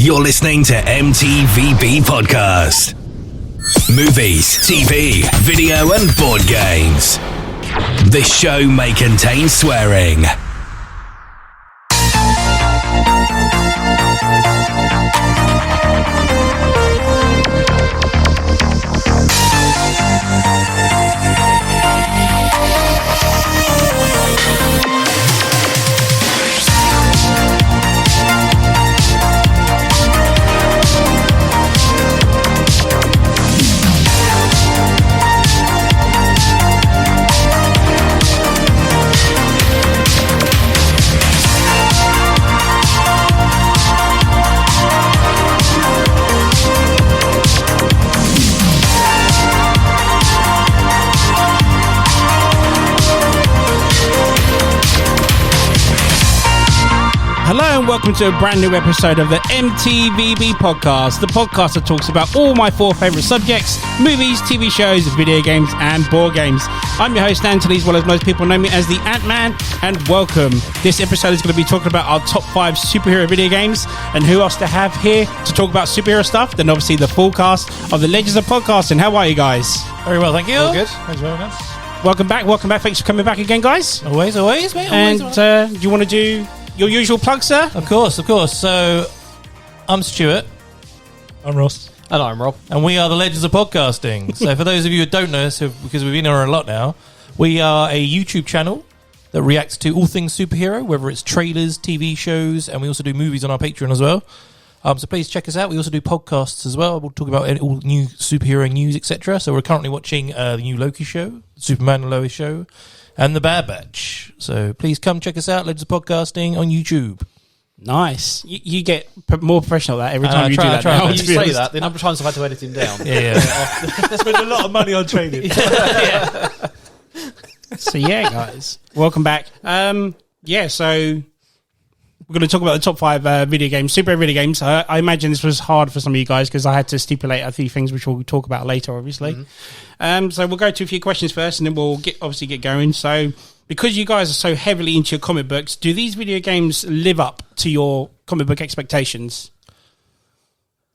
You're listening to M.T.V.B podcast. Movies, TV, video and board games. This show may contain swearing. Hello and welcome to a brand new episode of the M.T.V.B podcast, the podcast that talks about all my four favourite subjects: movies, TV shows, video games and board games. I'm your host Anthony, as well as most people know me as the Ant-Man, and welcome. This episode is going to be talking about our top 5 superhero video games, and who else to have here to talk about superhero stuff than obviously the full cast of the Legends of Podcasting. How are you guys? Very well, thank you. All good. Thanks very much. Welcome back. Thanks for coming back again, guys. Always, mate. And do you want to do your usual plug, sir? Of course. So, I'm Stuart. I'm Ross. And I'm Rob. And we are the Legends of Podcasting. So, for those of you who don't know us, because we've been on a lot now, we are a YouTube channel that reacts to all things superhero, whether it's trailers, TV shows, and we also do movies on our Patreon as well. So please check us out. We also do podcasts as well. We'll talk about all new superhero news, etc. So we're currently watching the new Loki show, Superman and Lois show, and The Bad Batch. So please come check us out, Legends of Podcasting on YouTube. Nice. You get more professional at that every time you do that. When you say that, the number of times I've had to edit him down. Yeah. Spend a lot of money on training. So yeah, guys, welcome back. So we're going to talk about the top 5 video games, superhero video games. I imagine this was hard for some of you guys because I had to stipulate a few things which we'll talk about later, obviously. Mm-hmm. So we'll go to a few questions first, and then we'll get going. So because you guys are so heavily into your comic books, do these video games live up to your comic book expectations?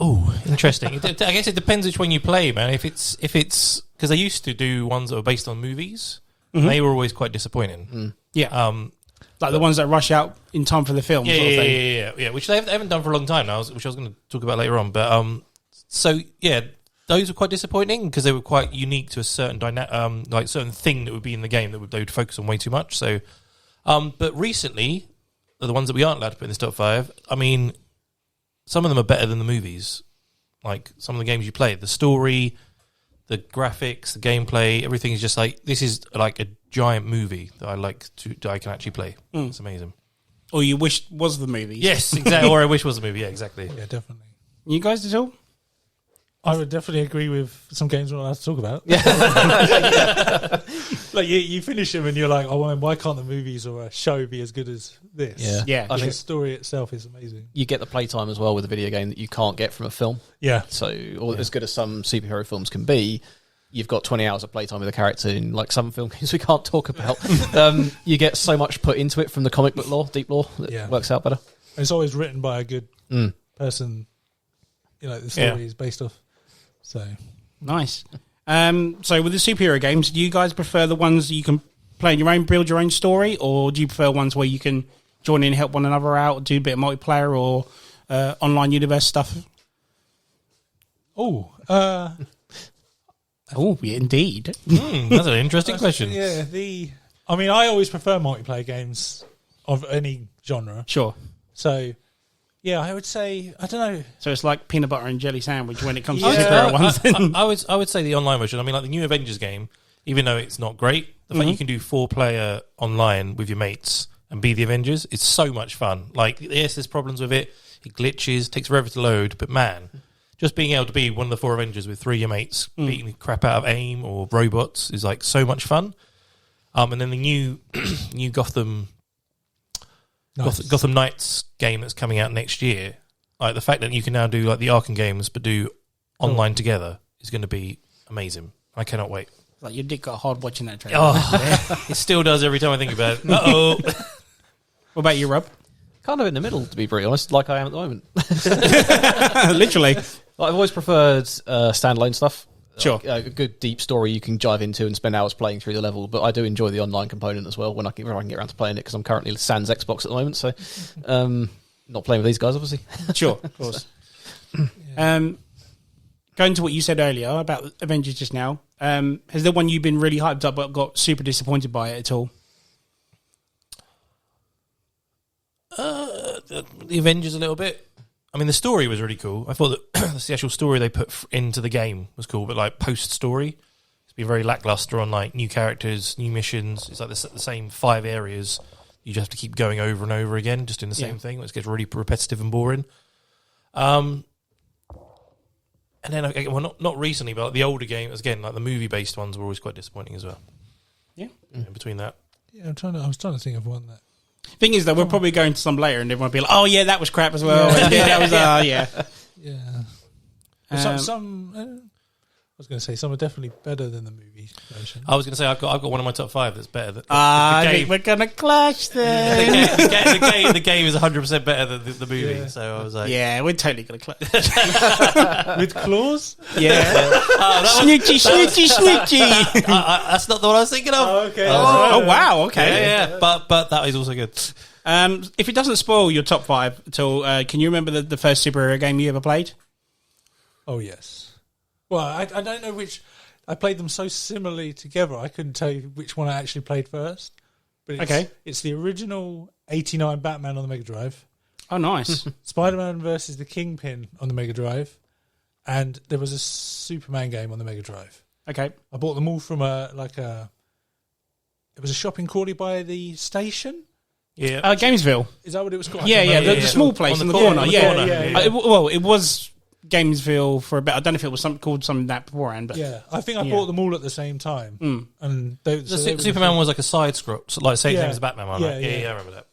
Oh, interesting. I guess it depends which one you play, man. If it's because they used to do ones that were based on movies, and they were always quite disappointing. Yeah. Like the ones that rush out in time for the film, sort of thing. Yeah, which they haven't done for a long time now, which I was going to talk about later on. But those were quite disappointing because they were quite unique to a certain certain thing that would be in the game that they would focus on way too much. So, but recently, the ones that we aren't allowed to put in this top 5, I mean, some of them are better than the movies. Like some of the games you play, the story, the graphics, the gameplay, everything is just like, this is like a giant movie that I can actually play. It's amazing. Or you wish was the movie. Yes, exactly. Or I wish was the movie. Yeah, exactly. Yeah, definitely. You guys at all? I would definitely agree with some games we're not allowed to talk about. Yeah. Like you finish them and you're like, oh, why can't the movies or a show be as good as this? Yeah. I think the story itself is amazing. You get the playtime as well with a video game that you can't get from a film. Yeah. So, as good as some superhero films can be, you've got 20 hours of playtime with a character in like some film games we can't talk about. You get so much put into it from the comic book lore, deep lore, that works out better. And it's always written by a good person. You know, the story is based off. So nice. So with the superhero games, do you guys prefer the ones you can play on your own, build your own story, or do you prefer ones where you can join in, help one another out, do a bit of multiplayer or online universe stuff? yeah, Indeed. That's an interesting question. Yeah, I always prefer multiplayer games of any genre. Sure. So, yeah, I would say, I don't know. So it's like peanut butter and jelly sandwich when it comes to superhero ones. I would say the online version. I mean, like the new Avengers game, even though it's not great, the fact you can do 4-player online with your mates and be the Avengers, it's so much fun. Like, yes, there's problems with it. It glitches, takes forever to load, but man, just being able to be one of the 4 Avengers with 3 of your mates beating the crap out of AIM or robots is like so much fun. And then the new Gotham Knights game that's coming out next year, like the fact that you can now do like the Arkham games but do online together is going to be amazing. I cannot wait. Like your dick got hard watching that trailer. Oh, it still does every time I think about it. Uh-oh. What about you, Rob? Kind of in the middle, to be very honest, like I am at the moment. Literally. I've always preferred standalone stuff. Sure. A good deep story you can dive into and spend hours playing through the level, but I do enjoy the online component as well when I can get around to playing it, because I'm currently sans Xbox at the moment, so not playing with these guys, obviously. Sure, of course. Going to what you said earlier about Avengers just now, has the one you've been really hyped up but got super disappointed by it at all? The Avengers a little bit. I mean, the story was really cool. I thought that the actual story they put into the game was cool, but like post-story, it's been very lackluster on like new characters, new missions. It's like the same 5 areas. You just have to keep going over and over again, just doing the same thing, which gets really repetitive and boring. And then, well, not recently, but like the older games, again, like the movie-based ones were always quite disappointing as well. Yeah. In between that. Yeah, I was trying to think of one that. Thing is, though, we're probably going to some later, and everyone will be like, "Oh yeah, that was crap as well." Yeah, that was Some I was going to say some are definitely better than the movie version. I was going to say I've got one of my top 5 that's better. I think we're going to clash there. The game is 100% better than the movie. Yeah. So I was like, yeah, we're totally going to clash with claws. Yeah, snitchy. That's not the one I was thinking of. Oh, okay. Oh wow, okay. Yeah. But that is also good. If it doesn't spoil your top 5 at all, can you remember the first superhero game you ever played? Oh yes. Well, I don't know which. I played them so similarly together, I couldn't tell you which one I actually played first. But it's the original 89 Batman on the Mega Drive. Oh, nice. Spider-Man versus the Kingpin on the Mega Drive. And there was a Superman game on the Mega Drive. Okay. I bought them all from it was a shopping crawley by the station. Yeah. Gamesville. Is that what it was called? Yeah. The small place in the corner. Yeah. It was Gamesville for a bit. I don't know if it was called something that beforehand, but yeah, I think I bought them all at the same time. And Superman was like a side scroll, like same thing as the Batman one. I remember that.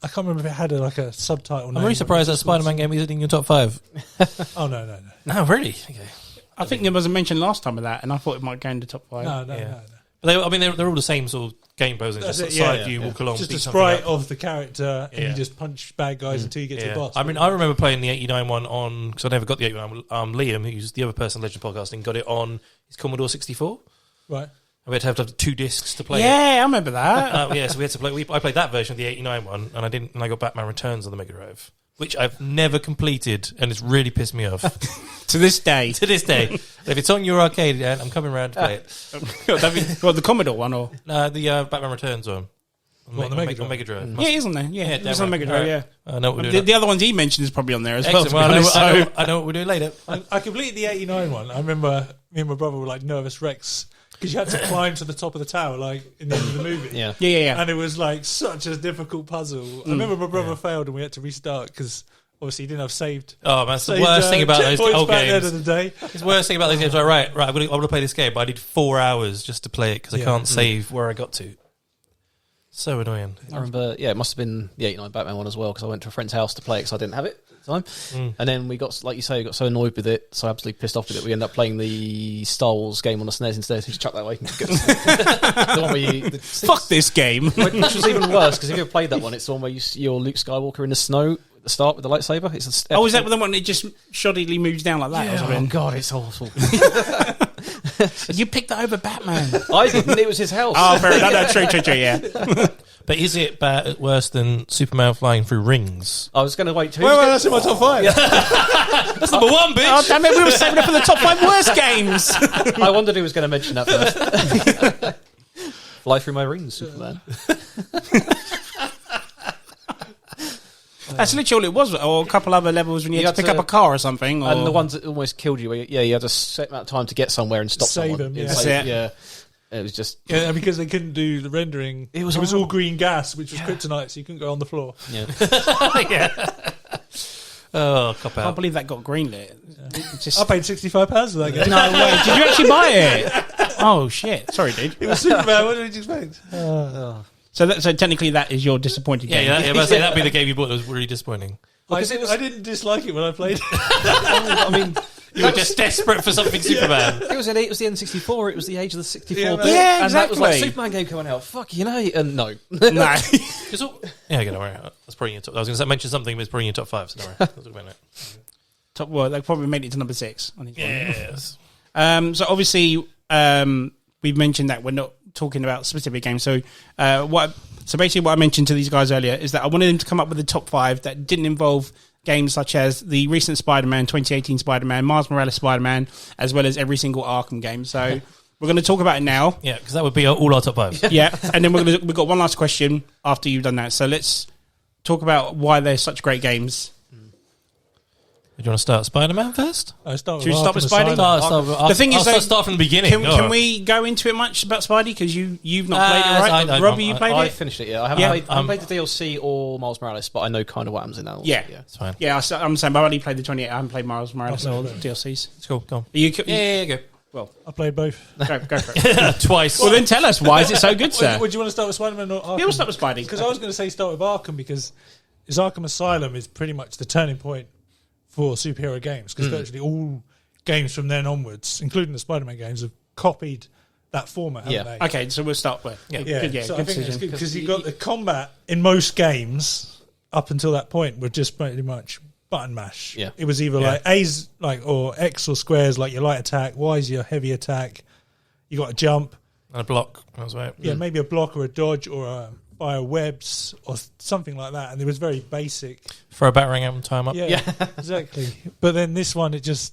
I can't remember if it had a subtitle. I'm really surprised that Spider-Man game isn't in your top 5. Oh no, really? Okay. I think there was a mention last time of that, and I thought it might go into top 5. No. But they're all the same sort of game poses. Just side view, walk along, just a sprite of the character, and you just punch bad guys until you get to the boss. I mean, I remember playing the 89 one on, because I never got the 89. Liam, who's the other person, Legend Podcasting, got it on his Commodore 64. Right. And we had to have 2 discs to play. Yeah, I remember that. So we had to play. I played that version of the 89 one, and I got Batman Returns on the Mega Drive, which I've never completed, and it's really pissed me off. To this day. If it's on your arcade, I'm coming around to play it. The Commodore one, or? No, the Batman Returns one. On the Mega Drive. Yeah, it is on there. Yeah, it's on Mega Drive, yeah. I know what we're doing. The other ones he mentioned is probably on there as well. I know what we're doing later. I completed the 89 one. I remember me and my brother were like nervous wrecks, because you had to climb to the top of the tower, like in the end of the movie. Yeah. And it was like such a difficult puzzle. I remember my brother failed and we had to restart because obviously he didn't have saved. Oh, man, that's the worst thing about those old games. At the end of the day. It's the worst thing about those games. Like, right, I'm going to play this game, but I need 4 hours just to play it because I can't save where I got to. So annoying. I remember, it must have been the 89 Batman one as well, because I went to a friend's house to play it because I didn't have it at the time. And then we got, like you say, got so annoyed with it, so absolutely pissed off with it, we ended up playing the Star Wars game on the SNES instead. Just chuck that away. The one where fuck this game. Which was even worse, because if you ever played that one, it's the one where you're Luke Skywalker in the snow at the start with the lightsaber. Is that the one that just shoddily moves down like that? Yeah, oh god, it's awful. You picked that over Batman. I didn't. It was his house. Oh, fair enough. True, yeah. But is it worse than Superman flying through rings? I was going to wait. Well, that's in my top 5. That's number 1, bitch. Oh, damn it, we were saving it for the top 5 worst games. I wondered who was going to mention that first. Fly through my rings, Superman. That's literally all it was, or a couple other levels when you had to pick up a car or something. Or... And the ones that almost killed you, you had a set amount of time to get somewhere and stop Save someone. them, yeah. It was just... Yeah, because they couldn't do the rendering. It was all green gas, which was kryptonite, so you couldn't go on the floor. Yeah. Oh, cop out. I can't believe that got greenlit. I paid £65 for that game. No way. Did you actually buy it? Oh, shit. Sorry, dude. It was Superman. What did you expect? So technically that is your disappointed game. Yeah, that'd be the game you bought that was really disappointing. I didn't dislike it when I played it. I mean... You were just desperate for something Superman. It was the N64. It was the age of the 64. Yeah, and exactly. that was like Superman game coming out. Fuck, and no. No. Yeah, don't worry. That's probably in your top. I was going to mention something, but it's probably in your top 5. So don't worry. I'll talk about it. Well, they probably made it to number 6. I think. Yes. So obviously, we've mentioned that we're not talking about specific games. So basically, what I mentioned to these guys earlier is that I wanted them to come up with a top 5 that didn't involve games such as the recent Spider-Man, 2018 Spider-Man, Miles Morales Spider-Man, as well as every single Arkham game. So we're going to talk about it now. Yeah, because that would be all our top 5. Yeah, and then we've got one last question after you've done that. So let's talk about why they're such great games. Do you want to start Spider-Man first? Should we start with Spidey? The thing is, start from the beginning. Can we go into it much about Spidey? Because you've not played it, right? Robbie, you played it? I finished it, yeah. I haven't played the DLC or Miles Morales, but I know kind of what happens in that. Yeah, it's fine. Yeah, I'm saying, but I only played the 28. I haven't played Miles Morales or the DLCs. It's cool, go on. Yeah, go. Well, I played both. Go for it. Twice. Well, then tell us, why is it so good, sir? Would you want to start with Spider-Man or Arkham? Yeah, we'll start with Spidey. Because I was going to say start with Arkham because Arkham Asylum is pretty much the turning point for superhero games, because virtually all games from then onwards, including the Spider-Man games, have copied that format, haven't they? Okay, so we'll start with So good I think decision. it's good because you got the combat in most games up until that point were just pretty much button mash. Yeah. It was either like A's or X or squares like your light attack, Y's your heavy attack. You got a jump And a block. That was right. Yeah, maybe a block or a dodge or a fire webs or something like that, and it was very basic. Throw a battering out and tie 'em up. Yeah, exactly. But then this one, the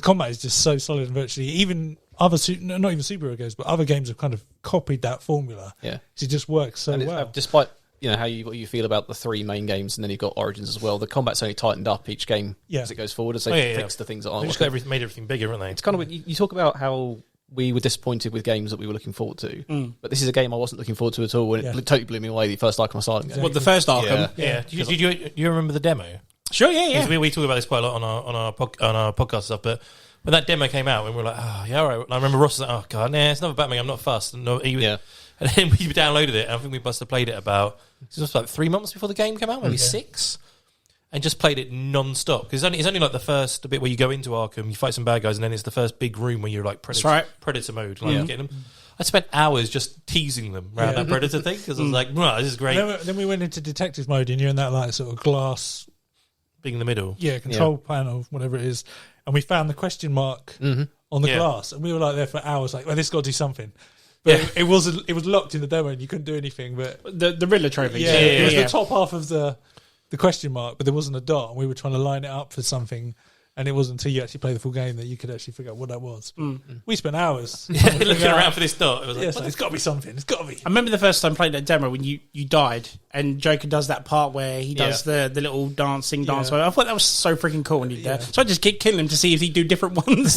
combat is just so solid, and virtually even other not even superhero games, but other games have kind of copied that formula. Yeah, it just works so well. Despite what you feel about the 3 main games, and then you've got Origins as well. The combat's only tightened up each game as it goes forward, as they fix the things that aren't. They just made everything bigger, haven't they? It's kind of you talk about how we were disappointed with games that we were looking forward to, but this is a game I wasn't looking forward to at all, and it totally blew me away. The first Arkham Asylum game. What, the first Arkham? Yeah. Did you remember the demo? Sure, yeah. We talk about this quite a lot on our podcast and stuff, but when that demo came out, and we were like, oh, yeah, all right. And I remember Ross was like, oh, God, nah, it's another Batman, I'm not fussed. And then we downloaded it, and I think we must have played it about 3 months before the game came out, maybe 6, and just played it non-stop. Because it's only like the first bit where you go into Arkham, you fight some bad guys, and then it's the first big room where you're like Predator mode, getting them. I spent hours just teasing them around that Predator thing, because I was like, this is great. Then we went into detective mode, and you're in that like sort of glass... Being in the middle. Control panel, whatever it is. And we found the question mark on the glass, and we were like there for hours, like, well, this got to do something. But it was locked in the demo, and you couldn't do anything. But the Riddler trophy. It was the top half of the question mark, but there wasn't a dot, and we were trying to line it up for something. And it wasn't until you actually play the full game that you could actually figure out what that was. We spent hours looking around for this dot. It was like, it's got to be something. It's got to be. I remember the first time playing that demo when you died, and Joker does that part where he does the little dance. I thought that was so freaking cool when he did that. So I just kept killing him to see if he'd do different ones.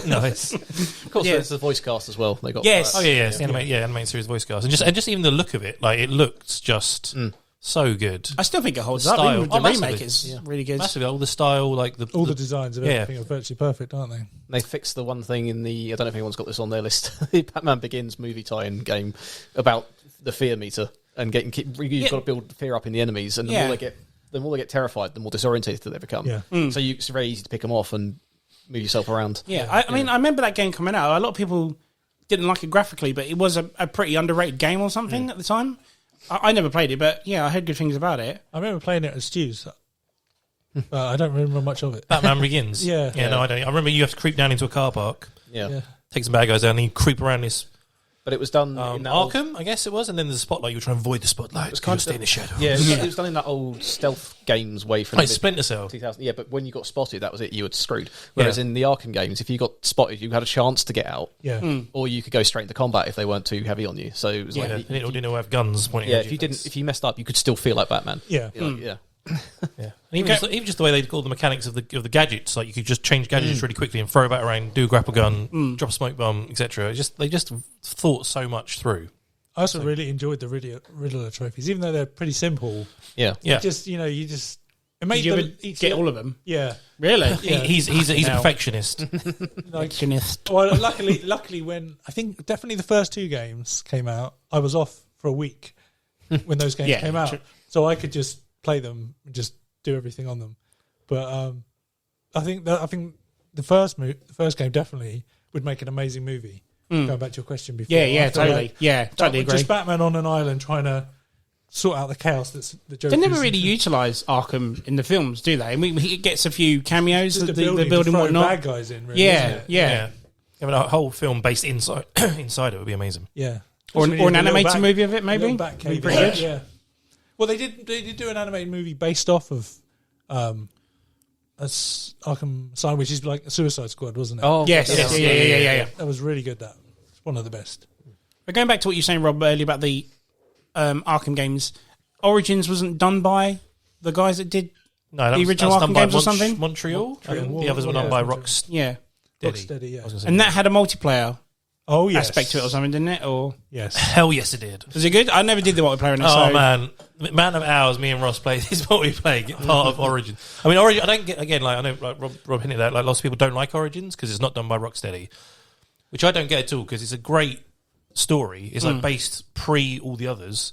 Nice. Of course, there's the voice cast as well. They got animated series voice cast, and just even the look of it, like it looks just. So good. I still think it holds up. Even the remake is really good. Massively. All the style, like all the designs of everything are virtually perfect, aren't they? They fixed the one thing in the... I don't know if anyone's got this on their list. The Batman Begins movie tie-in game about the fear meter and you've got to build fear up in the enemies, and the more they get terrified, the more disorientated they become. Yeah. So it's very easy to pick them off and move yourself around. Yeah, I mean, I remember that game coming out. A lot of people didn't like it graphically, but it was a pretty underrated game or something at the time. I never played it, but I heard good things about it. I remember playing it at Stu's. I don't remember much of it. Batman Begins? Yeah, no, I don't. I remember you have to creep down into a car park. Yeah. Take some bad guys down and you creep around this... But it was done in that Arkham, I guess it was, and then there's a spotlight. You were trying to avoid the spotlight. It was kind of stay in the shadow. Yeah, it was done in that old stealth games way from like Splinter Cell. 2000. Yeah, but when you got spotted, that was it. You were screwed. Whereas in the Arkham games, if you got spotted, you had a chance to get out. Yeah. Or you could go straight into combat if they weren't too heavy on you. So it was and it didn't have guns pointing at you. If you messed up, you could still feel like Batman. Yeah. And even just the way they called the mechanics of the gadgets, like you could just change gadgets really quickly and throw a batarang, do a grapple gun, drop a smoke bomb, etc. They just thought so much through. I also really enjoyed the Riddler trophies, even though they're pretty simple. Yeah. It made Did you get all of them? Yeah, really. Yeah. He's a perfectionist. Well, luckily, when I think definitely the first 2 games came out, I was off for a week when those games came out, so I could just play them and just do everything on them. But I think the first game definitely would make an amazing movie. Going back to your question before, totally. Totally agree. Just Batman on an island trying to sort out the chaos that's the Joker. They never really utilise Arkham in the films, do they? I mean, he gets a few cameos, the building and whatnot. Bad guys in, really, Yeah. Yeah, but a whole film based inside it would be amazing. Yeah. Or an animated movie of it, maybe. Pretty good. Yeah. Well, they did do an animated movie based off of Arkham Asylum, which is like a Suicide Squad, wasn't it? Oh, Yes. Yeah. That was really good. That it's one of the best. But going back to what you were saying, Rob, earlier about the Arkham games, Origins wasn't done by the guys that did No, the original that was done Arkham by games or something? Montreal. Montreal. The others were done by Rocksteady. Yeah. Rocksteady, yeah. And that had a multiplayer Oh, yes. aspect to it or something, didn't it? Or Yes. Hell yes, it did. was it good? I never did the multiplayer in it. Oh so. man, the amount of hours me and Ross played is what we play. Part of Origin. I mean, Origin. I don't get again. Like I know, like Rob hinted at. Like lots of people don't like Origins because it's not done by Rocksteady, which I don't get at all because it's a great story. It's like based pre all the others.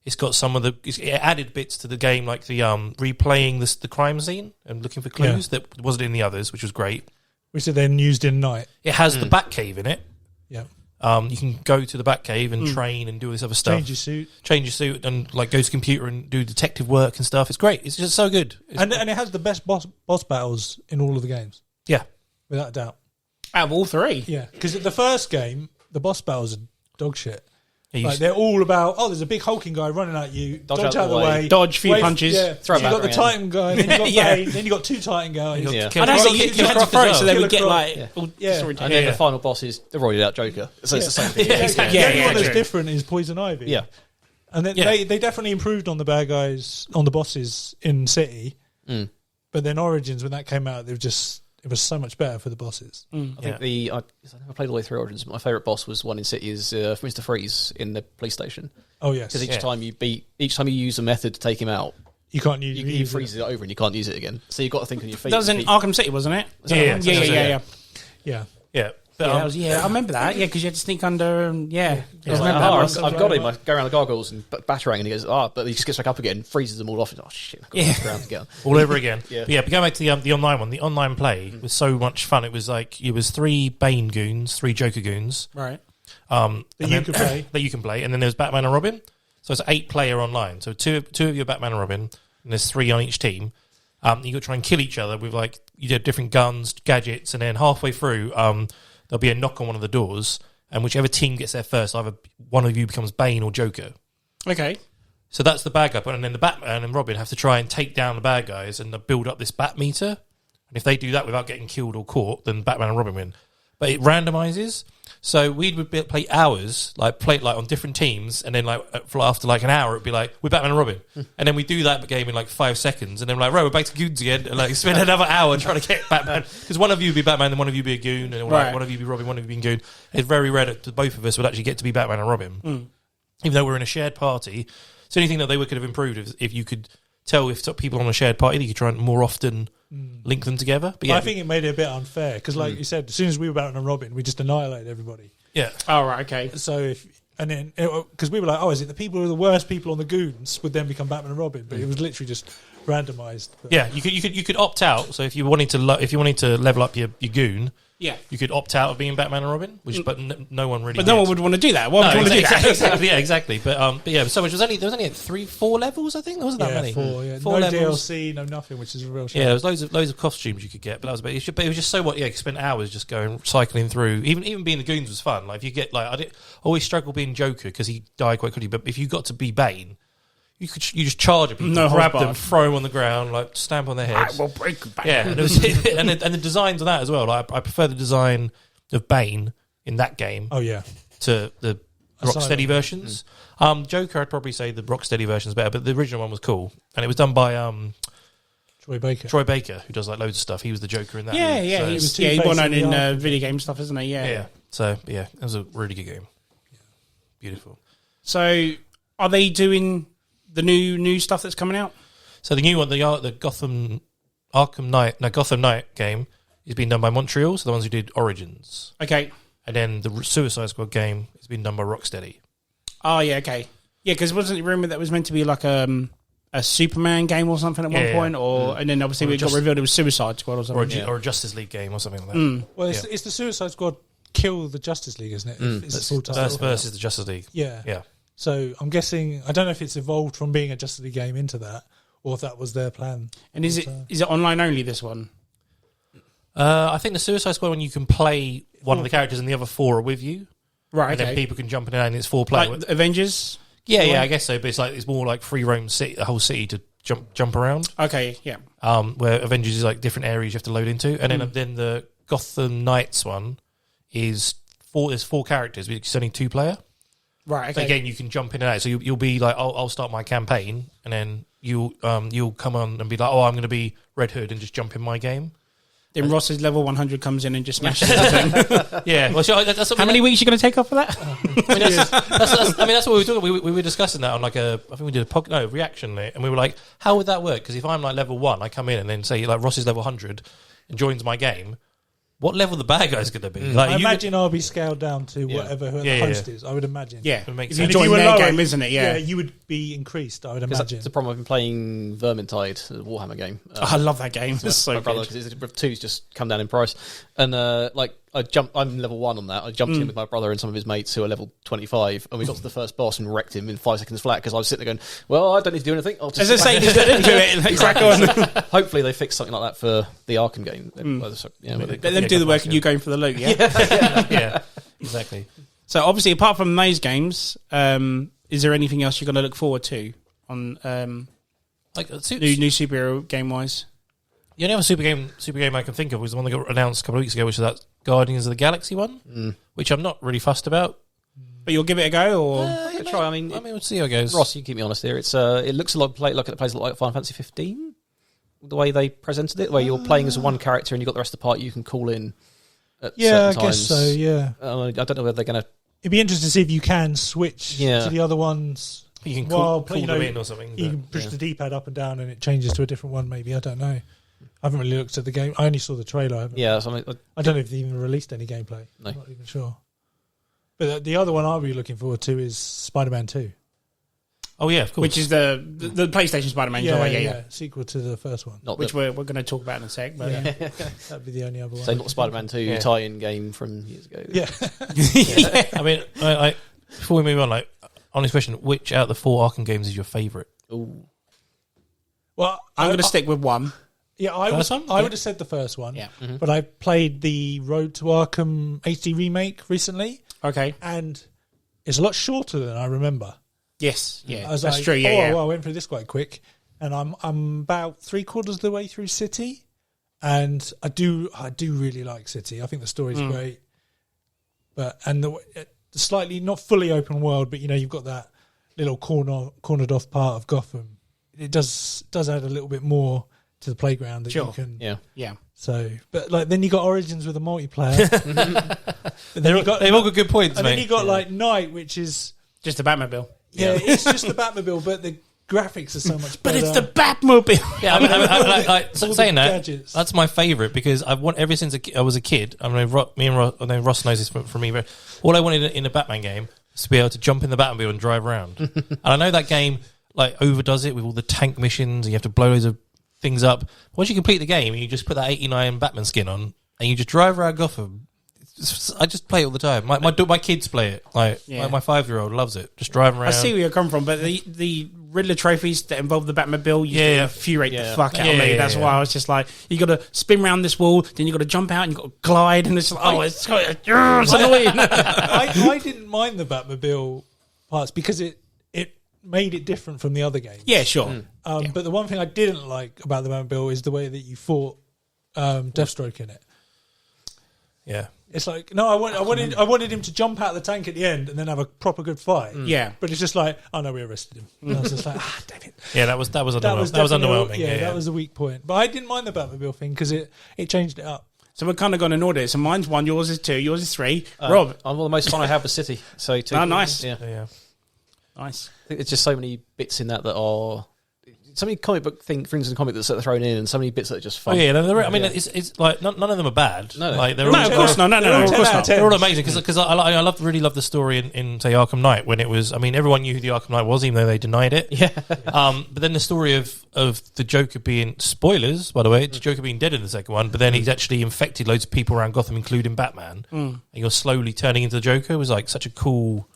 It's got some of it added bits to the game, like the replaying the crime scene and looking for clues that wasn't in the others, which was great. Which are then used in night. It has the Batcave in it. Yeah. You can go to the Batcave and train and do all this other stuff. Change your suit, and like go to the computer and do detective work and stuff. It's great. It's just so good. And it has the best boss battles in all of the games, Yeah, without a doubt. Out of all three. Yeah, because the first game, the boss battles are dog shit. Yeah, Like they're all about, there's a big hulking guy running at you, dodge out of the way, dodge a few punches, throw back you got the around. Titan guy, then you got Bane, then you got two Titan guys. Yeah. I know, so you had to throw it so they would get like... And then the final boss is the roided out Joker. So it's the same thing. Exactly. The only one that's different is Poison Ivy. Yeah. And then they definitely improved on the bad guys, on the bosses in City. But then Origins, when that came out, it was so much better for the bosses. I think I never played all the way through Origins, but my favourite boss was one in City is Mr. Freeze in the police station. Oh, yes. Because each time you use a method to take him out, you can't use he freezes it over and you can't use it again. So you've got to think on your feet. That was in Arkham City, wasn't it? Yeah. But, I remember that. Yeah, because you had to sneak under. And, I Like, remember that. I've got him. I go around the gargoyles and batarang, and he goes, but he just gets back up again, freezes them all off. And, shit! I've got to back around again. all over again. Yeah. But going back to the online one, the online play was so much fun. It was like it was 3 Bane goons, 3 Joker goons, Right. that you can play, and then there's Batman and Robin. So it's 8 player online. So two of you are Batman and Robin, and there's 3 on each team. You got to try and kill each other with like you did different guns, gadgets, and then halfway through, there'll be a knock on one of the doors, and whichever team gets there first, either one of you becomes Bane or Joker. Okay. So that's the bad guy, and then the Batman and Robin have to try and take down the bad guys and build up this bat meter. And if they do that without getting killed or caught, then Batman and Robin win. But it randomizes. So we would play hours, play on different teams, and then after an hour, it'd be like, we're Batman and Robin. And then we do that game in 5 seconds, and then right, we're back to goons again, and spend another hour trying to get Batman. Because one of you would be Batman, and one of you would be a goon, and one of you would be Robin, one of you would be a goon. It's very rare that both of us would actually get to be Batman and Robin. Even though we're in a shared party. So anything that they could have improved if you could tell if people on a shared party, you could try and more often link them together. But I think it made it a bit unfair because, like you said, as soon as we were Batman and Robin, we just annihilated everybody. Yeah. Oh, right, okay. So because we were like, is it the people who are the worst people on the goons would then become Batman and Robin? But it was literally just randomized. But yeah, you could opt out. So if you wanted to level up your goon. Yeah, you could opt out of being Batman and Robin, but no one really. But no one would want to do that. Why would you want to do that? Exactly, yeah, exactly. But yeah, so much. There was only 3-4 levels, I think. There wasn't that many. 4. Yeah, 4 no levels. DLC, no nothing, which is a real shame. Yeah, there was loads of costumes you could get, but that was but it was just so what. Yeah, you spent hours just going cycling through. Even being the goons was fun. Like if you get I always struggle being Joker because he died quite quickly. But if you got to be Bane. You just charge at people, grab them, throw them on the ground, stamp on their heads. I will break them back. Yeah, and the designs of that as well. I prefer the design of Bane in that game. Oh yeah, to the Rocksteady versions. Joker, I'd probably say the Rocksteady version is better, but the original one was cool, and it was done by Troy Baker. Troy Baker, who does loads of stuff. He was the Joker in that. Yeah, so, he was he's well known in video game stuff, isn't he? Yeah. So yeah, it was a really good game. Yeah. Beautiful. So are they doing the new stuff that's coming out? So the new one, the Gotham Knight game is being done by Montreal, so the ones who did Origins. Okay. And then the Suicide Squad game has been done by Rocksteady. Oh, yeah, okay. Yeah, because wasn't it rumoured that was meant to be like a Superman game or something at one point? And then obviously it got revealed it was Suicide Squad or something. Or a Justice League game or something like that. Well, it's the Suicide Squad kill the Justice League, isn't it? It's the full title. Earth versus the Justice League. Yeah. Yeah. So I'm guessing, I don't know if it's evolved from being a Justice League game into that, or if that was their plan. And is it online only, this one? I think the Suicide Squad one, you can play one of the characters and the other 4 are with you. Right, And then people can jump in and it's 4 player. Like Avengers? Yeah, I guess so. But it's more like free roam city, the whole city to jump around. Okay, yeah. Where Avengers is like different areas you have to load into, and then the Gotham Knights one is 4. There's 4 characters, but it's only 2 player. Right, okay. So again, you can jump in and out. So you'll be like, I'll start my campaign, and then you'll come on and be like, I'm going to be Red Hood, and just jump in my game. Then Ross's level 100 comes in and just smashes everything. Yeah. Well, How many weeks are you going to take off for that? That's what we were talking. We were discussing that on I think we did a reaction, and we were like, how would that work? Because if I'm like level 1, I come in and then say like Ross is level 100 and joins my game. What level the bad guy's going to be? Like, I imagine I'll be scaled down to whatever the host is. I would imagine. Yeah, it makes if sense. you join were their lower, game, isn't it? Yeah, you would be increased. I would imagine. That's the problem. I've been playing Vermintide, the Warhammer game. I love that game. It's so my brother, good. because 2's just come down in price, and I'm level 1 on that. I jumped in with my brother and some of his mates who are level 25, and we got to the first boss and wrecked him in 5 seconds flat because I was sitting there going, "Well, I don't need to do anything. I'll just As I say, just do it and crack on. Hopefully, they fix something like that for the Arkham game. Let them do the work and you going for the loot. Yeah, Yeah, exactly. So obviously, apart from those games, is there anything else you're going to look forward to on Like new superhero game wise? The only other super game I can think of was the one that got announced a couple of weeks ago, which is that Guardians of the Galaxy one, which I'm not really fussed about. But you'll give it a go, or try. I mean, we'll see how it goes. Ross, you keep me honest here. It's it looks a lot like it plays a lot like Final Fantasy 15. The way they presented it, where you're playing as one character and you've got the rest of the party you can call in. At certain I guess so. Yeah, I don't know whether they're going to. It'd be interesting to see if you can switch to the other ones. You can call them in or something. You can push the D-pad up and down and it changes to a different one. Maybe I don't know. I haven't really looked at the game. I only saw the trailer. Yeah, I don't know if they even released any gameplay. No. I'm not even sure. But the other one I'll be looking forward to is Spider-Man 2. Oh yeah, of course. which is the PlayStation Spider-Man. Yeah, sequel to the first one. Not which we're going to talk about in a sec. But That'd be the only other one. so not the Spider-Man 2 tie-in game from years ago. Yeah. I mean, before we move on, honest question: which out of the 4 Arkham games is your favourite? Ooh. Well, I'm going to stick with one. Yeah, I would have said the first one. Yeah. But I played the Road to Arkham HD remake recently, Okay. and it's a lot shorter than I remember. Yes. Yeah. I was That's like, true. Yeah. Well, I went through this quite quick, and I'm about 3/4 of the way through City, and I do really like City. I think the story's great, but the slightly not fully open world, but you've got that little cornered off part of Gotham. It does add a little bit more to the playground that you can. Yeah. So, but then you got Origins with a multiplayer. They've all got good points, and mate. then you got Night, which is Just the Batmobile. yeah, it's just the Batmobile, but the graphics are so much But better. it's the Batmobile. Yeah, All saying the that, gadgets. that's my favourite because I've wanted ever since I was a kid. I mean, I know Ross knows this from me, but all I wanted in a Batman game was to be able to jump in the Batmobile and drive around. And I know that game overdoes it with all the tank missions and you have to blow loads of things up. Once you complete the game, you just put that 89 Batman skin on and you just drive around Gotham. I just play it all the time. My kids play it. My 5-year-old loves it. Just driving around. I see where you're coming from, but the Riddler trophies that involve the Batmobile used to infuriate the fuck out of me. That's why I was just like, you got to spin around this wall, then you got to jump out and you got to glide, and it's like, it's annoying. I didn't mind the Batmobile parts because it made it different from the other games. Yeah, sure. But the one thing I didn't like about the Batmobile is the way that you fought Deathstroke in it. Yeah. It's like, no, I wanted him to jump out of the tank at the end and then have a proper good fight. Yeah. But it's just like, oh no, we arrested him. And I was just like, damn it. Yeah, that was underwhelming. That was definitely- underwhelming. Yeah, that was the weak point. But I didn't mind the Batmobile thing because it changed it up. So we're kind of going in order. So mine's 1, yours is 2, yours is 3. Rob. I'm the most fun I have with City. So 2. Oh, nice. Yeah. Nice. I think there's just so many bits in that are so many comic book things in the comic that's sort of thrown in, and so many bits that are just fun. Oh yeah, I mean, it's like none of them are bad. No. They're No, all, of course not. No, of course not. They're all amazing because I really love the story in say Arkham Knight when it was. I mean, everyone knew who the Arkham Knight was, even though they denied it. Yeah. But then the story of the Joker being spoilers, by the way, the Joker being dead in the second one, but then he's actually infected loads of people around Gotham, including Batman, and you're slowly turning into the Joker. It was like such a cool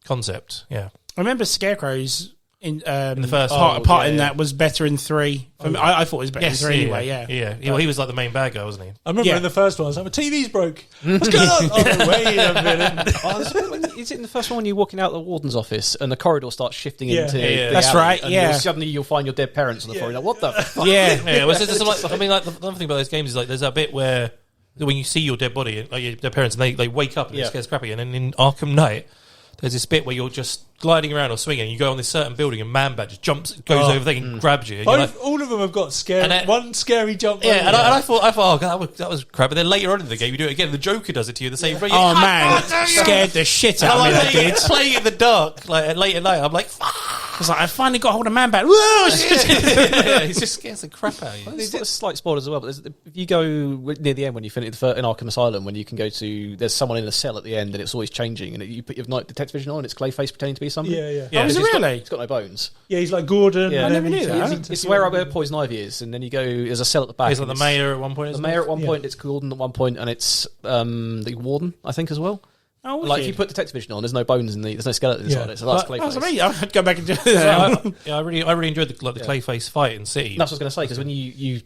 concept. Yeah, I remember Scarecrow's in the first part in that was better in 3. For me, I thought it was better in 3 anyway. Yeah. Well, he was like the main bad guy, wasn't he? I remember in the first one, I was like, my TV's broke. What's going on? Oh, wait a minute. Is it in the first one when you're walking out the warden's office and the corridor starts shifting into the That's alley, right, and suddenly you'll find your dead parents on the floor. You're like, what the fuck? Yeah. Well, I mean, like the other thing about those games is like there's a bit where when you see your dead body, like your dead parents, and they wake up and it scares crappy. And then in Arkham Knight, there's this bit where you're just gliding around or swinging. You go on this certain building, and Man-Bat just goes over there and grabs you. And you're like, all of them have got one scary jump. Yeah, and I thought, oh, God, that was crap. But then later on in the game, you do it again. The Joker does it to you the same way. Oh, man. Scared the shit out of me, that did. Playing in the dark, like late at night, I'm like, fuck. I was like, I finally got hold of Man-Bat. Whoa! He just scares the crap out of you. There's a slight spoilers as well, but if you go near the end when you finish in Arkham Asylum, when you can go to, there's someone in a cell at the end and it's always changing, and you put your night detective vision on, it's Clayface pretending to be something. Yeah. Oh, is it really? It's got no bones. Yeah, he's like Gordon. Yeah, I never knew that. It's where Poison Ivy is, and then you go, there's a cell at the back. He's like the mayor at one point. The mayor at one point, it's Gordon at one point, and it's the warden, I think, as well. Oh, like if you put detective vision on, there's no bones in there's no skeletons on it, so that's Clayface. That's amazing. I'd go back and do that. I really enjoyed the Clayface fight in City. That's what I was going to say, because when you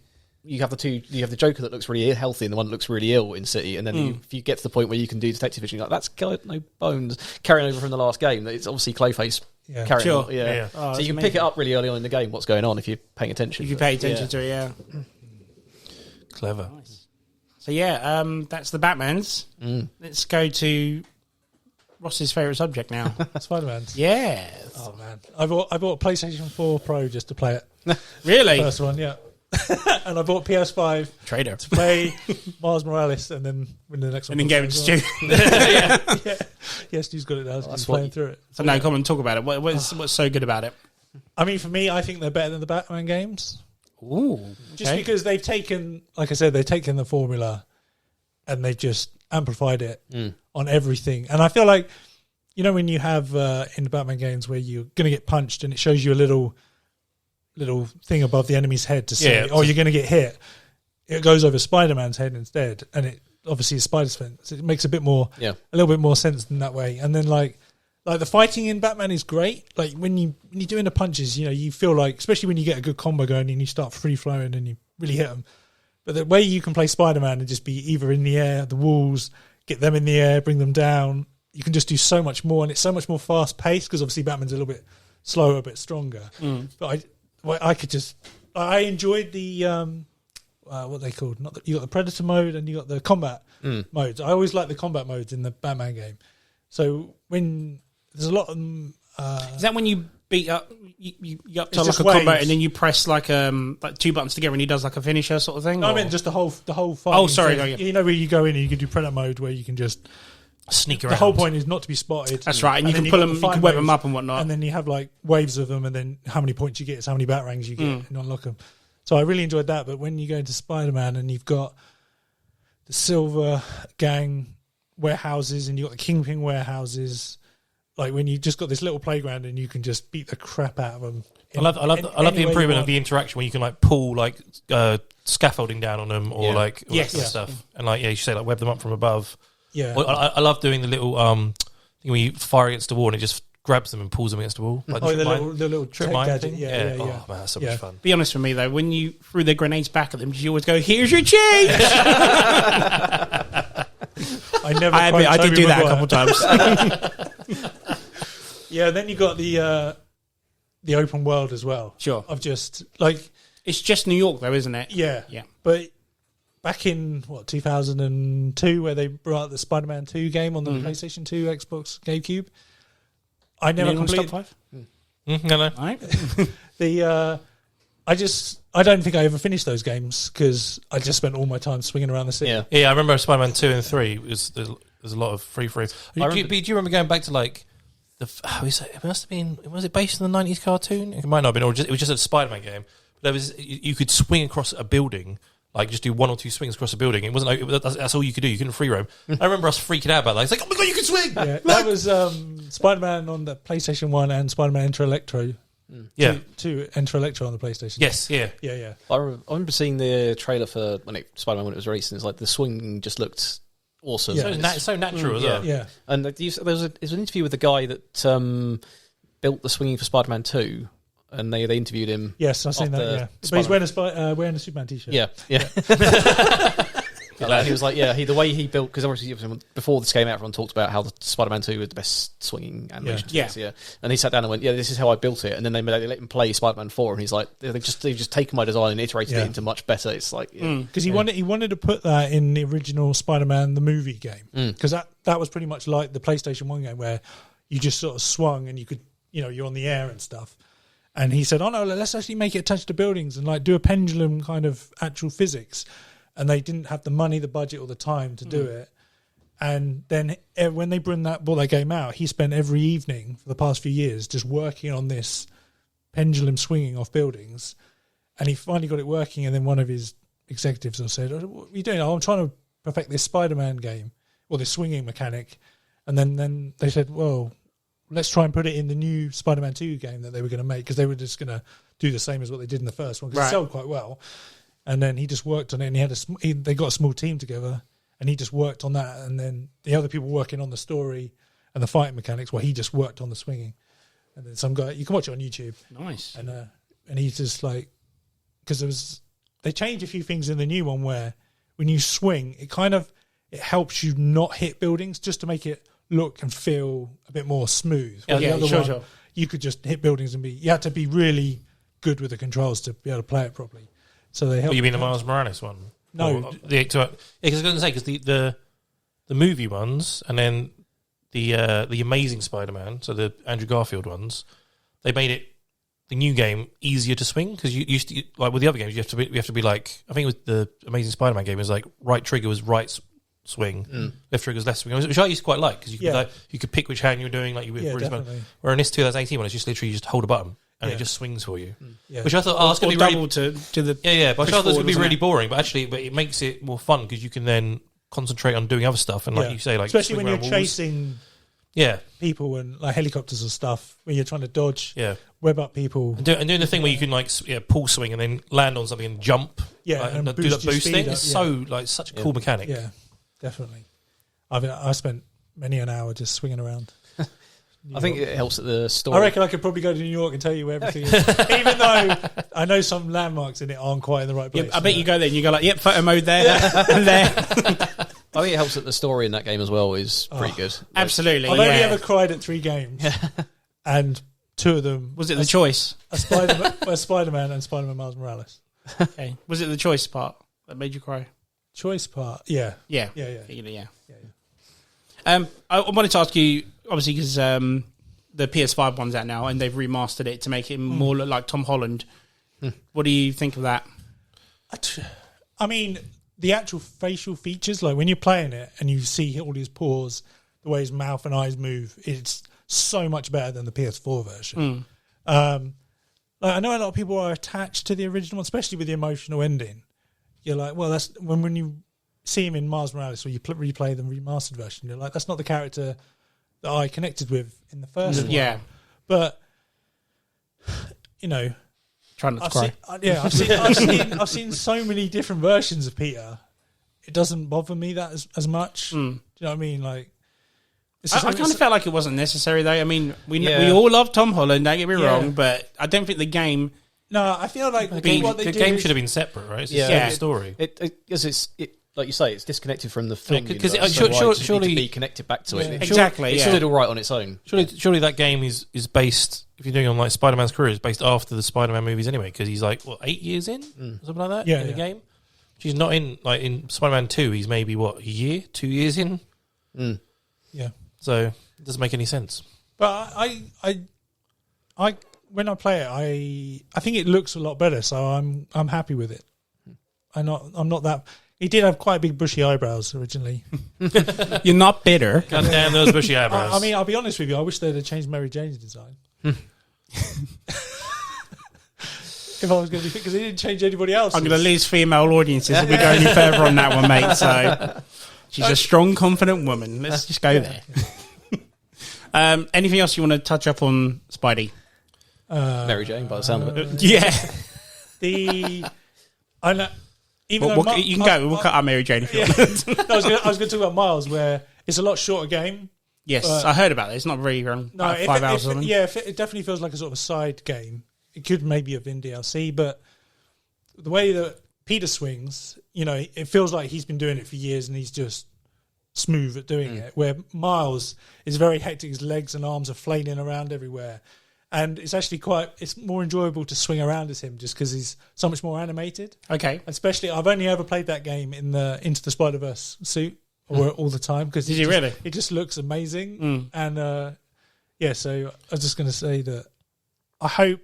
have the Joker that looks really healthy and the one that looks really ill in City, and then if you get to the point where you can do detective vision, you're like, that's got no bones, carrying over from the last game. It's obviously Clayface carrying sure. on. Yeah. Oh, so you can amazing. pick it up really early on in the game what's going on if you're paying attention. If you pay attention to it, yeah. Clever. Nice. So that's the Batmans. Let's go to Ross's favourite subject now. Spider-Man. Yes. Oh man, I bought a PlayStation 4 Pro just to play it. Really? First one, yeah. And I bought PS5 Trader. to play Miles Morales, and then when the next one. And then gave it to Stu. Yeah, Stu's got it now. He's playing through it. So now come and talk about it. What's so good about it? I mean, for me, I think they're better than the Batman games. Ooh. Just because they've taken, like I said, they've taken the formula and they've just amplified it on everything. And I feel like, you know, when you have in the Batman games where you're going to get punched and it shows you a little thing above the enemy's head to say, you're going to get hit. It goes over Spider-Man's head instead, and it obviously is Spider's fence. It makes a little bit more sense than that way. And then like the fighting in Batman is great. Like when you're doing the punches, you know, you feel like, especially when you get a good combo going and you start free flowing and you really hit them. But the way you can play Spider-Man and just be either in the air, the walls, get them in the air, bring them down, you can just do so much more, and it's so much more fast paced because obviously Batman's a little bit slower, a bit stronger. But I enjoyed the what they called. You got the Predator mode and you got the combat modes. I always like the combat modes in the Batman game. So when there's a lot of them, is that when you beat up you up to It's like just a combo waves. and then you press like two buttons together and he does like a finisher sort of thing? no, I or- mean just the whole fight. Oh, sorry, yeah. You know where you go in and you can do Predator mode where you can just Sneak around. The whole point is not to be spotted. That's right, and you then can pull got them, the you can fight web them modes, up and whatnot. and then you have like waves of them, and then how many points you get is how many batarangs you get and unlock them. So I really enjoyed that. But when you go into Spider-Man and you've got the Silver Gang warehouses and you've got the Kingpin warehouses, like when you just got this little playground and you can just beat the crap out of them. I love the improvement of the interaction when you can like pull like scaffolding down on them or like all that sort of stuff, and like you say like web them up from above. Yeah, Well, I love doing the little thing when you fire against the wall and it just grabs them and pulls them against the wall. Like the little trip tech mine gadget. thing. Yeah. Oh man, that's so much fun. Be honest with me though, when you threw the grenades back at them, did you always go, "Here's your change"? I admit, I did do that a couple times. Yeah, then you got the open world as well. Sure. Of just like It's just New York though, isn't it? yeah. But back in 2002, where they brought out the Spider-Man 2 game on the PlayStation 2, Xbox, GameCube, I never Anyone completed stop 5? No. All right. I don't think I ever finished those games because I just spent all my time swinging around the city. Yeah. I remember Spider-Man 2 and 3. There's a lot of free frame. Do you remember going back to like it must have been, was it based on the 90s cartoon? It might not have been, or it was just a Spider-Man game. But there was, you could swing across a building, like just do one or two swings across a building. It wasn't like, that's all you could do. You couldn't free roam. I remember us freaking out about that. It's like, oh my god, you can swing! Yeah, that was Spider-Man on the PlayStation 1 and Spider-Man Enter Electro. Yeah. To Enter Electro on the PlayStation. Yes, yeah. Yeah. I remember seeing the trailer for Spider-Man when it was released, and it's like the swing just looked awesome. So it's so natural as well. Yeah. And there's an interview with the guy that built the swinging for Spider-Man 2, and they interviewed him. Yes, I've seen that. Yeah, but he's wearing a Superman t-shirt. Yeah. He was like, the way he built, because obviously before this came out, everyone talked about how the Spider-Man 2 was the best swinging animation. Yeah. And he sat down and went, this is how I built it. And then they let him play Spider-Man 4, and he's like, they've just taken my design and iterated it into much better. It's like, because he wanted to put that in the original Spider-Man the movie game, because that was pretty much like the PlayStation 1 game where you just sort of swung and you could, you're on the air and stuff. And he said, oh no, let's actually make it attached to buildings and like do a pendulum kind of actual physics. And they didn't have the money, the budget, or the time to do it. And then when they brought that game out, he spent every evening for the past few years just working on this pendulum swinging off buildings. And he finally got it working. And then one of his executives said, what are you doing? Oh, I'm trying to perfect this Spider-Man game, or this swinging mechanic. And then they said, well, let's try and put it in the new Spider-Man 2 game that they were going to make, because they were just going to do the same as what they did in the first one, because it sold quite well. And then he just worked on it, and they got a small team together, and he just worked on that. And then the other people working on the story and the fighting mechanics, well, he just worked on the swinging. And then some guy, you can watch it on YouTube. Nice. And he's just like, because they changed a few things in the new one where when you swing, it helps you not hit buildings, just to make it look and feel a bit more smooth. Sure. You could just hit buildings you had to be really good with the controls to be able to play it properly. So they help. You mean the Miles Morales one? No, because I was going to say, because the movie ones and then the Amazing Spider-Man, so the Andrew Garfield ones, they made it, the new game, easier to swing, because you used to, like with the other games, you have to be like, I think with the Amazing Spider-Man game, it was like right trigger was right swing, left trigger was left swing, which I used to quite like, because you could pick which hand you were doing, like you were definitely. Where in this 2018 one, it's just literally just hold a button and it just swings for you. Yeah. Which I thought, it's going to be double really, to the but I thought it was going to be really boring, but it makes it more fun, because you can then concentrate on doing other stuff, and like you say, like especially when you're walls. chasing people and like helicopters and stuff, when you're trying to dodge, web up people, and doing the thing where you can like pull swing and then land on something and jump, and do that boost thing. Up, it's so like such a cool mechanic. Yeah, definitely. I spent many an hour just swinging around. I think it helps at the story. I reckon I could probably go to New York and tell you where everything is, even though I know some landmarks in it aren't quite in the right place. I bet you go there and you go like, photo mode there and there. I think it helps that the story in that game as well is pretty good. Absolutely. I've only ever cried at 3 games, and 2 of them was it the choice? A Spider-Man and Spider-Man Miles Morales. Okay. Was it the choice part that made you cry? Choice part, yeah. I wanted to ask you, obviously, because the PS5 one's out now, and they've remastered it to make it more look like Tom Holland. What do you think of that? I mean, the actual facial features, like when you're playing it and you see all his pores, the way his mouth and eyes move, it's so much better than the PS4 version. Like, I know a lot of people are attached to the original, especially with the emotional ending. You're like, well, that's when you see him in Miles Morales, or you replay the remastered version, you're like, that's not the character that I connected with in the first one. Yeah. But, Trying not to cry. I've seen so many different versions of Peter. It doesn't bother me that as much. Do you know what I mean? Like, I kind of felt like it wasn't necessary, though. I mean, we all love Tom Holland, don't get me wrong, but I don't think the game... No, I feel like the game should have been separate, right? It's a separate story. It's like you say, it's disconnected from the film. Because surely need to be connected back to it. Exactly. It's still all right on its own. Surely that game is based, if you're doing on like Spider-Man's career, is based after the Spider-Man movies anyway, because he's like, 8 years in? Something like that in the game? She's not in, like in Spider-Man 2, he's maybe, a year, 2 years in? Yeah. So, it doesn't make any sense. But I when I play it, I think it looks a lot better, so I'm happy with it. I'm not that... He did have quite big bushy eyebrows originally. You're not bitter. God damn those bushy eyebrows. I mean, I'll be honest with you, I wish they'd have changed Mary Jane's design. If I was going to be... Because they didn't change anybody else. I'm going to lose female audiences if we go any further on that one, mate. So she's a strong, confident woman. Let's just go there. Anything else you want to touch up on Spidey? Mary Jane, by the sound of it. Yeah. even Well, though you can go. We'll cut our Mary Jane if you want. No, I was going to talk about Miles, where it's a lot shorter game. Yes, I heard about it. It's not very long. No, about 5 hours or something. it definitely feels like a sort of a side game. It could maybe have been DLC, but the way that Peter swings, it feels like he's been doing it for years and he's just smooth at doing it. Where Miles is very hectic, his legs and arms are flailing around everywhere. And it's actually it's more enjoyable to swing around as him just because he's so much more animated. Okay. Especially, I've only ever played that game in the Into the Spider-Verse suit all the time. Because really? It just looks amazing. And so I was just going to say that I hope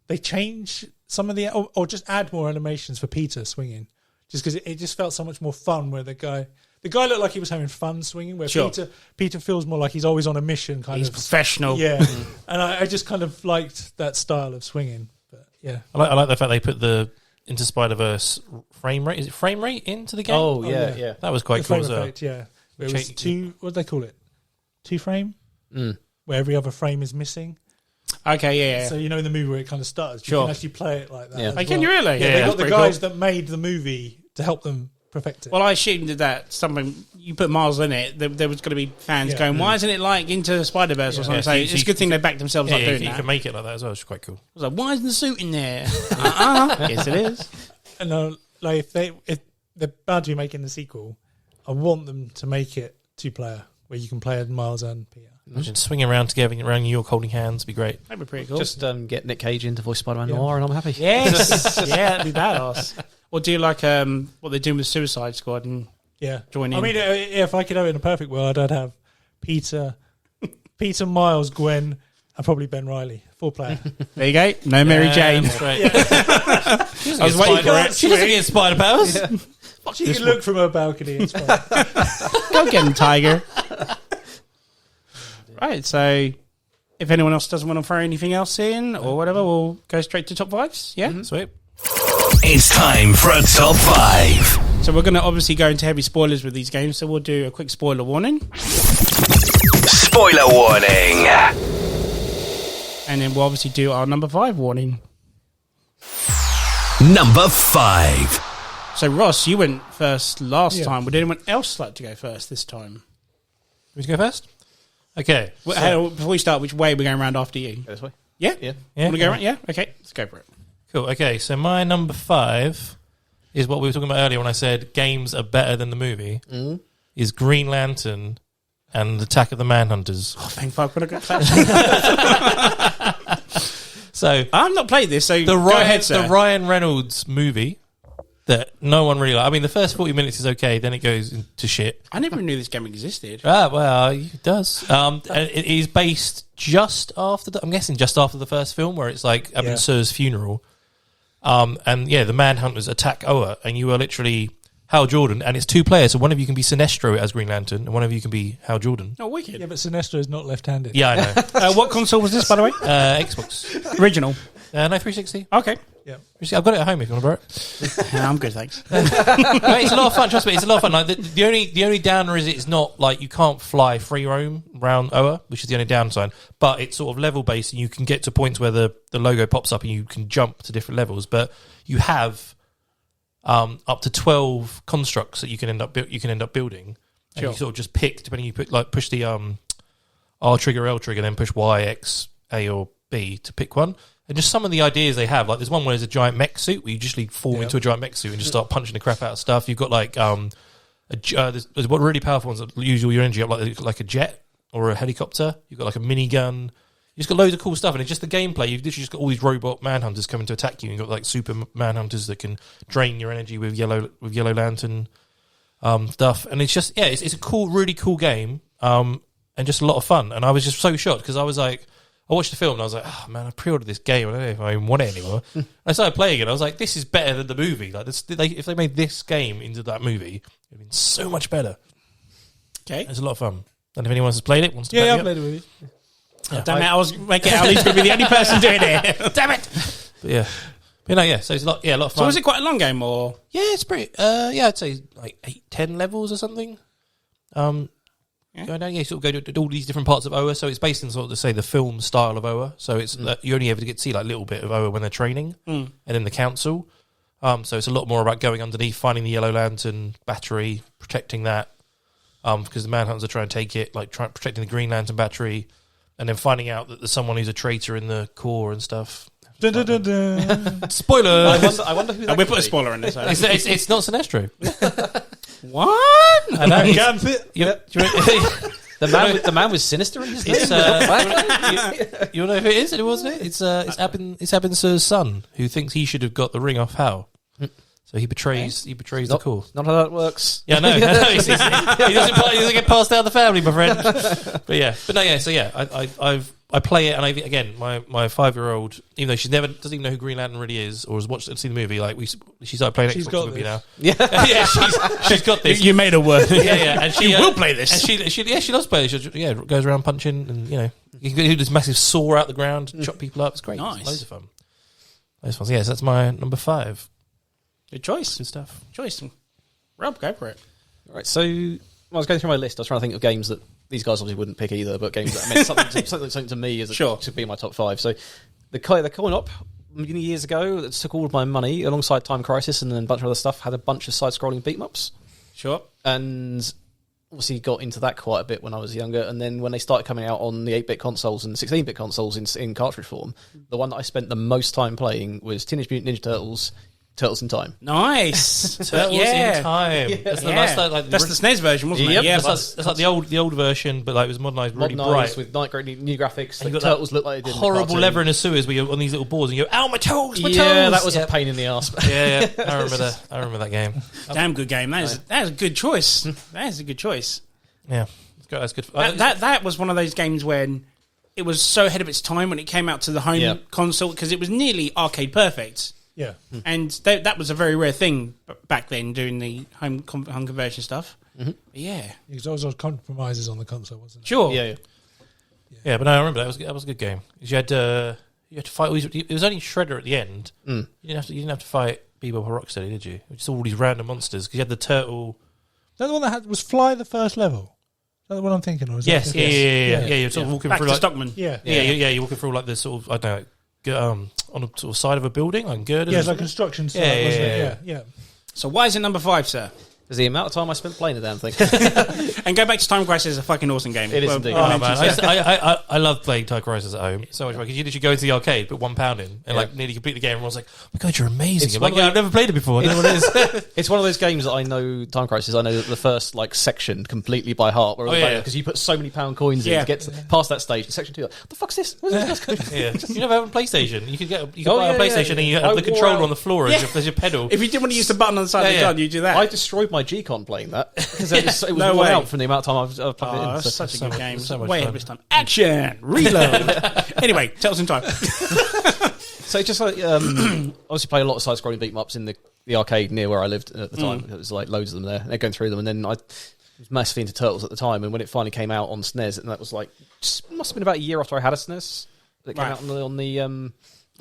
they change some of or just add more animations for Peter swinging. Just because it just felt so much more fun where the guy looked like he was having fun swinging, where Peter feels more like he's always on a mission. He's professional. Yeah. And I just kind of liked that style of swinging. But yeah. I like the fact they put the Into Spider-Verse frame rate. Is it frame rate into the game? Oh, yeah. That was quite cool as well. Effect, yeah. It was what do they call it? 2 frame? Where every other frame is missing. Okay, yeah. So in the movie where it kind of starts, you can actually play it like that. Yeah. As Can you really? Yeah, they got the pretty guys cool. that made the movie to help them perfect it. Well, I assumed that something you put Miles in it, there was going to be fans going, "Why isn't it like Into Spider-Verse or something?" So it's a good thing they backed themselves up doing you that. can make it like that as well, which is quite cool. I was like, "Why isn't the suit in there?" Yes, it is. And if they're bound to be making the sequel, I want them to make it 2-player where you can play as Miles and Peter. Imagine swinging around together around New York holding hands would be great. That'd be pretty cool. Just get Nick Cage in to voice Spider-Man Noir and I'm happy. Yes, yeah, that'd be badass. Or do like what they're doing with Suicide Squad and join in. I mean, if I could have it in a perfect world, I'd have Peter, Miles, Gwen, and probably Ben Riley, 4-player. There you go. No Mary Jane. That's right. I was waiting for it. She doesn't get spider powers. She can look from her balcony. It's fine. Go get him, Tiger. Right, so if anyone else doesn't want to throw anything else in or whatever, we'll go straight to top 5s. Yeah? Sweet. It's time for a top 5. So we're going to obviously go into heavy spoilers with these games, so we'll do a quick spoiler warning. Spoiler warning. And then we'll obviously do our number 5 warning. Number 5. So Ross, you went first last time. Would anyone else like to go first this time? We to go first? Okay. Before we start, which way are we going around after you? Go this way. Yeah? Yeah. Want to go around? Yeah? Okay, let's go for it. Cool. Okay, so my number 5 is what we were talking about earlier when I said games are better than the movie. Is Green Lantern and Attack of the Manhunters. Oh, thank fuck, what a good clash. So I've not played this, so the go ahead, sir. The Ryan Reynolds movie that no one really liked. I mean, the first 40 minutes is okay, then it goes into shit. I never knew this game existed. Well, it does. And it is based just after the first film, where it's like Abin Sur's funeral. And the Manhunters attack Oa, and you are literally Hal Jordan, and it's 2 players, so one of you can be Sinestro as Green Lantern, and one of you can be Hal Jordan. Oh, wicked. Yeah, but Sinestro is not left-handed. Yeah, I know. What console was this, by the way? Xbox. Original. No, 360. Okay. Yeah. I've got it at home if you want to borrow it. No, I'm good, thanks. It's a lot of fun, trust me, it's a lot of fun. Like, the only downer is it's not like you can't fly free roam around Oa, which is the only downside, but it's sort of level based, and you can get to points where the logo pops up and you can jump to different levels, but you have up to 12 constructs that you can end up building, and you sort of just pick, depending, you push the R trigger, L trigger, then push Y, X, A or B to pick one. And just some of the ideas they have, like there's one where there's a giant mech suit where you just form into a giant mech suit and just start punching the crap out of stuff. You've got like there's what really powerful ones that use all your energy up, like a jet or a helicopter. You've got like a minigun. You just got loads of cool stuff, and it's just the gameplay. You've literally just got all these robot manhunters coming to attack you. You've got like super manhunters that can drain your energy with yellow lantern stuff, and it's just it's a cool, really cool game, and just a lot of fun. And I was just so shocked because I was like, I watched the film and I was like, oh man, I pre-ordered this game. I don't know if I even want it anymore. I started playing it. I was like, this is better than the movie. Like, if they made this game into that movie, it would have been so much better. Okay, it's a lot of fun. And if anyone else has played it, wants to play play I've played it with you. Yeah. Damn it! I was making it. At least going to be the only person doing it. Damn it! But yeah. So it's a lot of fun. So was it quite a long game, or it's pretty. I'd say like 8-10 levels or something. Going down, you sort of go to all these different parts of Oa. So it's based in sort of the film style of Oa. So it's you only ever get to see like a little bit of Oa when they're training, and then the council. So it's a lot more about going underneath, finding the Yellow Lantern battery, protecting that, because the Manhunters are trying to take it, like protecting the Green Lantern battery, and then finding out that there's someone who's a traitor in the core and stuff. Dun, dun, dun, dun. Spoiler! I wonder who that We could put a be. spoiler in this. It's not Sinestro. What? I know. Yep. The man was sinister in his name. You know who it is? It wasn't it? It's Abinsur's son who thinks he should have got the ring off Hal. So he betrays the core. Not how that works. Yeah, no, he doesn't get passed down the family, my friend. I play it, and again, my 5-year-old, even though she doesn't even know who Green Lantern really is, or has watched and seen the movie, like she started playing She's Xbox got with me this. now. Yeah. Yeah, she's got this. You made a word. Yeah, and she You will play this. And she loves playing this. She goes around punching, and you can do this massive saw out the ground, chop people up. It's great. Nice. It's loads of fun. Loads of fun. So, so that's my number 5. Good choice. Good stuff. Rob, go for it. Right, so when I was going through my list, I was trying to think of games that these guys obviously wouldn't pick either, but games that meant something to me to be in my top 5. So the co-op many years ago that took all of my money alongside Time Crisis and then a bunch of other stuff, had a bunch of side-scrolling beat-em-ups. Sure. And obviously got into that quite a bit when I was younger. And then when they started coming out on the 8-bit consoles and 16-bit consoles in cartridge form, the one that I spent the most time playing was Teenage Mutant Ninja Turtles, Turtles in Time. Nice. Turtles in Time. That's the SNES version, wasn't Yep. it? Yeah, that's like the old version, but like it was modernised, really bright. With new graphics. And The you got turtles look like they did in the horrible cartoon. lever in the sewers where you're on these little boards and you go, "Ow, my toes, my toes!" Yeah, that was a pain in the arse. Yeah. I remember that game. damn good game. That is a good choice. That is a good choice. Yeah, that's good. That was one of those games when it was so ahead of its time when it came out to the home console because it was nearly arcade perfect. Yeah. And that was a very rare thing back then, doing the home conversion stuff. Mm-hmm. Yeah. Because there was compromises on the console, wasn't it? Sure. Yeah, but no, I remember that was a good game. You had to fight. It was only Shredder at the end. You didn't have to fight Bebop or Rocksteady, did you? Just all these random monsters. Because you had the turtle. Is that the one that was Fly the first level? Is that the one I'm thinking of? Yes, yeah. You're sort of walking Back through to like Stockman. Yeah. You're walking through like the sort of, I don't know, on a sort of side of a building, like girders. Yeah, it's like construction site, wasn't it? Yeah. So why is it number 5, sir? Because the amount of time I spent playing the damn thing. And go back to Time Crisis is a fucking awesome game. It is indeed. Oh, man. I love playing Time Crisis at home so much because you literally go into the arcade, put £1 in, and like nearly complete the game. And I was like, "Oh my god, you're amazing!" It's I'm like, one of I've never played it before. I don't know what it is. It's one of those games that I know, Time Crisis, I know the first like section completely by heart. Because you put so many pound coins in to get past that stage. In section 2, like, what the fuck's this? What is this? You never have a PlayStation. You could buy a PlayStation and you have the controller on the floor as your pedal. If you didn't want to use the button on the side of the gun, you do that. I destroyed my G-Con playing that because it was worn out from the amount of time I've plugged it in. That's such a good game. so much Way ahead fun. of its time. Action! Reload! Anyway, Turtles in Time. So just like obviously played a lot of side-scrolling beat-em-ups in the arcade near where I lived at the time. There was like loads of them there. They're going through them, and then I was massively into Turtles at the time. And when it finally came out on SNES, and that was like must have been about a year after I had a SNES. That came out on the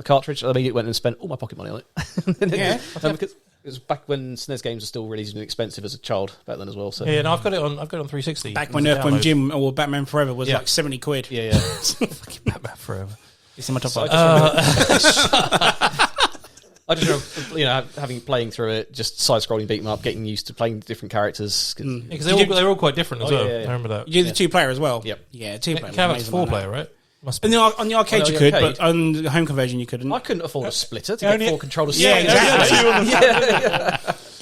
cartridge. I immediately went and spent all my pocket money on it. Because it was back when SNES games were still really expensive as a child back then as well. So Yeah, no, I've got it on 360. Back when Earthworm Jim or Batman Forever was like 70 quid. yeah. Fucking Batman Forever. It's in my top So 5. I just remember, playing through it, just side-scrolling beat 'em up, getting used to playing different characters. Because they're all quite different as well. yeah. I remember that. You do the 2-player as well? Yep. Yeah, 2-player. You can have a 4-player, right? Must be. On the arcade On you the could, arcade? but on the home conversion you couldn't. I couldn't afford a splitter to Yeah, get only- 4 controllers. Yeah, exactly.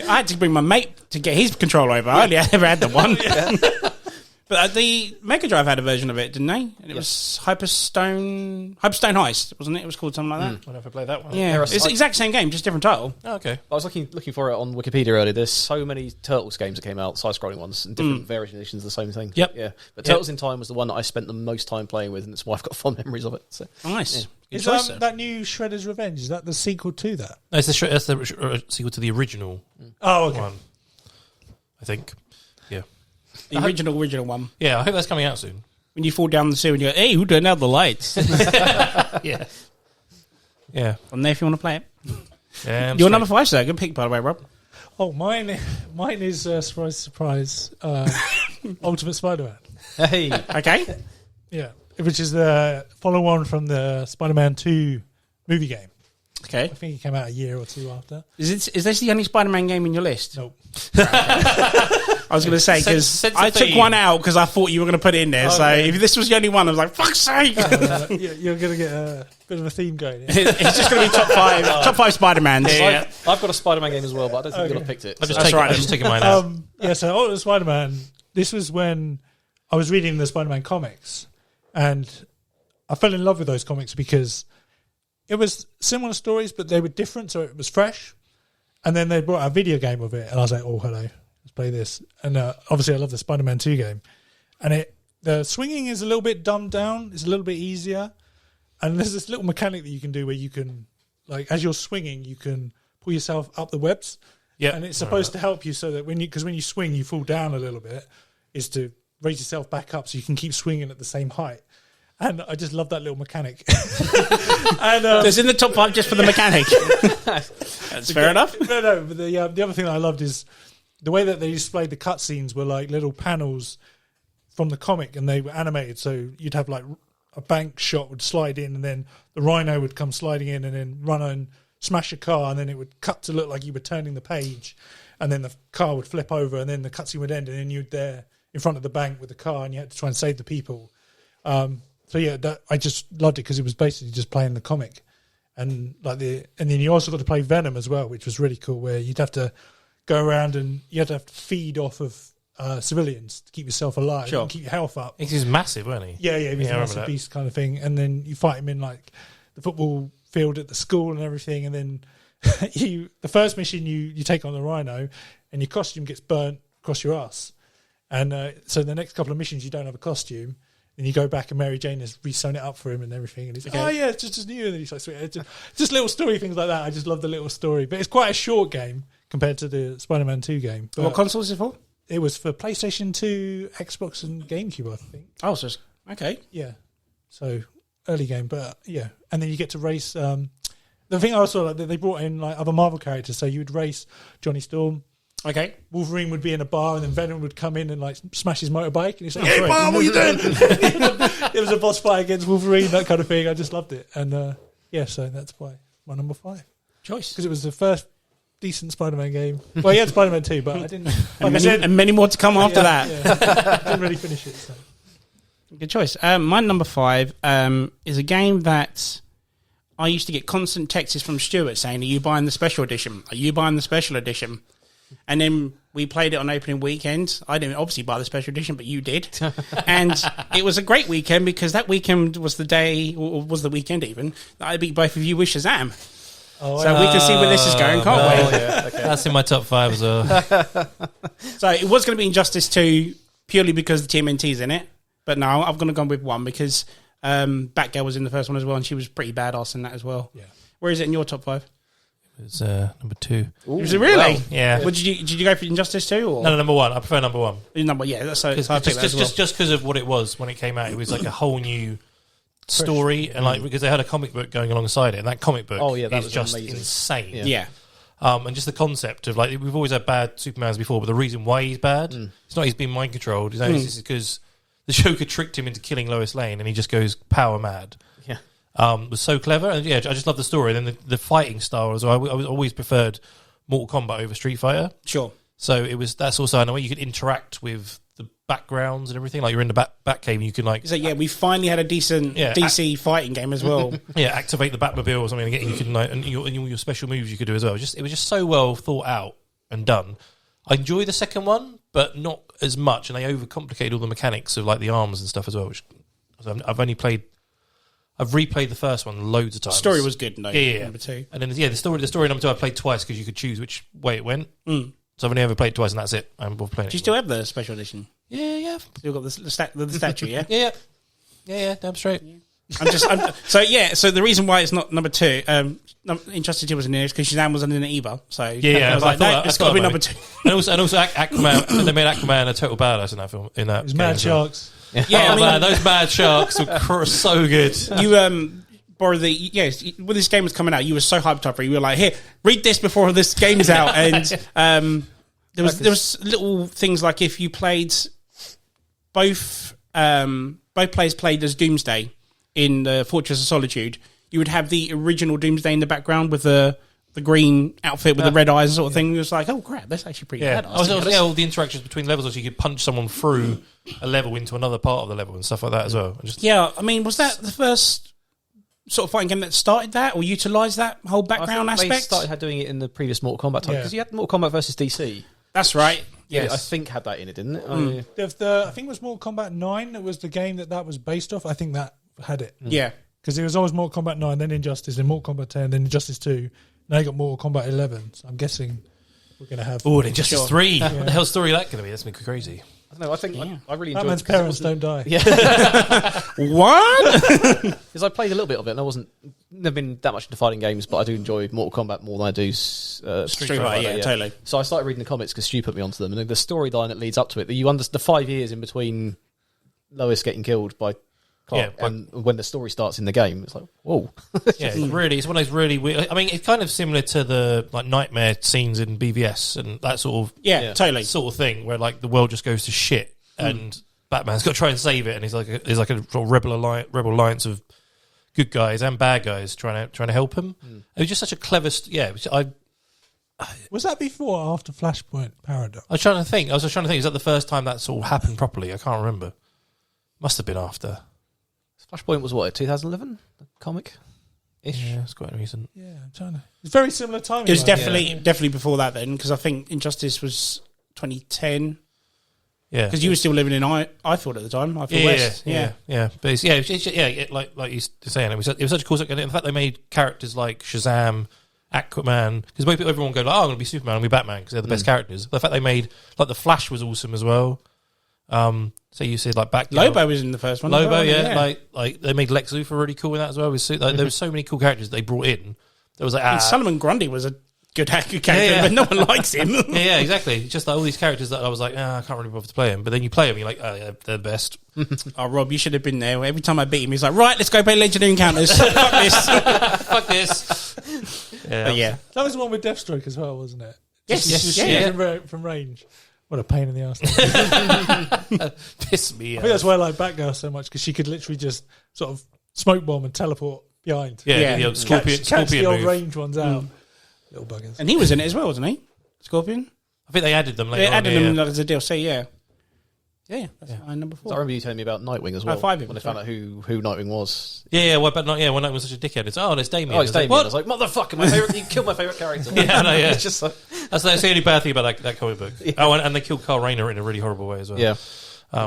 I had to bring my mate to get his controller over. I only ever had the one. But the Mega Drive had a version of it, didn't they? And it was Hyperstone Heist, wasn't it? It was called something like that. I'll never play that one. Yeah, it's the exact same game, just different title. Oh, okay. I was looking for it on Wikipedia earlier. There's so many Turtles games that came out, side-scrolling ones, and different variations of the same thing. Yep. Yeah. But Turtles in Time was the one that I spent the most time playing with, and that's why I've got fond memories of it. So. Nice. Good Is choice, sir. that new Shredder's Revenge? Is that the sequel to that? No, it's the sequel to the original Oh, okay. one, I think. Yeah. The original one. Yeah, I hope that's coming out soon. When you fall down the sewer and you go, hey, who turned out the lights? Yeah. Yeah. On there if you want to play it. Yeah, Your number 5, sir. Good pick, by the way, Rob. Oh, mine is surprise, Ultimate Spider-Man. Hey. Okay. Yeah, which is the follow-on from the Spider-Man 2 movie game. Okay. I think it came out a year or two after. Is this the only Spider-Man game in your list? Nope. I was going to say, because I took one out because I thought you were going to put it in there. Okay. So if this was the only one, I was like, fuck's sake! You're going to get a bit of a theme going. Yeah? It's just going to be top five Spider-Mans. Yeah. I've got a Spider-Man game as well, but I don't think you'll have picked it. I'm just taking mine out. So Ultimate Spider-Man, this was when I was reading the Spider-Man comics, and I fell in love with those comics because it was similar stories, but they were different, so it was fresh. And then they brought out a video game of it, and I was like, oh, hello, let's play this. And obviously I love the Spider-Man 2 game. And the swinging is a little bit dumbed down. It's a little bit easier. And there's this little mechanic that you can do where you can, like, as you're swinging, you can pull yourself up the webs. Yeah. And it's supposed to help you so that when you swing, you fall down a little bit, is to raise yourself back up so you can keep swinging at the same height. And I just love that little mechanic. And it's in the top 5 just for the mechanic. That's fair enough. No, but the other thing that I loved is the way that they displayed the cutscenes were like little panels from the comic, and they were animated. So you'd have like a bank shot would slide in, and then the Rhino would come sliding in, and then run and smash a car, and then it would cut to look like you were turning the page, and then the car would flip over, and then the cutscene would end, and then you'd there in front of the bank with the car, and you had to try and save the people. So yeah, I just loved it because it was basically just playing the comic, and then you also got to play Venom as well, which was really cool. Where you'd have to go around and you had to have to feed off of civilians to keep yourself alive, and keep your health up. He's massive, wasn't he? Yeah, he was a massive beast kind of thing. And then you fight him in like the football field at the school and everything. And then the first mission you take on the Rhino, and your costume gets burnt across your ass. And so the next couple of missions you don't have a costume. And you go back and Mary Jane has re-sewn it up for him and everything. And he's like, oh yeah, it's just new. And then he's like, sweet. It's just little story things like that. I just love the little story. But it's quite a short game compared to the Spider-Man 2 game. But what console is it for? It was for PlayStation 2, Xbox and GameCube, I think. Oh, so okay. Yeah. So early game, but yeah. And then you get to race. The thing I also like, they brought in like other Marvel characters. So you would race Johnny Storm. Okay. Wolverine would be in a bar, and then Venom would come in and like smash his motorbike. And he's like, "Hey, Mom, what are you doing?" It was a boss fight against Wolverine, that kind of thing. I just loved it, and so that's why my number 5 choice, because it was the first decent Spider-Man game. Well, he had Spider-Man 2, but I didn't. and many more to come after that. Yeah. Didn't really finish it. So. Good choice. My number 5 is a game that I used to get constant texts from Stuart saying, "Are you buying the special edition? Are you buying the special edition?" And then we played it on opening weekend. I didn't obviously buy the special edition, but you did. And it was a great weekend because that weekend was the day, or was the weekend even, that I beat both of you with Shazam. So we can see where this is going, can't we? Yeah, okay. That's in my top 5 as well. So it was going to be Injustice 2 purely because the TMNT's in it. But no, I'm going to go with 1 because Batgirl was in the first one as well, and she was pretty badass in that as well. Yeah. Where is it in your top 5? It's number 2. Ooh, was it really? Well, yeah. What, did you go for Injustice 2? Or? No, number 1. I prefer number 1. Number, yeah. That's so. Just because of what it was when it came out, it was like a whole new story, and like because they had a comic book going alongside it, and that comic book is just amazing. Insane. Yeah. And just the concept of like we've always had bad Supermans before, but the reason why he's bad, it's not he's been mind controlled. It's because the Joker tricked him into killing Lois Lane, and he just goes power mad. Yeah. Was so clever, and yeah, I just love the story. And then the fighting style as well. I was always preferred Mortal Kombat over Street Fighter. Sure. So that's also in a way you could interact with the backgrounds and everything. Like you're in the Batcave, and you can like. So yeah, we finally had a decent DC fighting game as well. Yeah, activate the Batmobile or something, and you can like and all your special moves you could do as well. It was just so well thought out and done. I enjoy the second one, but not as much, and they overcomplicated all the mechanics of like the arms and stuff as well. Which I've replayed the first one loads of times. The story was good, no? Yeah. Number 2. And then, the story number 2 I played twice because you could choose which way it went. So I've only ever played it twice and that's it. I haven't bothered playing it. Do you still have the special edition? Yeah. Still got the statue, yeah? Yeah, damn straight. So the reason why it's not number 2, Injustice 2 wasn't in it because Shazam was under an EVA. So I was like, it's got to be number 2. And also Aquaman, they made Aquaman a total badass in that film. In that, it was Mad Sharks. Yeah, man, those Mad Sharks were so good. You borrowed when this game was coming out, you were so hyped up for it. You were like, here, read this before this game's out. And there was little things like if you played both players played as Doomsday in the Fortress of Solitude, you would have the original Doomsday in the background with the green outfit with the red eyes sort of thing. It was like, oh crap, that's actually pretty bad. All the interactions between levels, so you could punch someone through a level into another part of the level and stuff like that as well. I mean, was that the first sort of fighting game that started that or utilised that whole background aspect? They started doing it in the previous Mortal Kombat time, because you had Mortal Kombat versus DC. That's right. Yeah, I think had that in it, didn't it? I think it was Mortal Kombat 9 that was the game that was based off. I think that had it. Yeah. Because it was always Mortal Kombat 9, then Injustice, then Mortal Kombat 10, then Injustice 2. Now you got Mortal Kombat 11. So I'm guessing we're going to have... Oh, Injustice 3. What the hell's story that going to be? That's going to be crazy. I don't know. I think I really enjoyed Batman's parents don't die. Yeah. What? Because I played a little bit of it, and I never been that much into fighting games, but I do enjoy Mortal Kombat more than I do Street Fighter. Yeah, totally. So I started reading the comics because Stu put me onto them, and the storyline that leads up to it, the 5 years in between Lois getting killed by Clark and when the story starts in the game, it's like, whoa. It's one of those really weird. I mean, it's kind of similar to the like nightmare scenes in BVS and that sort of totally sort of thing where like the world just goes to shit and Batman's got to try and save it, and he's like a sort of rebel alliance of good guys and bad guys trying to help him. It was just such a clever. Was that before or after Flashpoint Paradox? I was trying to think. Is that the first time that sort of happened properly? I can't remember. Must have been after. Flashpoint was what, 2011? The comic? Ish. Yeah, it's quite recent. Yeah, I'm trying to... It's very similar timing. It was definitely before that then, because I think Injustice was 2010. Yeah. Because you were still living in Ifield at the time. Ifield West. Yeah. But like you were saying, it was such a cool thing. In fact, they made characters like Shazam, Aquaman, because everyone go like, I'm going to be Superman, I'll be Batman, because they're the best characters. But the fact they made, like, the Flash was awesome as well. So you said like Batgirl. Lobo was in the first one. Lobo, like they made Lex Luthor really cool in that as well. There were so many cool characters they brought in. There was like and Solomon Grundy was a good character, but no one likes him. yeah, exactly. Just like all these characters that I was like, I can't really bother to play them. But then you play them, you're like, they're the best. Oh, Rob, you should have been there. Every time I beat him, he's like, right, let's go play Legendary Encounters. Fuck this. Fuck this. Yeah. That was the one with Deathstroke as well, wasn't it? Yes. From range. What a pain in the arse. Piss me off. I think that's why I like Batgirl so much, because she could literally just sort of smoke bomb and teleport behind. Yeah. Scorpion catch the old move. range ones out. Little buggers. And he was in it as well, wasn't he? Scorpion? I think they added them later. They added them as a DLC, yeah. Yeah, that's my number 4. So I remember you telling me about Nightwing as well. When I found out who Nightwing was. When Nightwing was such a dickhead. It's there's Damien. Oh, it's Damien. I was like, motherfucker, you killed my favourite character. It's just like... That's the only bad thing about that comic book. Yeah. Oh, and they killed Carl Rayner in a really horrible way as well. Yeah.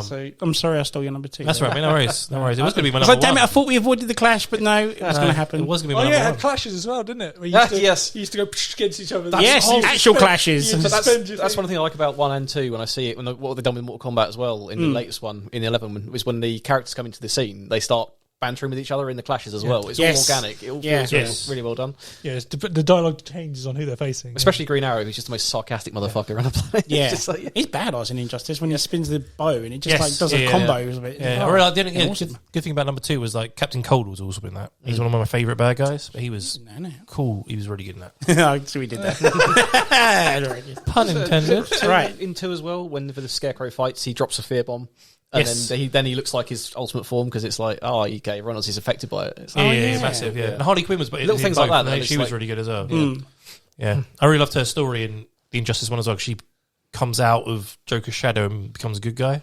So I'm sorry I stole your number 2. That's right, no worries. It was going to be my number 1. Like, damn it, I thought we avoided the clash, but no, it was going to happen. It was going to be my number 1. It had clashes as well, didn't it? Yes. You used to go against each other. Actual clashes. That's one thing I like about 1 and 2 when I see it. What they've done with Mortal Kombat as well in the latest one, in the 11, was when the characters come into the scene, they start bantering with each other in the clashes as well. It's all organic. It all feels really well done. Yeah, the dialogue changes on who they're facing. Especially Green Arrow, who's just the most sarcastic motherfucker around the planet. Yeah. He's badass in Injustice when he spins the bow and it just does a combo of it. Yeah. Good thing about number 2 was like Captain Cold was also in that. He's one of my favourite bad guys. But he was cool. He was really good in that. So we did that. Pun intended. Right. In 2 as well, when the Scarecrow fights, he drops a fear bomb. And then he looks like his ultimate form, because it's like, okay, everyone else is affected by it. It's like, massive, yeah. And Harley Quinn was, but little things like that. She was really good as well. Yeah. I really loved her story in the Injustice one as well. She comes out of Joker's shadow and becomes a good guy.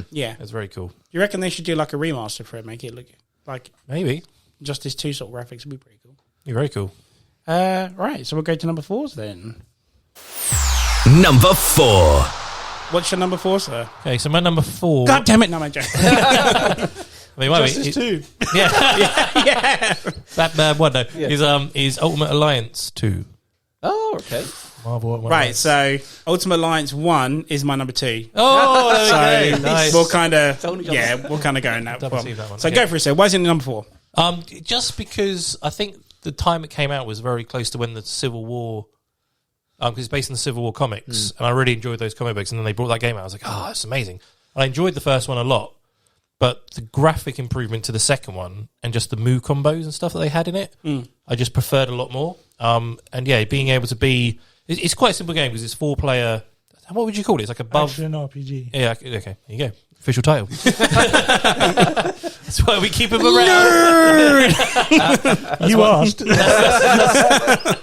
Yeah, it's very cool. You reckon they should do like a remaster for it, make it look like maybe Injustice 2 sort of graphics would be pretty cool. You're very cool. Right, so we'll go to number 4s then. Number 4. What's your number 4, sir? Okay, so my number 4. God damn it! No, my joke. Justice 2. Yeah. Batman 1 though. Is Ultimate Alliance 2. Oh, okay. Marvel Ultimate Alliance. So Ultimate Alliance 1 is my number 2. Oh, so nice. We'll kind of go in that one. So go for it, sir. Why is it number 4? Just because I think the time it came out was very close to when the Civil War. Because it's based on the Civil War comics, and I really enjoyed those comic books. And then they brought that game out. I was like, that's amazing. And I enjoyed the first one a lot, but the graphic improvement to the second one and just the move combos and stuff that they had in it, I just preferred a lot more. And being able to be, it's quite a simple game because it's 4-player. what would you call it? It's like above action RPG. Yeah, okay, there you go. Official title. That's why we keep him around. You asked.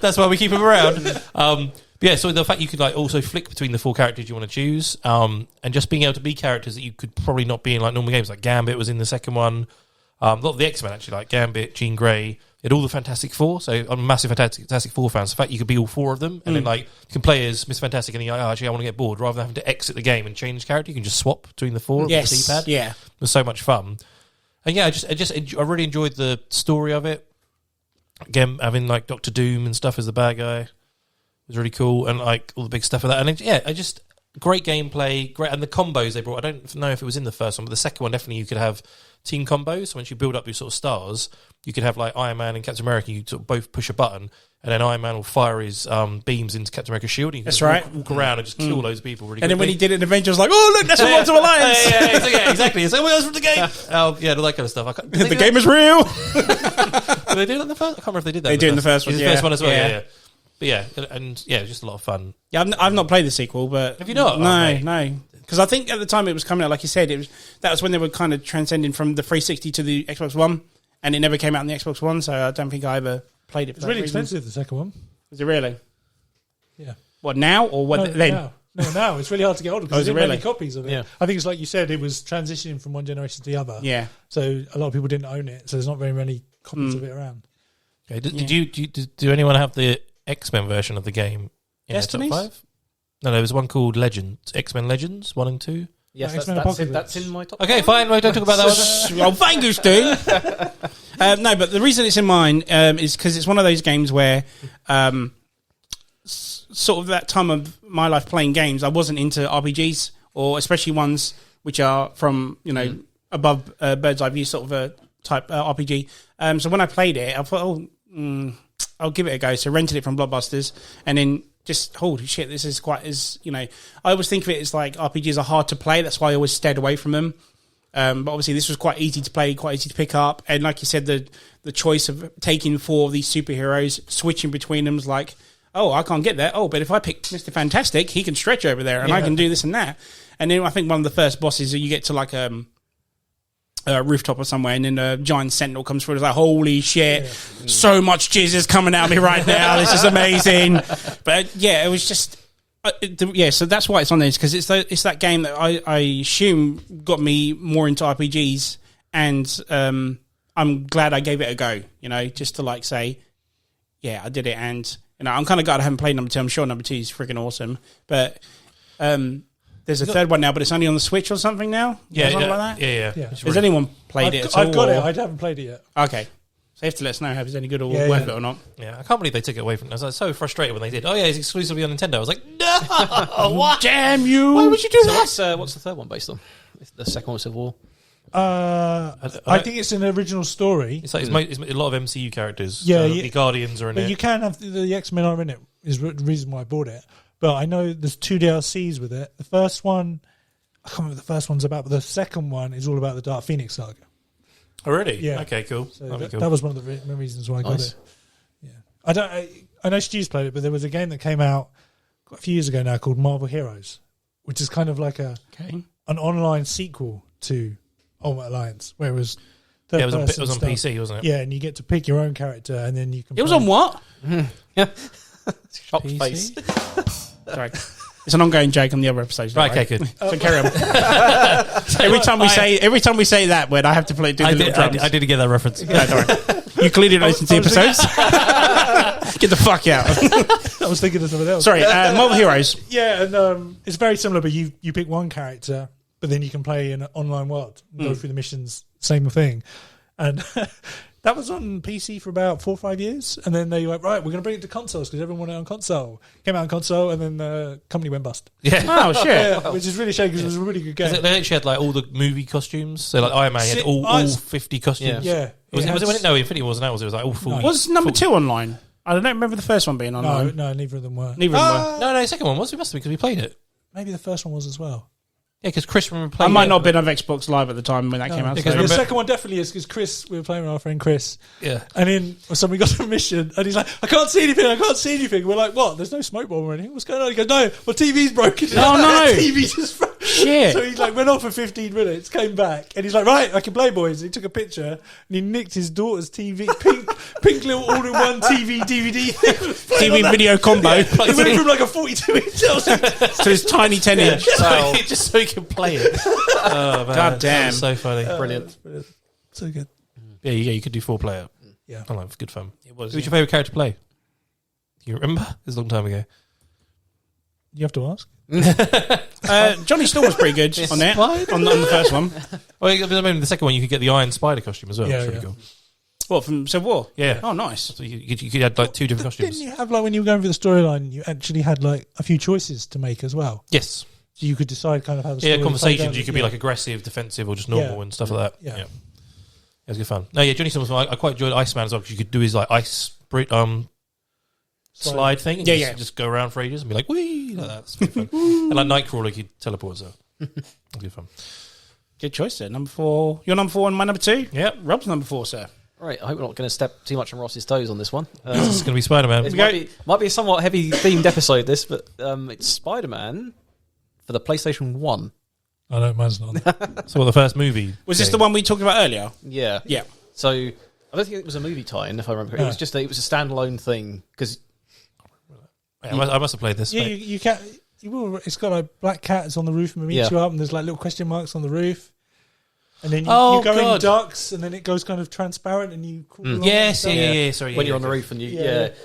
That's why we keep him around. But yeah, so the fact you could like also flick between the 4 characters you want to choose, and just being able to be characters that you could probably not be in like normal games, like Gambit was in the second one. A lot of the X-Men actually, like Gambit, Jean Grey, it had all the Fantastic Four. So I'm a massive Fantastic Four fan. So the fact you could be all 4 of them, and then like you can play as Miss Fantastic, and you're like, actually I want to get bored, rather than having to exit the game and change character, you can just swap between the 4 Yes, with the D-pad. yeah. It was so much fun. And yeah, I really enjoyed the story of it. Again, having like Doctor Doom and stuff as the bad guy was really cool, and like all the big stuff of that. And great gameplay, great, and the combos they brought. I don't know if it was in the first one, but the second one definitely you could have team combos. So once you build up your sort of stars, you could have like Iron Man and Captain America. You sort of both push a button, and then Iron Man will fire his beams into Captain America's shield. And you can That's just right. walk around and just kill loads of people. Really, And then when he quickly. did it in Avengers, like, oh look, that's from Worlds of Alliance. yeah, exactly. It's like, oh, that's from the game. All that kind of stuff. The game is real. Did they do it in the first? I can't remember if they did that. They do in the first one. The Yeah. first one as well. Yeah. Yeah. But yeah, and yeah, it was just a lot of fun. Yeah, I've not played the sequel, but Have you not? No. Because I think at the time it was coming out, like you said, that was when they were kind of transcending from the 360 to the Xbox One, and it never came out on the Xbox One, so I don't think I ever played it. For It's really reason. expensive, the second one. Is it really? Yeah. What now or what then? No, it's really hard to get hold of Oh, because is it there aren't really? many copies of it. Yeah. I think it's like you said, it was transitioning from one generation to the other. Yeah. So a lot of people didn't own it, so there's not very many copies of it around. Okay, did anyone have the X-Men version of the game in their top Destinies? 5? No, there was one called Legends, X-Men Legends 1 and 2. Yes, X-Men that's Apocalypse. in my top. Okay, fine. We don't talk about that one. Oh, Vangus do. No, but the reason it's in mine is because it's one of those games where, sort of that time of my life playing games, I wasn't into RPGs, or especially ones which are from above bird's eye view sort of a type RPG. So when I played it, I thought, I'll give it a go. So rented it from Blockbusters, and then just holy shit, this is quite I always think of it as like RPGs are hard to play. That's why I always stayed away from them. But obviously this was quite easy to play, quite easy to pick up, and like you said, the choice of taking 4 of these superheroes, switching between them is like, oh, I can't get that. Oh, but if I pick Mr. Fantastic, he can stretch over there, and I can do this and that. And then I think one of the first bosses, you get to like a rooftop or somewhere, and then a giant sentinel comes through. It's like, holy shit, so much jizz is coming out of me right now. This is amazing. But yeah, it was just so that's why it's on there, because it's that game that I assume got me more into RPGs, and I'm glad I gave it a go. Just to like say, yeah, I did it, and I'm kind of glad I haven't played number 2. I'm sure number 2 is freaking awesome, but there's a third one now, but it's only on the Switch or something now. Yeah, something like that. Yeah. Has anyone played it at all? I've got it. or- I haven't played it yet. Okay. So you have to let us know if it's any good or Yeah, worth yeah. it or not. Yeah, I can't believe they took it away from us. I was so frustrated when they did. Oh yeah, it's exclusively on Nintendo. I was like, no, what? Damn you! Why would you do that? So what's the third one based on? The second one was Civil War. I think it's an original story. It's like it's a lot of MCU characters. Yeah, so yeah. the Guardians are in But it. you can have the X-Men are in it, is the reason why I bought it. But I know there's 2 DLCs with it. The first one, I can't remember what the first one's about, but the second one is all about the Dark Phoenix saga. Oh really? Yeah. Okay, cool. So That'd be cool. that was one of the main reasons why I got Nice. it. Yeah, I know Stu's played it, but there was a game that came out quite a few years ago now called Marvel Heroes, which is kind of like an online sequel to Ultimate Alliance, where it was Yeah, it was on stuff. PC, wasn't it? Yeah, and you get to pick your own character, and then you can. It was play- on what? Shocked PC? face. Sorry. It's an ongoing joke on the other episodes. Right, okay, good. So carry on. every time we say that word, I have to do the little drums. I did get that reference. No, don't worry. You clearly don't listen to the episodes. Get the fuck out. I was thinking of something else. Sorry, Marvel Heroes. Yeah, and it's very similar, but you pick one character, but then you can play in an online world, go through the missions, same thing. And that was on PC for about 4 or 5 years, and then they went, right, we're going to bring it to consoles because everyone wanted it on console. Came out on console, and then the company went bust. Yeah. Oh shit! Yeah, which is really shame because it was a really good game. They actually had like all the movie costumes. So like Iron Man had all 50 costumes. Yeah. Was It it had- no, Infinity wasn't out. It was like all full. Was number 2 online? I don't remember the first one being No, online. no, neither of them were. Neither of them were. No, the second one was. It must have been because we played it. Maybe the first one was as well. Yeah, because Chris remember I playing. might not have been on Xbox Live at the time when that came out. because so- The second one definitely is because Chris, we were playing with our friend Chris. Yeah. And then somebody got a mission and he's like, I can't see anything. We're like, what? There's no smoke bomb or anything. What's going on? He goes, no, my TV's broken. Oh, no. TV just broke. Shit. So he like went off for 15 minutes, came back, and he's like, right, I can play, boys. He took a picture and he nicked his daughter's TV, pink little all-in-one TV DVD thing. TV video combo. It went from like a 42-inch to his tiny 10-inch. Just so he can play it. Oh, man. God damn. That was so funny. Brilliant. So good. Yeah, you could do 4-player. Yeah. I like it. Good fun. It was. Who's your favourite character to play? Do you remember? It was a long time ago. You have to ask. Johnny Storm was pretty good on that. On the first one. Well, I mean, the second one, you could get the Iron Spider costume as well. Yeah, It's really yeah. cool. What, from Civil War? Yeah. Oh, nice. So you could add like 2 different costumes. Didn't you have like when you were going through the storyline, you actually had like a few choices to make as well? Yes. So you could decide kind of how the story Yeah, played conversations. out. You could be like aggressive, defensive, or just normal Yeah. and stuff like that. Yeah. It was good fun. No, yeah, Johnny Storm was fun. I quite enjoyed Iceman as well because you could do his like ice slide thing. And just go around for ages and be like, wee, like that. It's good fun. And like Nightcrawler, you could teleport as well. It was good fun. Good choice there. Number 4. Your number 4 and my number 2? Yep. Rob's number 4, sir. Right, I hope we're not going to step too much on Ross's toes on this one. It's going to be Spider-Man. It might be a somewhat heavy themed episode, this, but it's Spider-Man for the PlayStation 1. I know mine's not. So the first movie. Was this the one we talked about earlier? Yeah. Yeah. So I don't think it was a movie tie-in, if I remember. No. It was just it was a standalone thing because I must have played this. Yeah, you can't. It's got like black cats on the roof and it meets you up, and there's like little question marks on the roof. And then you go in ducks, and then it goes kind of transparent, and you crawl along Yes, and stuff. yeah. Sorry, when yeah, you're on the okay. roof and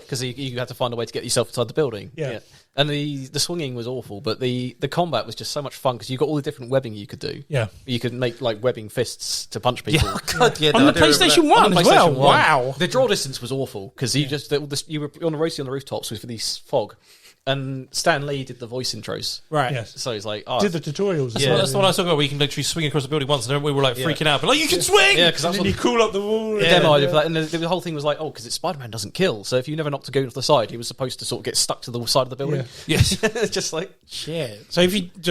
because you had to find a way to get yourself inside the building. Yeah. And the swinging was awful, but the combat was just so much fun because you got all the different webbing you could do. Yeah. You could make like webbing fists to punch people. God, yeah, On the PlayStation 1 On the as well. PlayStation 1. Wow. The draw distance was awful because you were on the racing on the rooftops with these fog, and Stan Lee did the voice intros. Right. Yes. So it's like, Did the tutorials. as Yeah. well. That's the one I was talking about where you can literally swing across the building once, and we were like freaking out. But like, you can swing! yeah, because And that's then what you crawl up the wall. the demo I did for that, and the whole thing was like, because it's Spider-Man doesn't kill, so if you never knocked a goon off the side, he was supposed to sort of get stuck to the side of the building. Yes. It's just like, Shit. So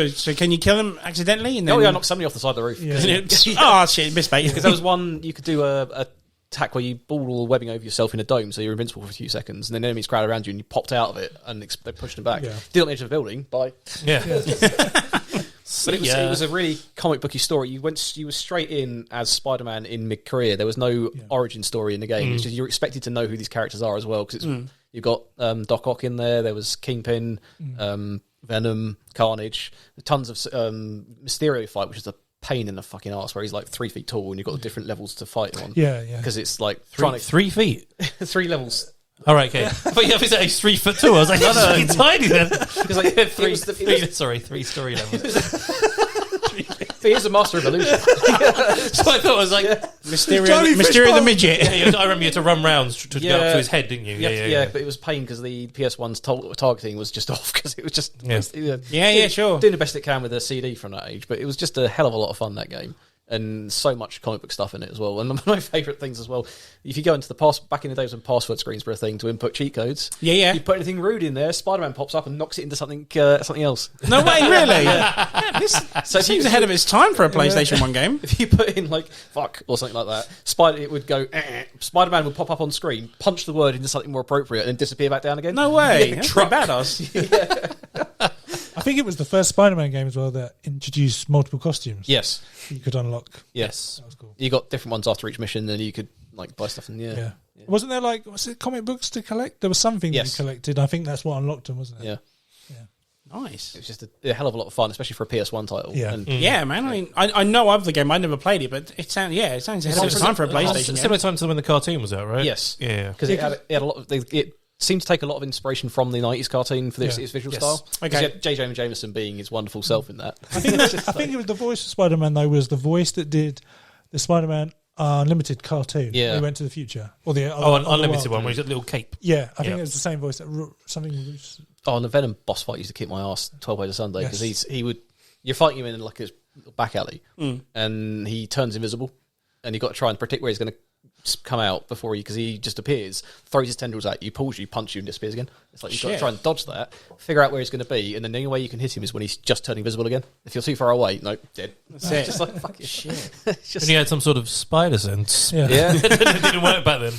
so can you kill him accidentally? And then oh yeah, knock somebody off the side of the roof. Yeah. Oh shit, missed bait. Because there was one you could do a attack where you ball all the webbing over yourself in a dome, so you're invincible for a few seconds, and then enemies crowd around you, and you popped out of it, and they pushed them back. Yeah. Did on the edge of the building, bye. Yeah. But it was a really comic booky story. You were straight in as Spider-Man in mid-career. There was no origin story in the game. It's just you're expected to know who these characters are as well, because you've got Doc Ock in there. There was Kingpin, Venom, Carnage, tons of Mysterio fight, which is a pain in the fucking arse, where he's like 3 feet tall and you've got different levels to fight him on. Yeah. Because it's like 3 feet. 3 levels. All right, okay. But yeah, if he's 3 foot tall, I was like, no, tiny then. Because like Three story levels. he is a master of illusion. So I thought I was like, Mysterio the midget. yeah, I remember you had to run rounds to get up to his head, didn't you? Yeah, but it was pain because the PS1's targeting was just off because it was just Sure. doing the best it can with a CD from that age. But it was just a hell of a lot of fun, that game. And so much comic book stuff in it as well. And one of my favourite things as well, if you go into the back in the days when password screens were a thing to input cheat codes, Yeah. you put anything rude in there, Spider-Man pops up and knocks it into something else. No way, really? This seems ahead of its time for a PlayStation 1 game. If you put in like fuck or something like that, it would go. Spider-Man would pop up on screen, punch the word into something more appropriate, and then disappear back down again. No way. Yeah, That's pretty badass. I think it was the first Spider-Man game as well that introduced multiple costumes. Yes. You could unlock. Yes. That was cool. You got different ones after each mission, and you could like buy stuff. And Yeah. Wasn't there was it comic books to collect? There was something that you collected. I think that's what unlocked them, wasn't it? Yeah. Nice. It was just a hell of a lot of fun, especially for a PS1 title. Yeah. And Yeah, man. I mean, I know of the game. I never played it, but it sounds ahead of its time for a PlayStation game. Similar time to when the cartoon was out, right? Yes. Yeah. Because it had a lot of. It seemed to take a lot of inspiration from the 90s cartoon for its visual style. Okay. J. Jonah Jameson being his wonderful self in that. I think it was the voice of Spider-Man, though, was the voice that did the Spider-Man Unlimited cartoon. Yeah. We went to the future. Or the Unlimited one where he's got a little cape. Yeah, I think it was the same voice. Something. Oh, and the Venom boss fight used to kick my ass 12 ways to Sunday because you're fighting him in like his back alley and he turns invisible and you've got to try and predict where he's going to come out before because he just appears, throws his tendrils at you, pulls you, punches you, and disappears again. It's like you've got to try and dodge that, figure out where he's going to be, and then the only way you can hit him is when he's just turning visible again. If you're too far away, nope, dead. That's it. Just like, fuck it. Shit. And he had some sort of spider sense. Yeah. It didn't work back then.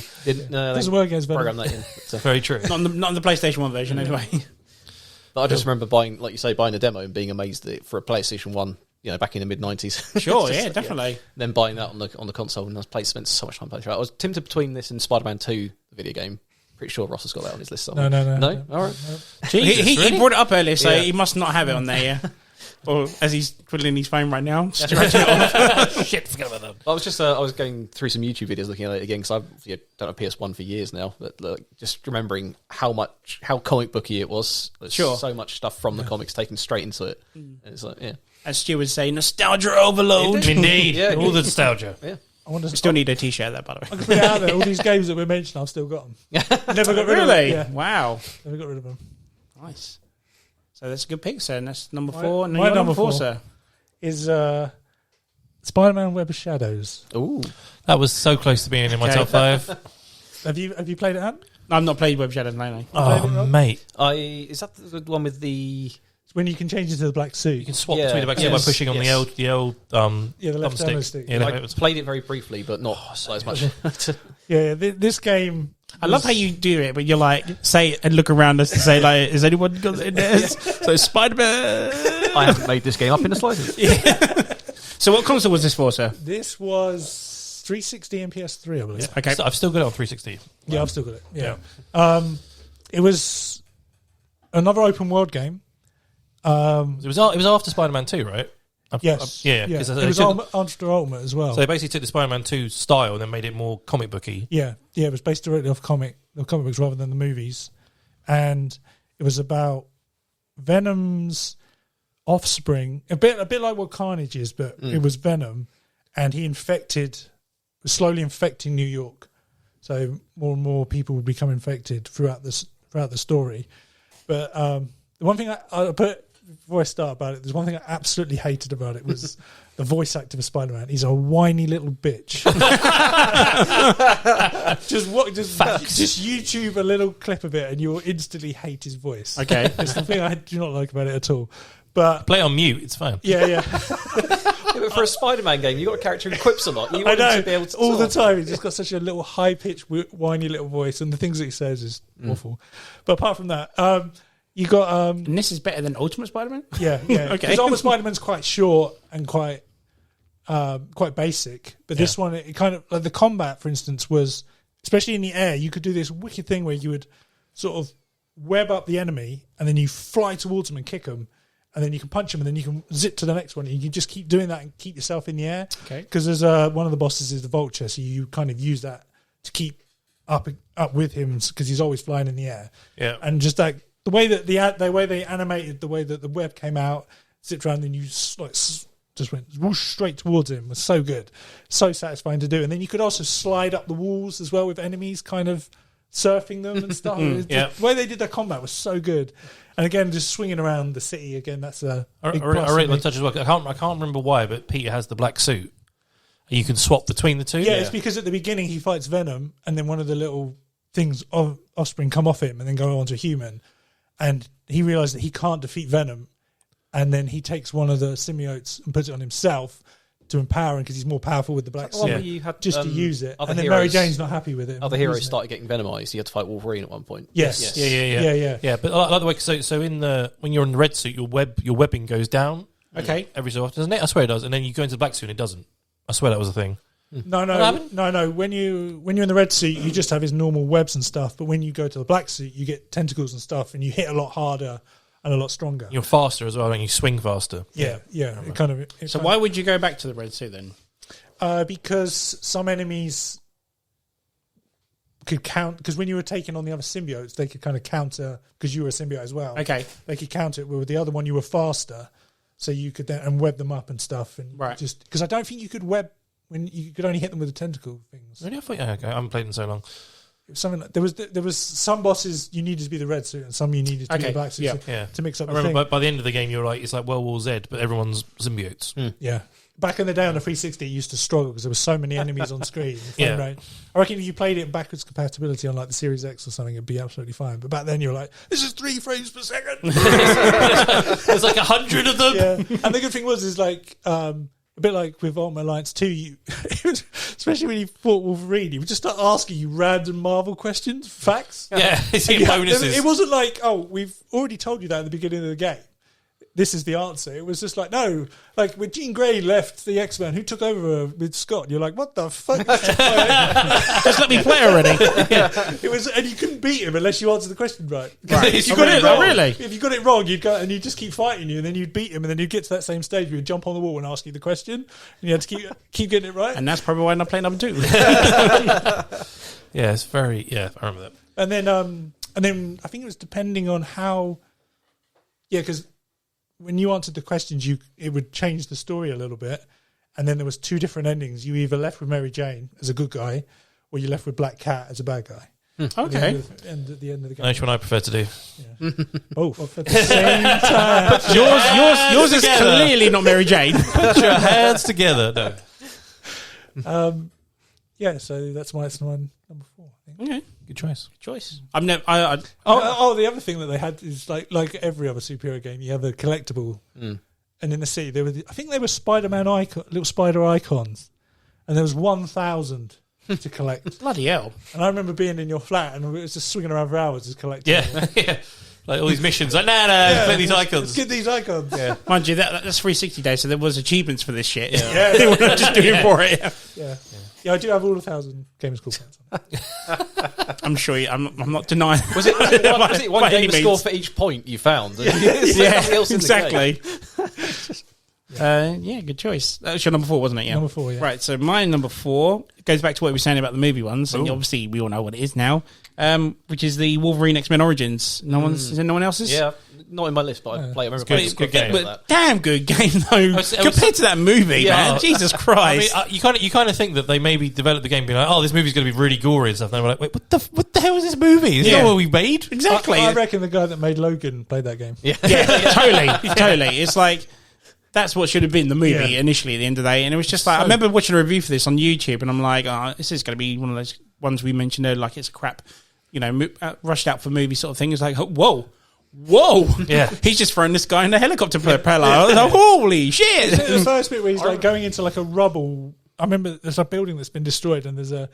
Doesn't work against Venom. program that in. So. Very true. Not on the PlayStation 1 version, anyway. But I just remember buying, like you say, buying a demo and being amazed that for a PlayStation 1, back in the mid-90s. Sure, yeah, definitely. Then buying that on the console, and I spent so much time playing through it. I was tempted between this and Spider-Man 2, the video game. Pretty sure Ross has got that on his list somewhere. No? All right. Jesus, he really? brought it up earlier, so Yeah. he must not have it on there, yeah. Or as he's twiddling his phone right now. Shit, forget about that. I was just I was going through some YouTube videos looking at it again because I've done a PS1 for years now. But just remembering how comic booky it was. There's Sure. so much stuff from the comics taken straight into it. And it's like, yeah. As Stu would say, nostalgia overload. Indeed. Yeah. All the nostalgia. Yeah. I wonder. We still need a t-shirt of that, by the way. I can put it out there. All these games that we mentioned, I've still got them. Never got rid of them. Really? Yeah, Wow. never got rid of them. Nice. So that's a good pick, sir. And that's number My- 4. And my your number number 4, four. sir. Is Spider-Man: Web of Shadows. Ooh. That was so close to being in my Okay. top 5. Have you played it, Ant? I've not played Web Shadows lately. Oh, mate. Is that the one with the... It's when you can change into the black suit. You can swap Yeah. between the back seat by Yes. pushing on the Yes. the old Yeah, the left thumbstick. analytic. Yeah, I played it very briefly, but not as much. Yeah, this game. I love how you do it, but you're like, say it and look around us and say, like, has anyone got it in there? So Spider-Man. I haven't made this game up in the slightest. So what console was this for, sir? This was 360 and PS3, I believe. Okay. So I've still got it on 360. Yeah, I've still got it. Yeah. It was another open world game. It was after Spider-Man 2, right? Yes. Yeah. Yeah. 'cause It they was took- Ultra Ultimate as well. So they basically took the Spider-Man 2 style and then made it more comic booky. Yeah, it was based directly off comic books rather than the movies, and it was about Venom's offspring, a bit like what Carnage is, but it was Venom, and he was slowly infecting New York, so more and more people would become infected throughout the story. But the one thing I put before I start about it, there's one thing I absolutely hated about it was the voice actor for Spider-Man. He's a whiny little bitch. Just YouTube a little clip of it, and you'll instantly hate his voice. Okay. It's the thing I do not like about it at all. But Play it on mute, it's fine. yeah. But for a Spider-Man game, you've got a character who quips a lot. You I want him know. to be able to All the talk. time, he's just got such a little high-pitched, whiny little voice, and the things that he says is awful. But apart from that, you got And this is better than Ultimate Spider-Man? yeah. Okay. Because Ultimate Spider-Man's quite short and quite basic, but this one, it kind of like the combat, for instance, was especially in the air. You could do this wicked thing where you would sort of web up the enemy, and then you fly towards them and kick them. And then you can punch them, and then you can zip to the next one. And you can just keep doing that and keep yourself in the air. Okay. Because there's one of the bosses is the Vulture, so you kind of use that to keep up with him because he's always flying in the air. Yeah. And just like the way that the way they animated, the way that the web came out, zipped around, and you just went whoosh straight towards him was so good, so satisfying to do. And then you could also slide up the walls as well with enemies, kind of surfing them and stuff. Yeah. The way they did their combat was so good. And again, just swinging around the city again. That's a big I plus rate for my me. touch as well. I can't remember why, but Peter has the black suit. And you can swap between the two. Yeah, it's because at the beginning he fights Venom, and then one of the little things of offspring come off him and then go on to human, and he realizes that he can't defeat Venom, and then he takes one of the symbiotes and puts it on himself to empower him because he's more powerful with the black The one suit, where you had, just to use it. other And then Mary heroes- Jane's not happy with it. Other heroes using it. started getting venomized. You had to fight Wolverine at one point. Yes. Yeah. But I like the way so when you're in the red suit, your webbing goes down. Okay. Every so often, doesn't it? I swear it does. And then you go into the black suit, and it doesn't. I swear that was a thing. No. When you're in the red suit, you just have his normal webs and stuff. But when you go to the black suit, you get tentacles and stuff, and you hit a lot harder and a lot stronger. You're faster as well, and you swing faster. Yeah. So why would you go back to the red suit then? Because some enemies could count. Because when you were taking on the other symbiotes, they could kind of counter. Because you were a symbiote as well. Okay. They could counter it. With the other one, you were faster, so you could then and web them up and stuff. And Right. just because I don't think you could web when you could only hit them with the tentacle things. Really? I thought, okay. I haven't played in so long. It was something like, there was some bosses you needed to be the red suit and some you needed to be Okay, the black suit yeah. Yeah. to mix up I the remember thing. by the end of the game, you're like, it's like World War Z, but everyone's symbiotes. Yeah. back in the day on the 360, it used to struggle because there were so many enemies on screen. I reckon if you played it in backwards compatibility on like the Series X or something, it'd be absolutely fine. But back then, you're like, this is 3 frames per second. There's like 100 of them. Yeah. And the good thing was, like, a bit like with Ultimate Alliance 2, especially when you fought Wolverine, he would just start asking you random Marvel questions, facts. Yeah, it's bonuses. It wasn't like, we've already told you that at the beginning of the game. This is the answer. It was just like, no, like when Jean Grey left the X-Men, who took over with Scott? You're like, what the fuck? Just let me play already. It was, and you couldn't beat him unless you answered the question right. If you got it wrong, really? If you got it wrong, you'd go and you'd just keep fighting you, and then you'd beat him, and then you'd get to that same stage where you'd jump on the wall and ask you the question, and you had to keep getting it right. And that's probably why I'm not playing number 2. Yeah, it's very. Yeah, I remember that. And then I think it was depending on how. Yeah, because when you answered the questions, it would change the story a little bit, and then there was 2 different endings. You either left with Mary Jane as a good guy, or you left with Black Cat as a bad guy. Okay. At the end of the game. Which one I prefer to do? Yeah. Both at the same time. Yours is clearly not Mary Jane. Put your hands together. No. Yeah, so that's my number 4. I think. Okay. Good choice. I've never. The other thing that they had is like every other superhero game, you have a collectible, and in the city I think they were Spider-Man little spider icons, and there was 1,000 to collect. Bloody hell! And I remember being in your flat and it was just swinging around for hours just collecting. Yeah. Like all these missions. Like, no, play these icons. Let's get these icons. Yeah. Mind you, that's 360 days, so there was achievements for this shit. Yeah. They were not just doing for it. Yeah, I do have all 1,000 Gamers Club points. I'm sure. I'm not denying. Was it one game score for each point you found? Exactly. Yeah, good choice. That was your number 4, wasn't it? Yeah. Number 4, yeah. Right, so my number 4 goes back to what we were saying about the movie ones, and obviously we all know what it is now, which is the Wolverine X-Men Origins. Is there no one else's? Yeah, not in my list, but I play. I remember playing good game. But damn good game though. Compared to that movie, man. Jesus Christ. I mean, you kind of think that they maybe developed the game being like, oh, this movie's going to be really gory and stuff. And they were like, wait, what the hell is this movie? Is that what we made? Exactly. I reckon the guy that made Logan played that game. Yeah, totally. It's like, that's what should have been the movie initially at the end of the day. And it was just like, I remember watching a review for this on YouTube and I'm like, this is going to be one of those ones we mentioned earlier, like it's a crap, rushed out for movie sort of thing. It's like, whoa. Yeah. He's just throwing this guy in the helicopter propeller. I was like, holy shit. The first bit where he's like going into like a rubble. I remember there's a building that's been destroyed and there's a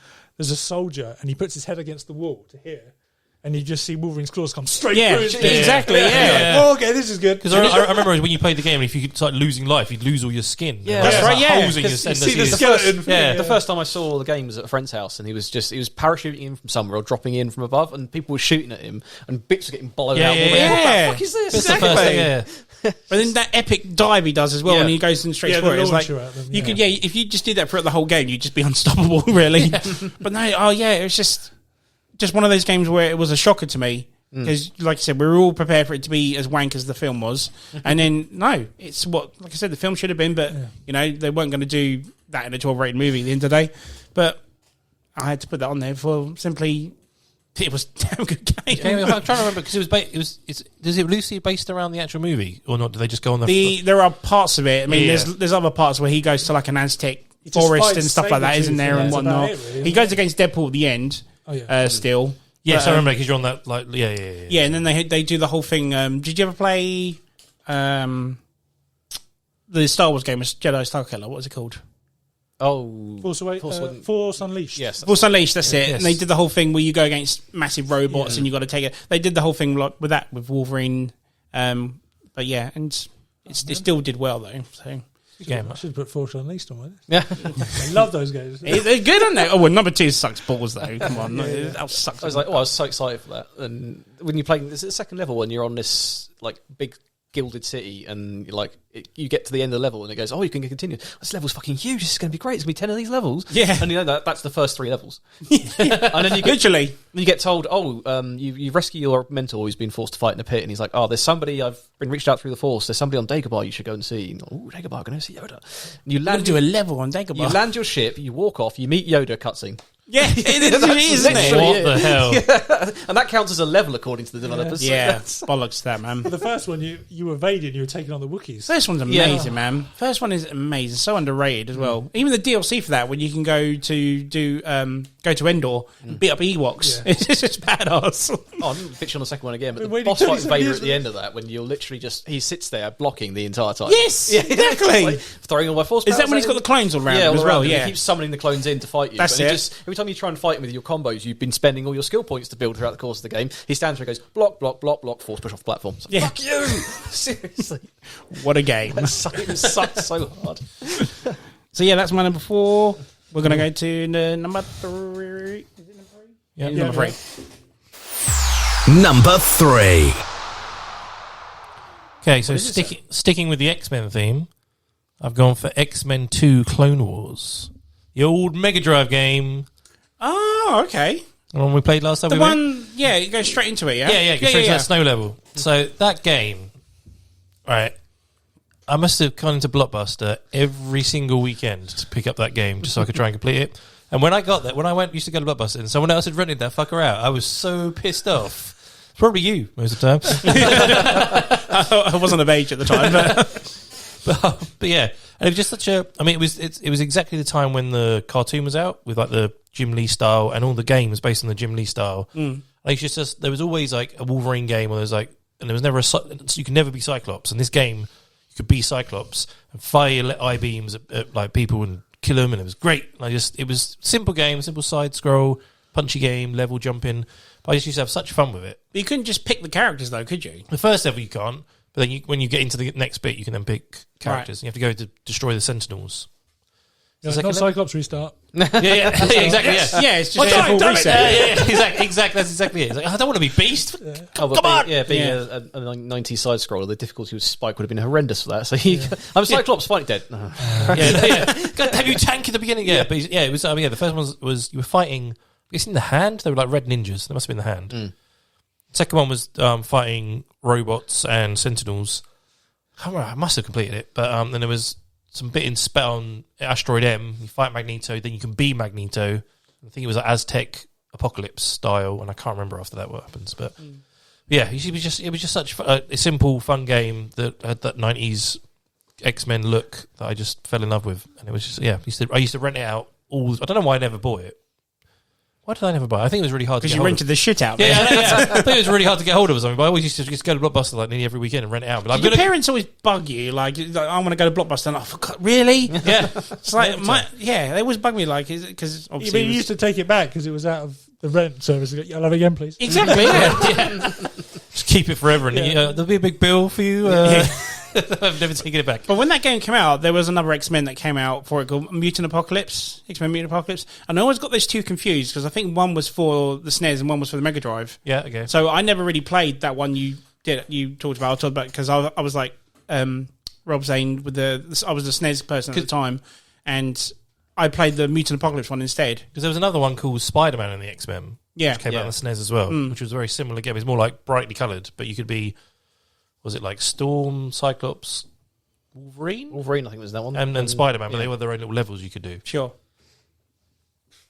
soldier and he puts his head against the wall to hear. And you just see Wolverine's claws come straight through his skin. Exactly, Like, oh, okay, this is good. Because I remember when you played the game, if you could start losing life, you'd lose all your skin. Yeah, that's right. Yeah, holes in your skin. See the skeleton. The first time I saw the game was at a friend's house, and he was parachuting in from somewhere or dropping in from above, and people were shooting at him, and bits were getting blown out. What the fuck is this? That's the first thing, yeah. But then that epic dive he does as well, and he goes in straight for it. It's like you could, if you just did that throughout the whole game, you'd just be unstoppable, really. But no, it was just one of those games where it was a shocker to me. Because, like I said, we were all prepared for it to be as wank as the film was. And then, no, it's what, like I said, the film should have been, but, they weren't going to do that in a 12-rated movie at the end of the day. But I had to put that on there for simply, it was a damn good game. I'm trying to remember, because is it loosely based around the actual movie, or not? Do they just go on the... There are parts of it. I mean, there's other parts where he goes to like an Aztec forest and stuff like that, isn't there, and whatnot. He goes against Deadpool at the end, still. Yes, I remember, because you're on that, like, yeah. Yeah, and then they do the whole thing. Did you ever play the Star Wars game, Jedi Starkiller? What was it called? Oh, Force Unleashed. Yes, Force Unleashed. That's it. Yes. And they did the whole thing where you go against massive robots and you got to take it. They did the whole thing like with Wolverine. But yeah, and it still did well though. So. I should put Force Unleashed on my list. Yeah, I love those games. They're good, aren't they? Oh, well, number 2 sucks balls though. Come on, that sucks. I was like, I was so excited for that. And when you're playing this at the second level, and you're on this like big gilded city, and you're like you get to the end of the level, and it goes, you can continue. This level's fucking huge. This is going to be great. It's going to be 10 of these levels. Yeah, and that's the first 3 levels. And then you get, you get told, you rescue your mentor who's been forced to fight in a pit, and he's like, there's somebody, I've been reached out through the Force. There's somebody on Dagobah you should go and see. Dagobah, going to see Yoda. And you land do a level on Dagobah. You land your ship, you walk off, you meet Yoda, cutscene. Yeah, it is, isn't it? What the hell? And that counts as a level according to the developers. Yeah, bollocks to that, man. The first one, you were evading, you were taking on the Wookiees. First one's amazing, man. First one is amazing, so underrated as well. Even the DLC for that, when you can go to Endor and beat up Ewoks, it's just badass. Oh, I'm bitching on the second one again, but the Wait, boss tell fight me with Vader something at the end of that, when you're literally he sits there blocking the entire time. Yes, exactly. Like, throwing all my force. Is that when he's got the clones all around him as all well? around him. Yeah, He keeps summoning the clones in to fight you. That's and it. Every time you try and fight him with your combos, you've been spending all your skill points to build throughout the course of the game. He stands there and goes, block, block, block, block, force push off platform. Like, Yeah. fuck you! Seriously. what a game. It sucks so hard. So yeah, that's my number 4. We're gonna go to number 3. Is it number 3? Yeah. Number 3. Number 3. Okay, so sticking with the X-Men theme, I've gone for X-Men 2 Clone Wars. The old Mega Drive game. Oh, okay. The one we played last time. The one, yeah, you go straight into it, yeah? Yeah, go straight to that snow level. So that game, right, I must have gone into Blockbuster every single weekend to pick up that game just so I could try and complete it. And when I got there, used to go to Blockbuster and someone else had rented that fucker out, I was so pissed off. It's probably you most of the time. I wasn't of age at the time, but but yeah, and it was just such a. I mean, it was exactly the time when the cartoon was out with like the Jim Lee style and all the games based on the Jim Lee style. Like it's just there was always like a Wolverine game where there was like, and there was never you could never be Cyclops. In this game, you could be Cyclops and fire eye beams at like people and kill them, and it was great. It was simple game, simple side scroll, punchy game, level jumping. But I just used to have such fun with it. you couldn't just pick the characters though, could you? The first level you can't, but then when you get into the next bit, you can then pick characters. Right. You have to go to destroy the Sentinels. Yeah, not Cyclops restart. Yeah, exactly. Yeah, yeah, it's just a full reset. Exactly. That's exactly it. It's like, I don't want to be Beast. Yeah. Come on. Being a 90s side scroller, the difficulty with Spike would have been horrendous for that. So I'm Cyclops, fight dead. God damn you, tank at the beginning. Yeah, but it was. The first one was you were fighting. I guess in the hand they were like red ninjas. They must have been the hand. Second one was fighting robots and Sentinels. I must have completed it, but then there was some bit in on Asteroid M. You fight Magneto, then you can be Magneto. I think it was like Aztec Apocalypse style, and I can't remember after that what happens. But yeah, it was just such a simple, fun game that had that 90s X-Men look that I just fell in love with, and it was just I used to rent it out all. I don't know why I never bought it. Why did I never buy it? I think it was really hard to get hold of. Because you rented the shit out. Yeah, I think it was really hard to get hold of or something, but I always used to just go to Blockbuster like nearly every weekend and rent it out. But your parents always bug you, like I want to go to Blockbuster, and I forgot, really? Yeah. It's like, they always bug me, like, because obviously... You used to take it back because it was out of the rent service. I'll have it again, please. Exactly, yeah. Just keep it forever, and there'll be a big bill for you. I've never taken it back. But when that game came out, there was another X-Men that came out for it called Mutant Apocalypse, X-Men Mutant Apocalypse, and I always got those two confused because I think one was for the SNES and one was for the Mega Drive. Yeah, okay. So I never really played that one you talked about. I talked about because I was like Rob Zane with I was the SNES person at the time, and I played the Mutant Apocalypse one instead. Because there was another one called Spider-Man and the X-Men, which came out on the SNES as well, which was a very similar game. It was more like brightly coloured, but you could be... Was it like Storm, Cyclops, Wolverine? Wolverine, I think was that one. And Spider-Man, but they were their own little levels you could do. Sure.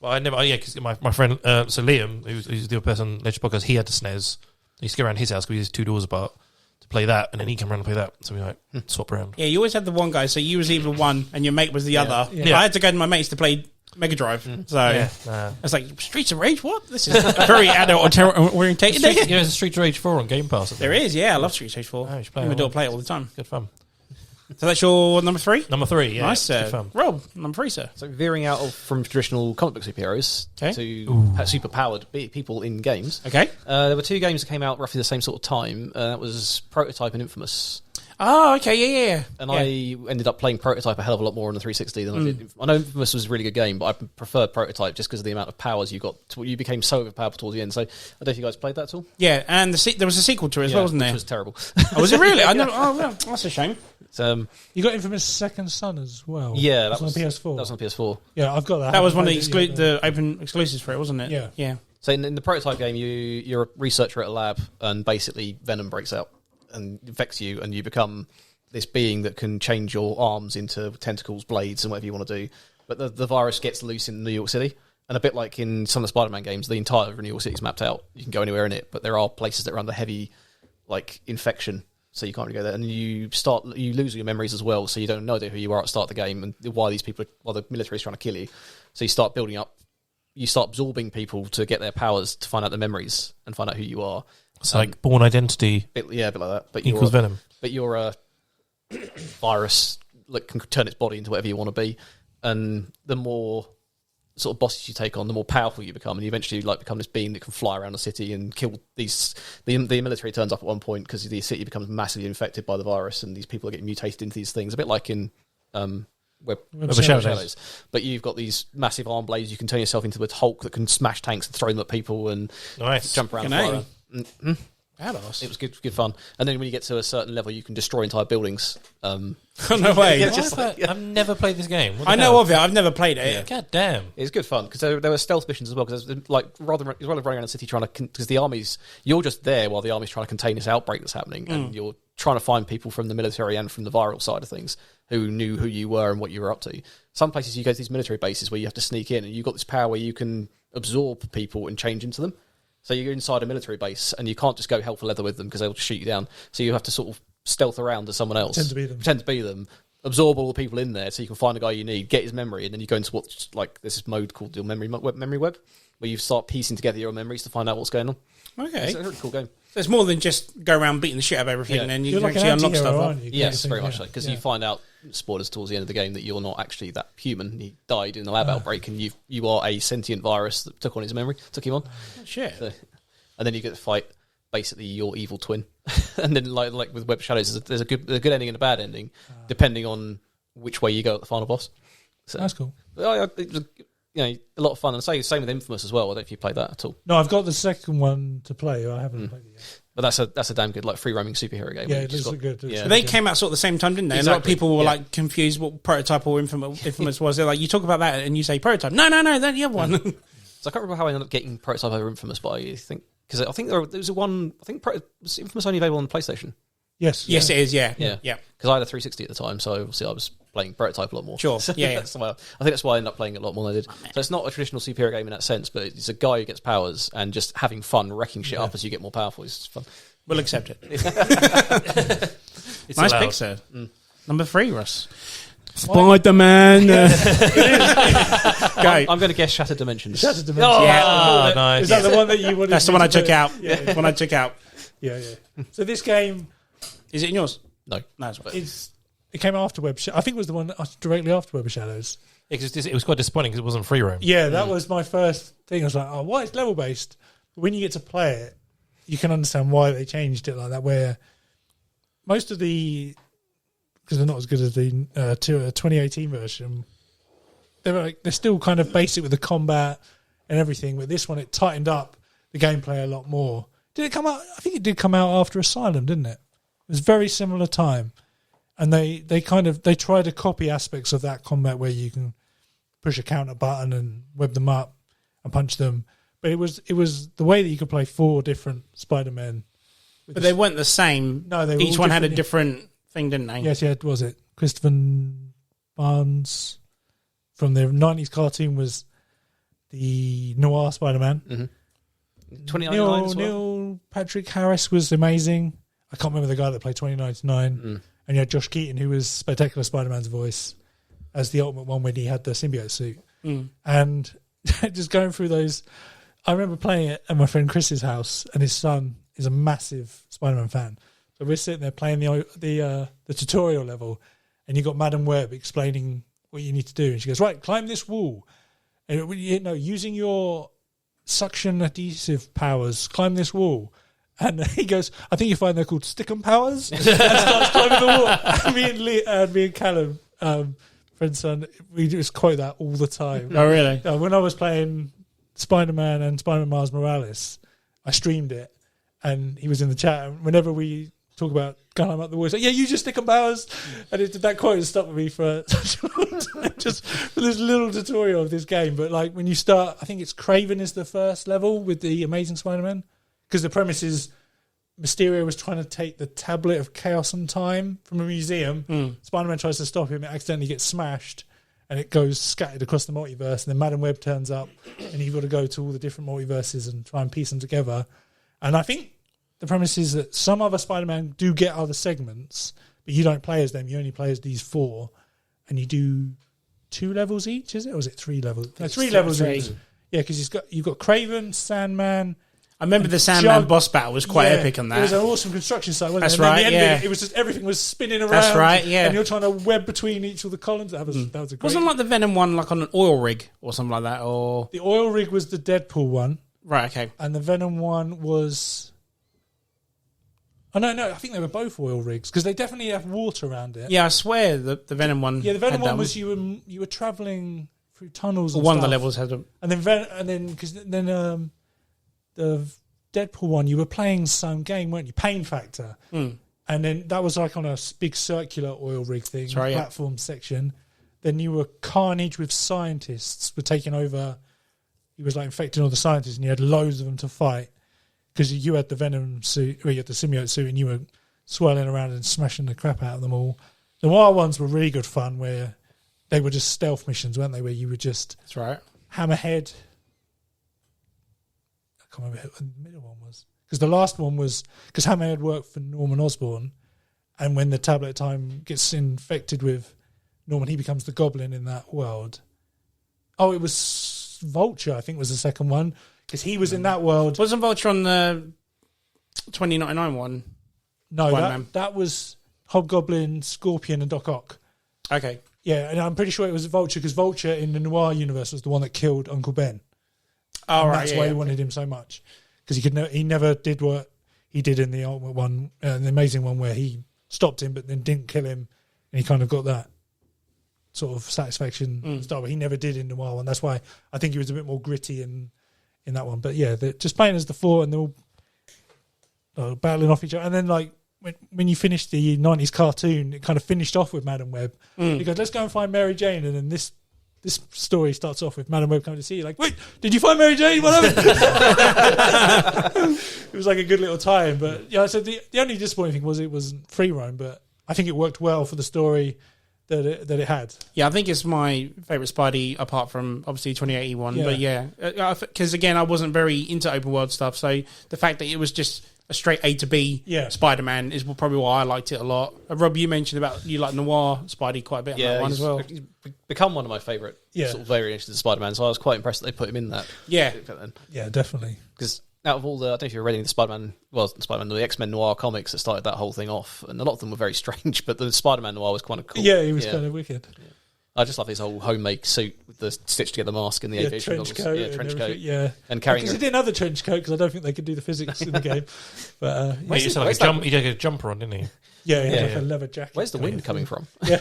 Well, I never... because my friend... so Liam, who's the other person on Ledger Podcast, he had the SNES. He used to go around his house because he was 2 doors apart to play that, and then he'd come around and play that. So we swap around. Yeah, you always had the one guy, so you was either one and your mate was the other. Yeah. I had to go to my mates to play Mega Drive. So it's like, Streets of Rage? What? This is very adult orientated. There's a Streets of Rage 4 on Game Pass. There is, yeah. I love Streets of Rage 4. You should play My daughter play it all the time. Good fun. So that's your number 3? Number 3, yeah. Nice, good fun. Rob, number 3, sir. So veering out from traditional comic book superheroes to super-powered people in games. Okay. There were 2 games that came out roughly the same sort of time. That was Prototype and Infamous. Oh, okay, yeah. And I ended up playing Prototype a hell of a lot more on the 360 than I did. I know Infamous was a really good game, but I preferred Prototype just because of the amount of powers you got. You became so overpowered towards the end. So I don't know if you guys played that at all. Yeah, and there was a sequel to it as well, wasn't there? Which was terrible. Oh, was it really? I never. Oh, well, that's a shame. You got Infamous Second Son as well. Yeah, that was on PS4. That was on PS4. Yeah, I've got that. That was one of the open exclusives for it, wasn't it? Yeah. So in the Prototype game, you're a researcher at a lab, and basically Venom breaks out and infects you, and you become this being that can change your arms into tentacles, blades, and whatever you want to do. But the virus gets loose in New York City, And a bit like in some of the Spider-Man games, the entire Renewal City is mapped out. You can go anywhere in it, but there are places that are under heavy infection, so you can't really go there. And you lose your memories as well, so you don't know who you are at the start of the game and why the military is trying to kill you. So you start building up, you start absorbing people to get their powers to find out their memories and find out who you are. It's like Born Identity. A bit like that. But equals Venom. But you're a virus that can turn its body into whatever you want to be, and the more sort of bosses you take on, the more powerful you become, and you eventually become this being that can fly around the city and kill these. The military turns up at one point because the city becomes massively infected by the virus, and these people are getting mutated into these things. A bit like in Web of Shadows. But you've got these massive arm blades. You can turn yourself into a Hulk that can smash tanks and throw them at people and jump around. Mm-hmm. Badass. It was good fun. And then when you get to a certain level, you can destroy entire buildings. No way. I've never played this game. I know of it. I've never played it. Yeah. God damn. It's good fun because there were stealth missions as well. Because rather than running around the city trying to, because the armies, you're just there while the army's trying to contain this outbreak that's happening, and you're trying to find people from the military and from the viral side of things who knew who you were and what you were up to. Some places you go to these military bases where you have to sneak in, and you've got this power where you can absorb people and change into them. So you're inside a military base, and you can't just go hell for leather with them because they'll just shoot you down. So you have to sort of stealth around as someone else. Pretend to be them. Absorb all the people in there so you can find the guy you need, get his memory, and then you go into what's like this mode called your memory web, where you start piecing together your memories to find out what's going on. Okay. It's a really cool game. So it's more than just go around beating the shit out of everything, and then you can actually unlock stuff. Yes, very much so. Because you find out, spoilers towards the end of the game, that you're not actually that human. He died in a lab outbreak, and you are a sentient virus that took on his memory, took him on. Shit. So, and then you get to fight basically your evil twin. And then like with Web of Shadows, there's a good ending and a bad ending, depending on which way you go at the final boss. So that's cool. It was, a lot of fun. And same with Infamous as well. I don't know if you played that at all. No, I've got the second one to play. I haven't played it yet. But that's a damn good free roaming superhero game. Yeah, it looks good. They came out sort of the same time, didn't they? Exactly. And a lot of people were confused what Prototype or Infamous was. They're like, you talk about that and you say Prototype. No, that's the other one. So I can't remember how I ended up getting Prototype over Infamous, but I think because I think there was one. I think was Infamous only available on the PlayStation. Yes, it is. Yeah. Because I had a 360 at the time, so obviously I was playing Prototype a lot more. Sure. Yeah. I think that's why I ended up playing it a lot more than I did. So it's not a traditional superhero game in that sense, but it's a guy who gets powers and just having fun, wrecking shit up as you get more powerful. It's fun. We'll accept it. It's nice allowed. pick, sir. Number 3, Russ. Spider-Man. Go. I'm going to guess Shattered Dimensions. Shattered Dimensions. Oh, Yeah. nice. Is that the one that you wanted? That's the one I took out. The one I took out. Yeah. So this game Is it in yours? No. No, it's it came after I think it was the one directly after Web of Shadows. It was quite disappointing because it wasn't free roam. Yeah, that was my first thing. I was like, oh, why it's level based? But when you get to play it, you can understand why they changed it like that. Where most of because they're not as good as the 2018 version, they're still kind of basic with the combat and everything. But this one, it tightened up the gameplay a lot more. Did it come out? I think it did come out after Asylum, didn't it? It was very similar time, and they tried to copy aspects of that combat where you can push a counter button and web them up and punch them. But it was the way that you could play 4 different Spider-Men. But they weren't the same. No, they were each all one had a different, different thing, didn't they? Yes, was it Christopher Barnes from the 90s cartoon was the noir Spider-Man. Mm-hmm. 2099 as well. Neil Patrick Harris was amazing. I can't remember the guy that played 2099. And you had Josh Keaton, who was Spectacular Spider-Man's voice, as the Ultimate One when he had the symbiote suit. And just going through those, I remember playing it at my friend Chris's house, and his son is a massive Spider-Man fan. So we're sitting there playing the tutorial level, and you got Madam Web explaining what you need to do, and she goes, "Right, climb this wall, and using your suction adhesive powers, climb this wall." And he goes, "I think you find they're called stickum powers," and starts climbing the wall. And me and Callum, friend's son, we just quote that all the time. Oh, really? When I was playing Spider-Man and Spider-Man Miles Morales, I streamed it, and he was in the chat. And whenever we talk about going up the wall, he's like, "Yeah, you just stick 'em powers." And that quote has stuck with me for such a long time, just for this little tutorial of this game. But like when you start, I think it's Craven is the first level with the Amazing Spider-Man, because the premise is Mysterio was trying to take the tablet of chaos and time from a museum. Spider-Man tries to stop him, it accidentally gets smashed, and it goes scattered across the multiverse, and then Madam Web turns up, and you've got to go to all the different multiverses and try and piece them together. And I think the premise is that some other Spider-Man do get other segments, but you don't play as them. You only play as these 4, and you do 2 levels each, is it? Or is it 3 levels? No, 3 levels each. Yeah, because you've got Kraven, Sandman. I remember the Sandman boss battle was quite epic on that. It was an awesome construction site, wasn't That's it? right, And then it was just everything was spinning around. That's right, yeah. And you're trying to web between each of the columns. That was a great... Wasn't like the Venom one like on an oil rig or something like that? Or The oil rig was the Deadpool one. Right, okay. And the Venom one was... Oh, no, I think they were both oil rigs, because they definitely have water around it. Yeah, I swear the Venom one. Yeah, the Venom one was you were travelling through tunnels and one stuff. of the levels had a... And then the Deadpool one, you were playing some game, weren't you? Pain Factor. And then that was like on a big circular oil rig thing, right, platform section. Then you were Carnage with scientists, were taking over. He was like infecting all the scientists, and you had loads of them to fight. Because you had the Venom suit, or you had the symbiote suit, and you were swirling around and smashing the crap out of them all. The Noir ones were really good fun, where they were just stealth missions, weren't they? Where you would just... That's right. Hammerhead... I can't remember who the middle one was. Because the last one was... Because Hammerhead worked for Norman Osborn, and when the Tablet of Time gets infected with Norman, he becomes the Goblin in that world. Oh, it was Vulture, I think, was the second one. Because he was in that world. Wasn't Vulture on the 2099 one? No, that was Hobgoblin, Scorpion, and Doc Ock. Okay. Yeah, and I'm pretty sure it was Vulture, because Vulture in the Noir universe was the one that killed Uncle Ben. Oh, and right. That's why he wanted him so much. Because he never did what he did in the Ultimate one, the Amazing one, where he stopped him but then didn't kill him, and he kind of got that sort of satisfaction stuff. But he never did in the Noir one. That's why I think he was a bit more gritty in that one. But yeah, just playing as the 4, and they're all battling off each other. And then like when you finish the 90s cartoon, it kind of finished off with Madam Web. He goes, let's go and find Mary Jane. And then this story starts off with Madam Web coming to see you, like, wait, did you find Mary Jane? What happened? It was like a good little tie-in. But yeah, so the only disappointing thing was it wasn't free roam, but I think it worked well for the story that it had. Yeah, I think it's my favourite Spidey, apart from obviously 2081. Yeah. But yeah, because again, I wasn't very into open world stuff, so the fact that it was just a straight A to B Spider-Man is probably why I liked it a lot. Rob, you mentioned about you like Noir Spidey quite a bit on that one as well. He's become one of my favourite sort of variations of Spider-Man, so I was quite impressed that they put him in that. Yeah. Yeah, definitely. Because out of all the, I don't know if you're reading the the X-Men Noir comics that started that whole thing off, and a lot of them were very strange, but the Spider-Man Noir was kind of cool. Yeah, he was kind of wicked. Yeah. I just love his whole homemade suit with the stitched together mask and the aviation trench goggles. coat. Yeah, trench coat. Yeah. And carrying because he didn't have the trench coat, because I don't think they could do the physics in the game. But he had a jumper on, didn't he? Yeah, he had like a leather jacket. Where's the wind coming from? Yeah.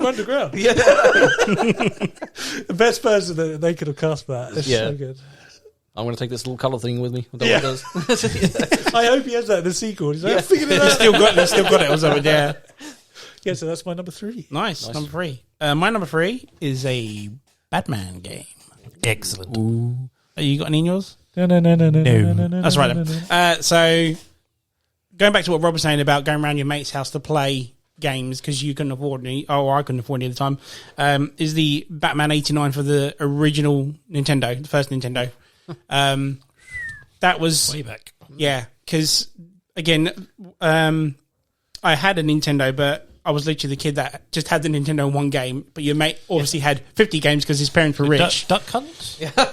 Underground. Yeah. The best person that they could have cast for that. It's so good. I'm going to take this little colour thing with me. I don't know what it does. I hope he has that in the sequel. He's like, I figured it out. Still got it or something, yeah. Yeah, so that's my number 3. Nice. Number 3. My number 3 is a Batman game. Excellent. Ooh. You got any in yours? No. That's right then. So, going back to what Rob was saying about going around your mate's house to play games because you couldn't afford any, or I couldn't afford any at the time, is the Batman 89 for the original Nintendo, the first Nintendo. That was... way back. Yeah, because, again, I had a Nintendo, but I was literally the kid that just had the Nintendo in one game, but your mate obviously had 50 games because his parents were rich. Duck Hunt? Yeah, no.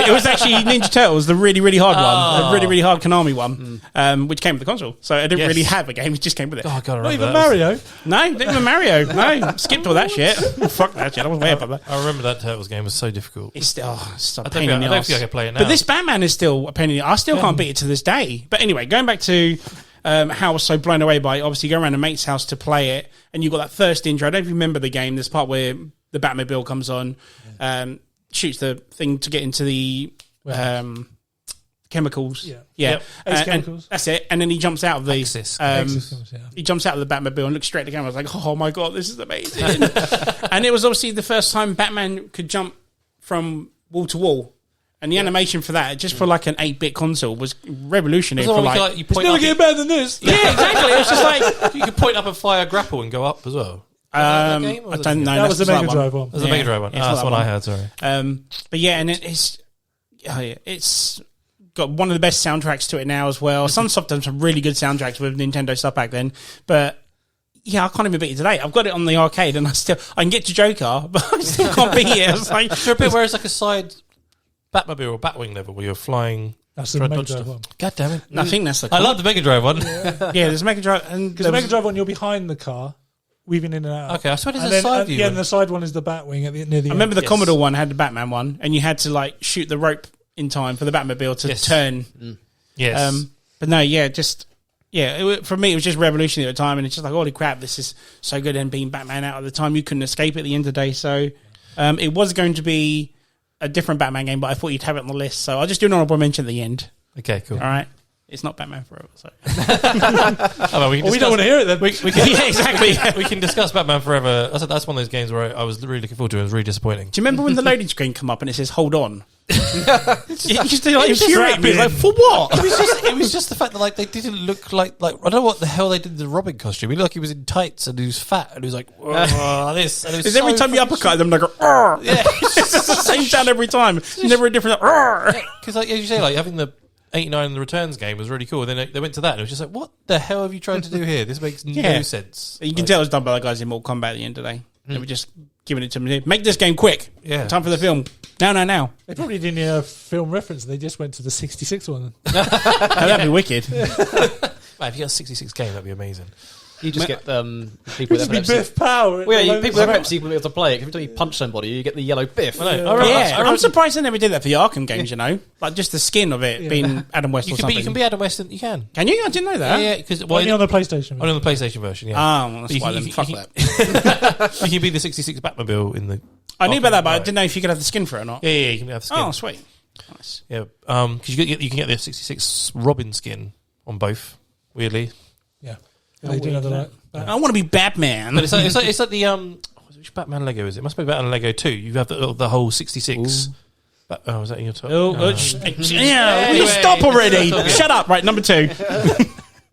It was actually Ninja Turtles, the really, really hard one. The really, really hard Konami one, which came with the console. So I didn't really have a game, it just came with it. Oh, God, Not even Mario? No, not even Mario. No, skipped all that shit. Fuck that shit, I was way above that. I remember that Turtles game was so difficult. It's still it's a I pain in the don't arse. think I can play it now. But this Batman is still a pain in the arse. I still can't beat it to this day. But anyway, going back to... how I was so blown away by it. Obviously going around a mate's house to play it, and you got that first intro. I don't remember the game. There's part where the Batmobile comes on, shoots the thing to get into the chemicals. Yeah. And chemicals. that's it. And then he jumps out of the Axis. he jumps out of the Batmobile and looks straight at the camera. I was like, oh my God, this is amazing. And it was obviously the first time Batman could jump from wall to wall. And the animation for that, just for like an 8-bit console, was revolutionary. You It's never getting better than this. Yeah, exactly. It was just like you could point up and fire a grapple and go up as well. that game, or I don't know. That was the Mega Drive one. That was the Mega Drive one. It's That's that what one. I heard. Sorry. But yeah, and it's got one of the best soundtracks to it now as well. Sunsoft done some really good soundtracks with Nintendo stuff back then, but yeah, I can't even beat it today. I've got it on the arcade, and I can get to Joker, but I still can't beat it. It's like, Is there a bit where it's like a side Batmobile or Batwing level where you're flying? That's the Mega Drive one. God damn it! I think that's the. I love the Mega Drive one. Yeah, there's Mega Drive, and Because the Mega Drive one, you're behind the car, weaving in and out. Okay, I swear there's And a then, side view. yeah, and the side one is the Batwing at the near the I remember end. the Commodore one had the Batman one, and you had to like shoot the rope in time for the Batmobile to turn. Yes. But no, yeah, for me it was just revolutionary at the time, and it's just like, holy crap, this is so good. And being Batman out at the time, you couldn't escape at the end of the day. So it was going to be a different Batman game, but I thought you'd have it on the list, so I'll just do an honorable mention at the end. Okay, cool. All right, it's not Batman Forever. So. We don't want to hear it then. We can, Yeah, exactly. we can discuss Batman Forever. That's one of those games where I was really looking forward to. It was really disappointing. Do you remember when the loading screen come up and it says "Hold on"? It used to like It's infuriate me. It's like, for what? It was just the fact that like they didn't look like I don't know what the hell they did to the Robin costume. He looked like he was in tights and he was fat and he was like this. And it was Because every time you uppercut them, they go, "Arr!" yeah, It's just the same sound every time. It's never a different. because like as you say, like having the 89 and the Returns game was really cool. Then they went to that and it was just like, what the hell have you tried to do here? This makes no sense. You can tell it was done by the guys in Mortal Kombat at the end of the day. They were just giving it to me. Make this game quick. Yeah. Time for the film. Now. They probably didn't have film reference. They just went to the 66 one. That'd be wicked. Man, if you got a 66 game, that'd be amazing. You just get people It'd with just be epilepsy. Biff Power. Well, yeah, people with epilepsy will be able to play it. Every time you punch somebody, you get the yellow Biff. I know. I'm surprised they never did that for the Arkham games, you know? Like just the skin of it being Adam West You or can something. be. You can be Adam West. You can. Can you? I didn't know that. Yeah, because Only on the PlayStation. only on the PlayStation version. Yeah. Oh, well, that's You why can- then. you Fuck can- that. You can be the 66 Batmobile in the. I knew about that, but I Right. didn't know if you could have the skin for it or not. Yeah, you can have the skin. Oh, sweet. Nice. Yeah, because you can get the 66 Robin skin on both. Weirdly, Yeah. They do have the right. I want to be Batman. but it's like the which Batman Lego is it? It must be Batman Lego 2. You have the whole 66. Oh, is that in your top? Oh, No. yeah, will you stop already? Shut up. Right, number 2.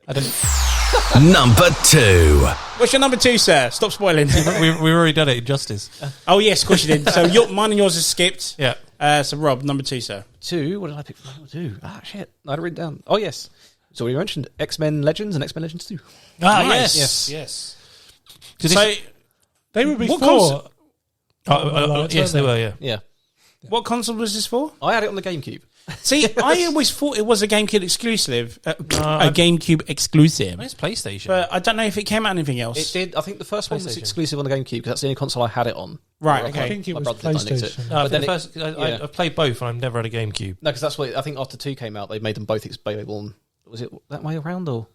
I don't. Number 2. What's your number 2, sir? Stop spoiling. We've already done it in Justice. Oh, yes, of course you did. So mine and yours is skipped. Yeah. So, Rob, number 2, sir. 2. What did I pick for number 2? Ah, shit. I had it written down. Oh, yes. So we mentioned X-Men Legends and X-Men Legends 2. Ah, Nice. yes. So, They were What before. console- Yes, they were. Yeah. Yeah. what console was this for? I had it on the GameCube. See, I always thought it was a GameCube exclusive. A GameCube exclusive. It's PlayStation. But I don't know if it came out on anything else. It did. I think the first one was PlayStation. exclusive on the GameCube because that's the only console I had it on. Right, My okay. I think it was brother did, I nicked it. PlayStation. no, but then the first, I played both, and I've never had a GameCube. No, because that's what I think after 2 came out, they made them both available. On, was it that way around or?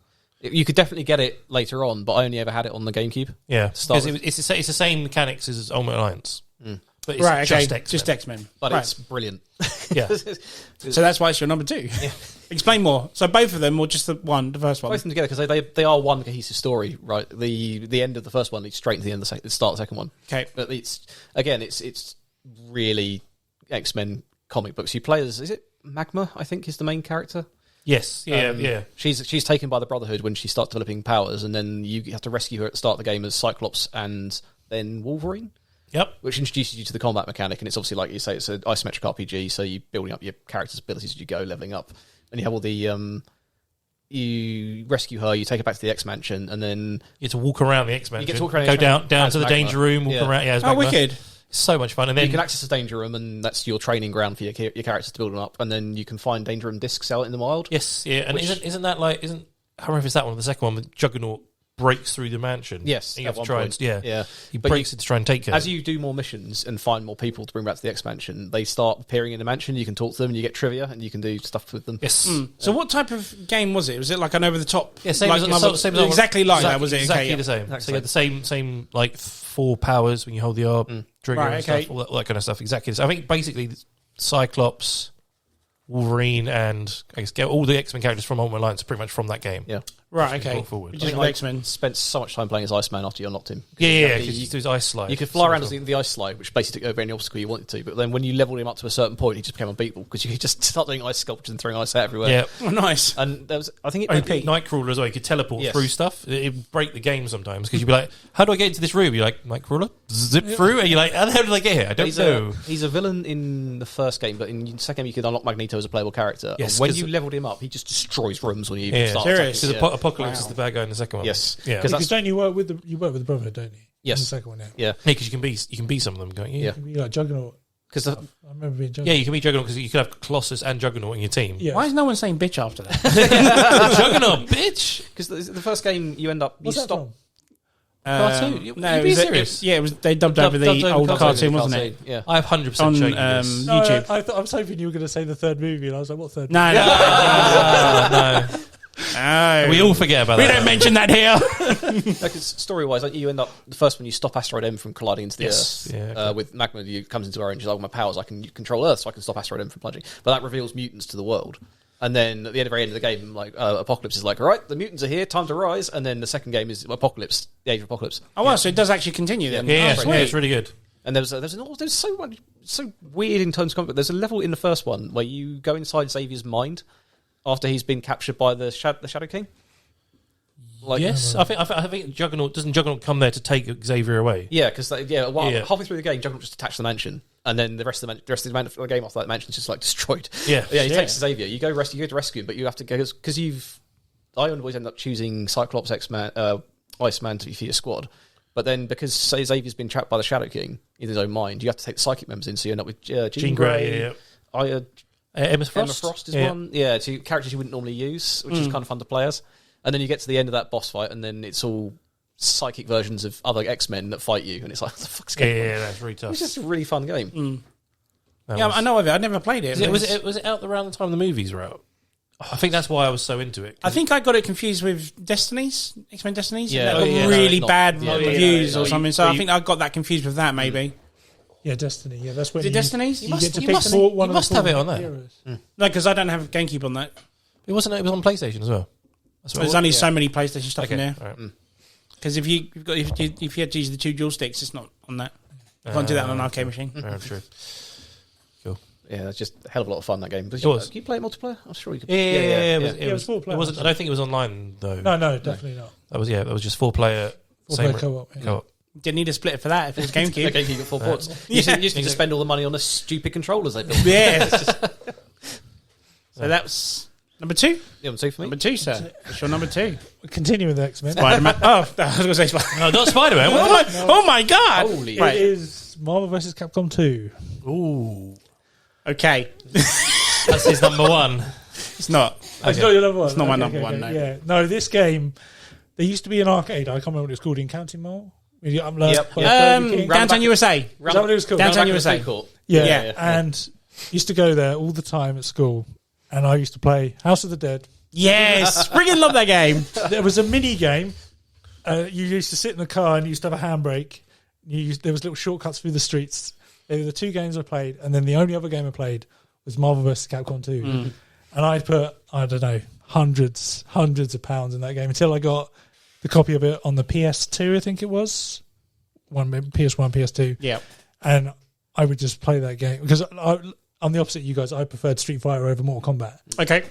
You could definitely get it later on, but I only ever had it on the GameCube. Yeah, Start because it's the same mechanics as Ultimate Alliance, but it's Right, okay. just X-Men. Just X-Men. But Right. it's brilliant. Yeah. So that's why it's your number 2. Explain more. So both of them, or just the first one? Both of them together because they are one cohesive story, right? The end of the first one leads straight into the end of the start of the second one. Okay. But it's really X-Men comic books. You play as, is it Magma? I think is the main character. Yes. Yeah. She's taken by the Brotherhood when she starts developing powers, and then you have to rescue her at the start of the game as Cyclops and then Wolverine, Yep. which introduces you to the combat mechanic. And it's obviously, like you say, it's an isometric RPG, so you're building up your character's abilities as you go, leveling up. And you have all the you rescue her, you take her back to the X Mansion, and then You get to walk around the X-Men. You get to walk around Go the X-Men down as to the Magma. danger room, walk Yeah. around. Yeah, as Oh, Magma. wicked. It's so much fun. And then you can access the danger room, and that's your training ground for your characters to build them up. And then you can find danger room discs out in the wild. yes, yeah, and isn't that like I don't know if it's that one or the second one, but Juggernaut breaks through the mansion. Yes, and you at have to one try point. and Yeah. he But breaks it to try and take her. As you do more missions and find more people to bring back to the X Mansion, they start appearing in the mansion. You can talk to them, and you get trivia, and you can do stuff with them. yes. So what type of game was it? Was it like an over-the-top? Yeah, same like as another- same as exactly like that, was it? Exactly Okay, the same. Exactly. So you had the same like 4 powers when you hold the R trigger Right, and okay. stuff, all that kind of stuff. Exactly. So I think basically Cyclops, Wolverine, and I guess all the X-Men characters from Ultimate Alliance are pretty much from that game. Yeah. Right, okay. Forward. Which is I X-Men. spent so much time playing as Iceman after you unlocked him. Yeah, because you do his ice slide. You could fly around as the ice slide, which basically took over any obstacle you wanted to. But then when you leveled him up to a certain point, he just became unbeatable because you could just start doing ice sculptures and throwing ice out everywhere. Yeah. Oh, nice. And there was, I think OP. Nightcrawler as well. You could teleport Yes. through stuff. It'd break the game sometimes because you'd be like, "How do I get into this room?" You're like, "Nightcrawler, zip through," and you're like, "How the hell did I get here? I don't know." He's a villain in the first game, but in the second game you could unlock Magneto as a playable character. Yes, and when 'cause- you leveled him up, he just destroys rooms when you Yeah, start. serious? attacking. Because Apocalypse is the bad guy in the second one. Yes. yeah, Because Because don't you work with the Brotherhood, don't you? Yes. In the second one, yeah. Yeah, because you can be some of them, can't you? Yeah. You like Juggernaut. because I remember being Juggernaut. Yeah, you can be Juggernaut because you could have Colossus and Juggernaut in your team. Yeah. Why is no one saying bitch after that? Juggernaut, bitch. the first game you end up What's you that stop. from? Cartoon? You No, be it was serious? yeah, it was. They dubbed over the dubbed over old cartoon, cartoon, wasn't it? Yeah. I have 100% On shown you this. No, YouTube. I was hoping you were going to say the third movie, and I was like, what third? No, no, No, no. we all forget about We that. don't mention that here. Because story-wise, you end up the first one. You stop Asteroid M from colliding into the Yes. Earth. Yeah, okay. With magma, you comes into our engine. Like, my powers, I can control Earth, so I can stop Asteroid M from plunging. But that reveals mutants to the world. And then at the very end of the game, like Apocalypse is like, all right, the mutants are here, time to rise. And then the second game is Apocalypse, the Age of Apocalypse. Oh, well, so it does actually continue then. Yeah, Oh, yeah, sweet. it's really good. And there's so much, so weird in terms of combat. There's a level in the first one where you go inside Xavier's mind after he's been captured by the Shadow King. Like, Yes, I think Juggernaut doesn't Juggernaut come there to take Xavier away. Yeah, because Yeah. halfway through the game, Juggernaut just attached the mansion, and then the rest of the game after that mansion is just like destroyed. Yeah. yeah. He Yeah. takes Xavier. You go to rescue him, but you have to go because I always end up choosing Cyclops, X-Man, Iceman to be for your squad. But then because Xavier's been trapped by the Shadow King in his own mind, you have to take the psychic members in, so you end up with Jean Grey. Yeah. Emma Emma Frost. Frost is Yeah. one. Yeah, two characters you wouldn't normally use, which is kind of fun to play as. And then you get to the end of that boss fight, and then it's all psychic versions of other X-Men that fight you, and it's like, what the fuck's Yeah, going on? yeah, that's really tough. It's just a really fun game. That Yeah, was- I know of it. I never played it. Was it out around the time the movies were out? I think that's why I was so into it. I think I got it confused with Destinies, X-Men Destinies. Yeah. That Oh, got yeah. really No, bad not- reviews yeah, or yeah. something. So I think I got that confused with that, maybe. Yeah, Destiny. Yeah, that's when Is it Destinies? You You get to you pick must- one you of the must have it on there. heroes. No, because I don't have GameCube on that. it was on PlayStation as well. That's what There's only so many PlayStation stuff in okay. there. All right. Because if you had to use the two dual sticks, it's not on that. You can't do that on an arcade machine. Very true. Cool. Yeah, it's just a hell of a lot of fun, that game. But It was. Can you play it multiplayer? I'm sure you could. Yeah, Yeah, it was four It player. wasn't. I don't think it was online though. No, definitely not. That was That was just 4-player. Four-player co-op. Yeah. Co-op. Didn't need a splitter for that if it was GameCube. Okay, you got 4 ports. You used to just spend all the money on the stupid controllers they built. Yeah. So that's number 2. You want to for me? Number 2, sir. What's your number 2? Continue with the X-Men. Spider-Man. Oh, I was going to say Spider-Man. No, not Spider-Man. Oh my god! Holy. It Right. is Marvel vs. Capcom 2. Ooh, Okay. that's his number one. It's not. It's not your number one. It's not my number one, no. Yeah, no. This game, there used to be an arcade. I can't remember what it's called in County Mall. Yep. Downtown USA. Is that what it was called? Downtown USA. Yeah, and used to go there all the time at school, and I used to play House of the Dead. Yes. Friggin' love that game. There was a mini game. You used to sit in the car and you used to have a handbrake. There was little shortcuts through the streets. They were the 2 games I played, and then the only other game I played was Marvel vs. Capcom 2. And I put, I don't know, hundreds of pounds in that game until I got the copy of it on the PS2, I think it was. PS1, PS2. Yeah. And I would just play that game. Because I'm the opposite of you guys. I preferred Street Fighter over Mortal Kombat. Okay.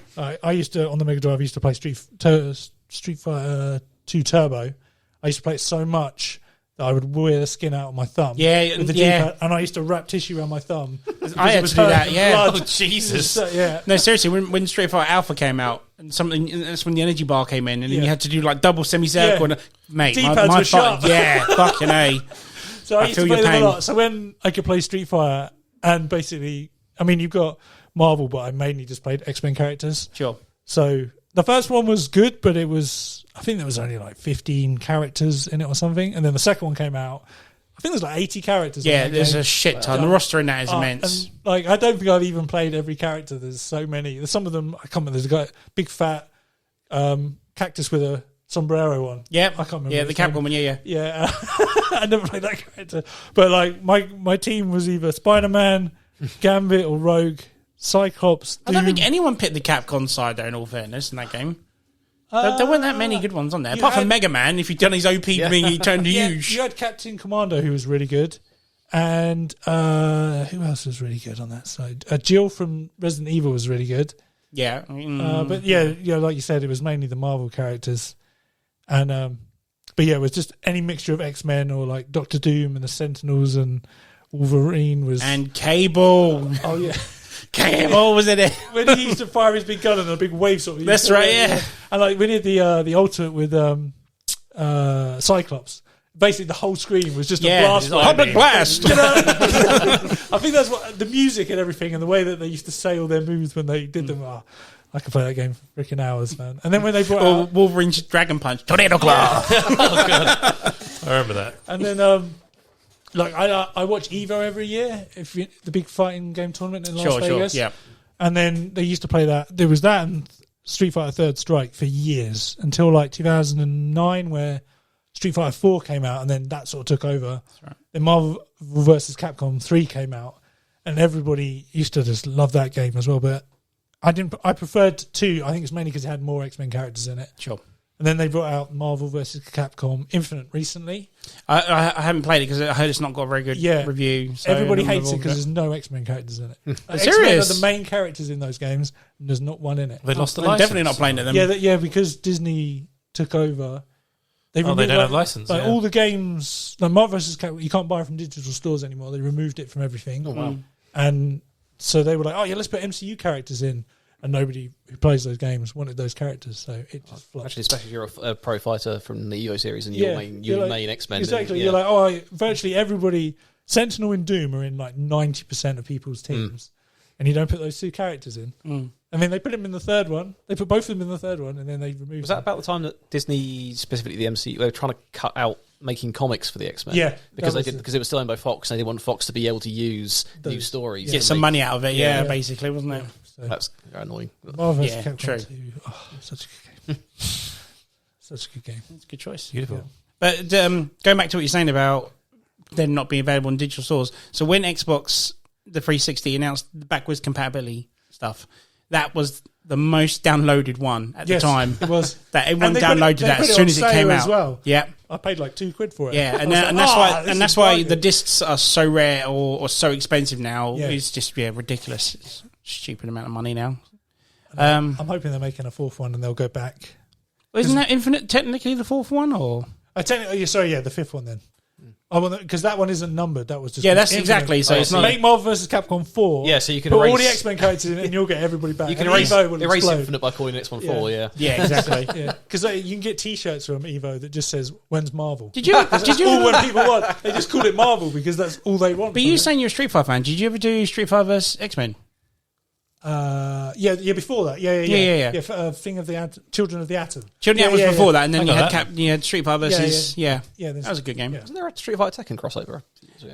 I used to, on the Mega Drive, I used to play Street Fighter 2 Turbo. I used to play it so much that I would wear the skin out of my thumb. Yeah, with the yeah. D-pad, and I used to wrap tissue around my thumb. I had to do that, yeah. Oh Jesus! So, yeah. No, seriously, when Street Fighter Alpha came out, and that's when the energy bar came in, and then Yeah. you had to do like double semicircle. Yeah. And, mate, D-pads my were sharp. yeah, fucking A. So I I used to feel play your them pain. a lot. So when I could play Street Fighter, and basically, I mean, you've got Marvel, but I mainly just played X-Men characters. Sure. So the first one was good, but it was, I think there was only like 15 characters in it or something. And then the second one came out. I think there's like 80 characters. Yeah, in that there's game. a shit ton. The roster in that is immense. And, like, I don't think I've even played every character. There's so many. There's some of them, I can't remember. There's a guy, big fat cactus with a sombrero on. Yeah, I can't remember. Yeah, the his name. Capcom one. Yeah. Yeah, I never played that character. But like my team was either Spider-Man, Gambit, or Rogue, Cyclops. I don't Doom. think anyone picked the Capcom side there. In all fairness, in that game, There weren't that many good ones on there. Apart from Mega Man, if you'd done his OP thing, he turned huge. You had Captain Commando, who was really good. And who else was really good on that side? Jill from Resident Evil was really good. Yeah. But like you said, it was mainly the Marvel characters. And but yeah, it was just any mixture of X-Men or like Doctor Doom and the Sentinels and Wolverine was... And Cable. Oh, yeah. Cable was in it. When he used to fire his big gun and a big wave sort of... That's right, yeah. And like we did the ultimate with Cyclops. Basically, the whole screen was just a blast. Public blast. You know? I think that's what the music and everything and the way that they used to say all their moves when they did them. I could play that game for freaking hours, man. And then when they brought out Wolverine's Dragon Punch, Tornado Claw. Oh, God. I remember that. And then, I watch Evo every year, the big fighting game tournament in Las Vegas. Yeah. And then they used to play that. There was that and Street Fighter Third Strike for years until like 2009, where Street Fighter 4 came out, and then that sort of took over. That's right. Then Marvel vs. Capcom 3 came out, and everybody used to just love that game as well. But I preferred 2. I think it's mainly because it had more X-Men characters in it. Sure. And then they brought out Marvel vs. Capcom Infinite recently. I haven't played it because I heard it's not got a very good review. So everybody hates it because there's no X-Men characters in it. Serious? X-Men are the main characters in those games, and there's not one in it. They lost the I'm license. definitely not playing it then. Yeah, because Disney took over. They don't have license. Like all the games, like Marvel vs. Capcom, you can't buy from digital stores anymore. They removed it from everything. Oh, wow. And so they were like, let's put MCU characters in. And nobody who plays those games wanted those characters, so it just flopped. Actually, especially if you're a pro fighter from the Evo series and you're main X-Men. Exactly. You're like, virtually everybody, Sentinel and Doom are in like 90% of people's teams. And you don't put those 2 characters in. I mean, they put them in the third one. They put both of them in the third one, and then they removed Was that about the time that Disney, specifically the MCU, they were trying to cut out making comics for the X-Men? Yeah. Because it was still owned by Fox, and they didn't want Fox to be able to use new stories. Get some money out of it, basically, wasn't it? So that's annoying. Marvel vs. Capcom true. 2. Such a good game. Such a good game. It's a good choice. Beautiful. Yeah. But going back to what you're saying about them not being available in digital stores. So when Xbox, the 360, announced the backwards compatibility stuff, that was the most downloaded one at the time. It was. That everyone downloaded that as soon as it came out. As well. Yeah. I paid like £2 for it. Yeah, that's why the discs are so rare or so expensive now. Yeah. It's just ridiculous. It's a stupid amount of money now. I'm hoping they're making a 4th one and they'll go back. Isn't that Infinite technically the 4th one, or? The 5th one then. Because that one isn't numbered. That was just that's Infinite. exactly. So it's not make Marvel vs. Capcom 4. Yeah, so you can put erase all the X-Men characters in it and you'll get everybody back. You can and erase explode. Infinite by calling X-Men 4. Yeah, exactly. Because you can get T-shirts from Evo that just says "When's Marvel." Did you? All when people want. They just call it Marvel because that's all they want. But you saying you're a Street Fighter fan? Did you ever do Street Fighter vs. X-Men? Before that, yeah. Thing of the Children of the Atom. Children of the Atom was before that, and then you had Street Fighter versus that was a good game. Yeah. Wasn't there a Street Fighter Tekken crossover?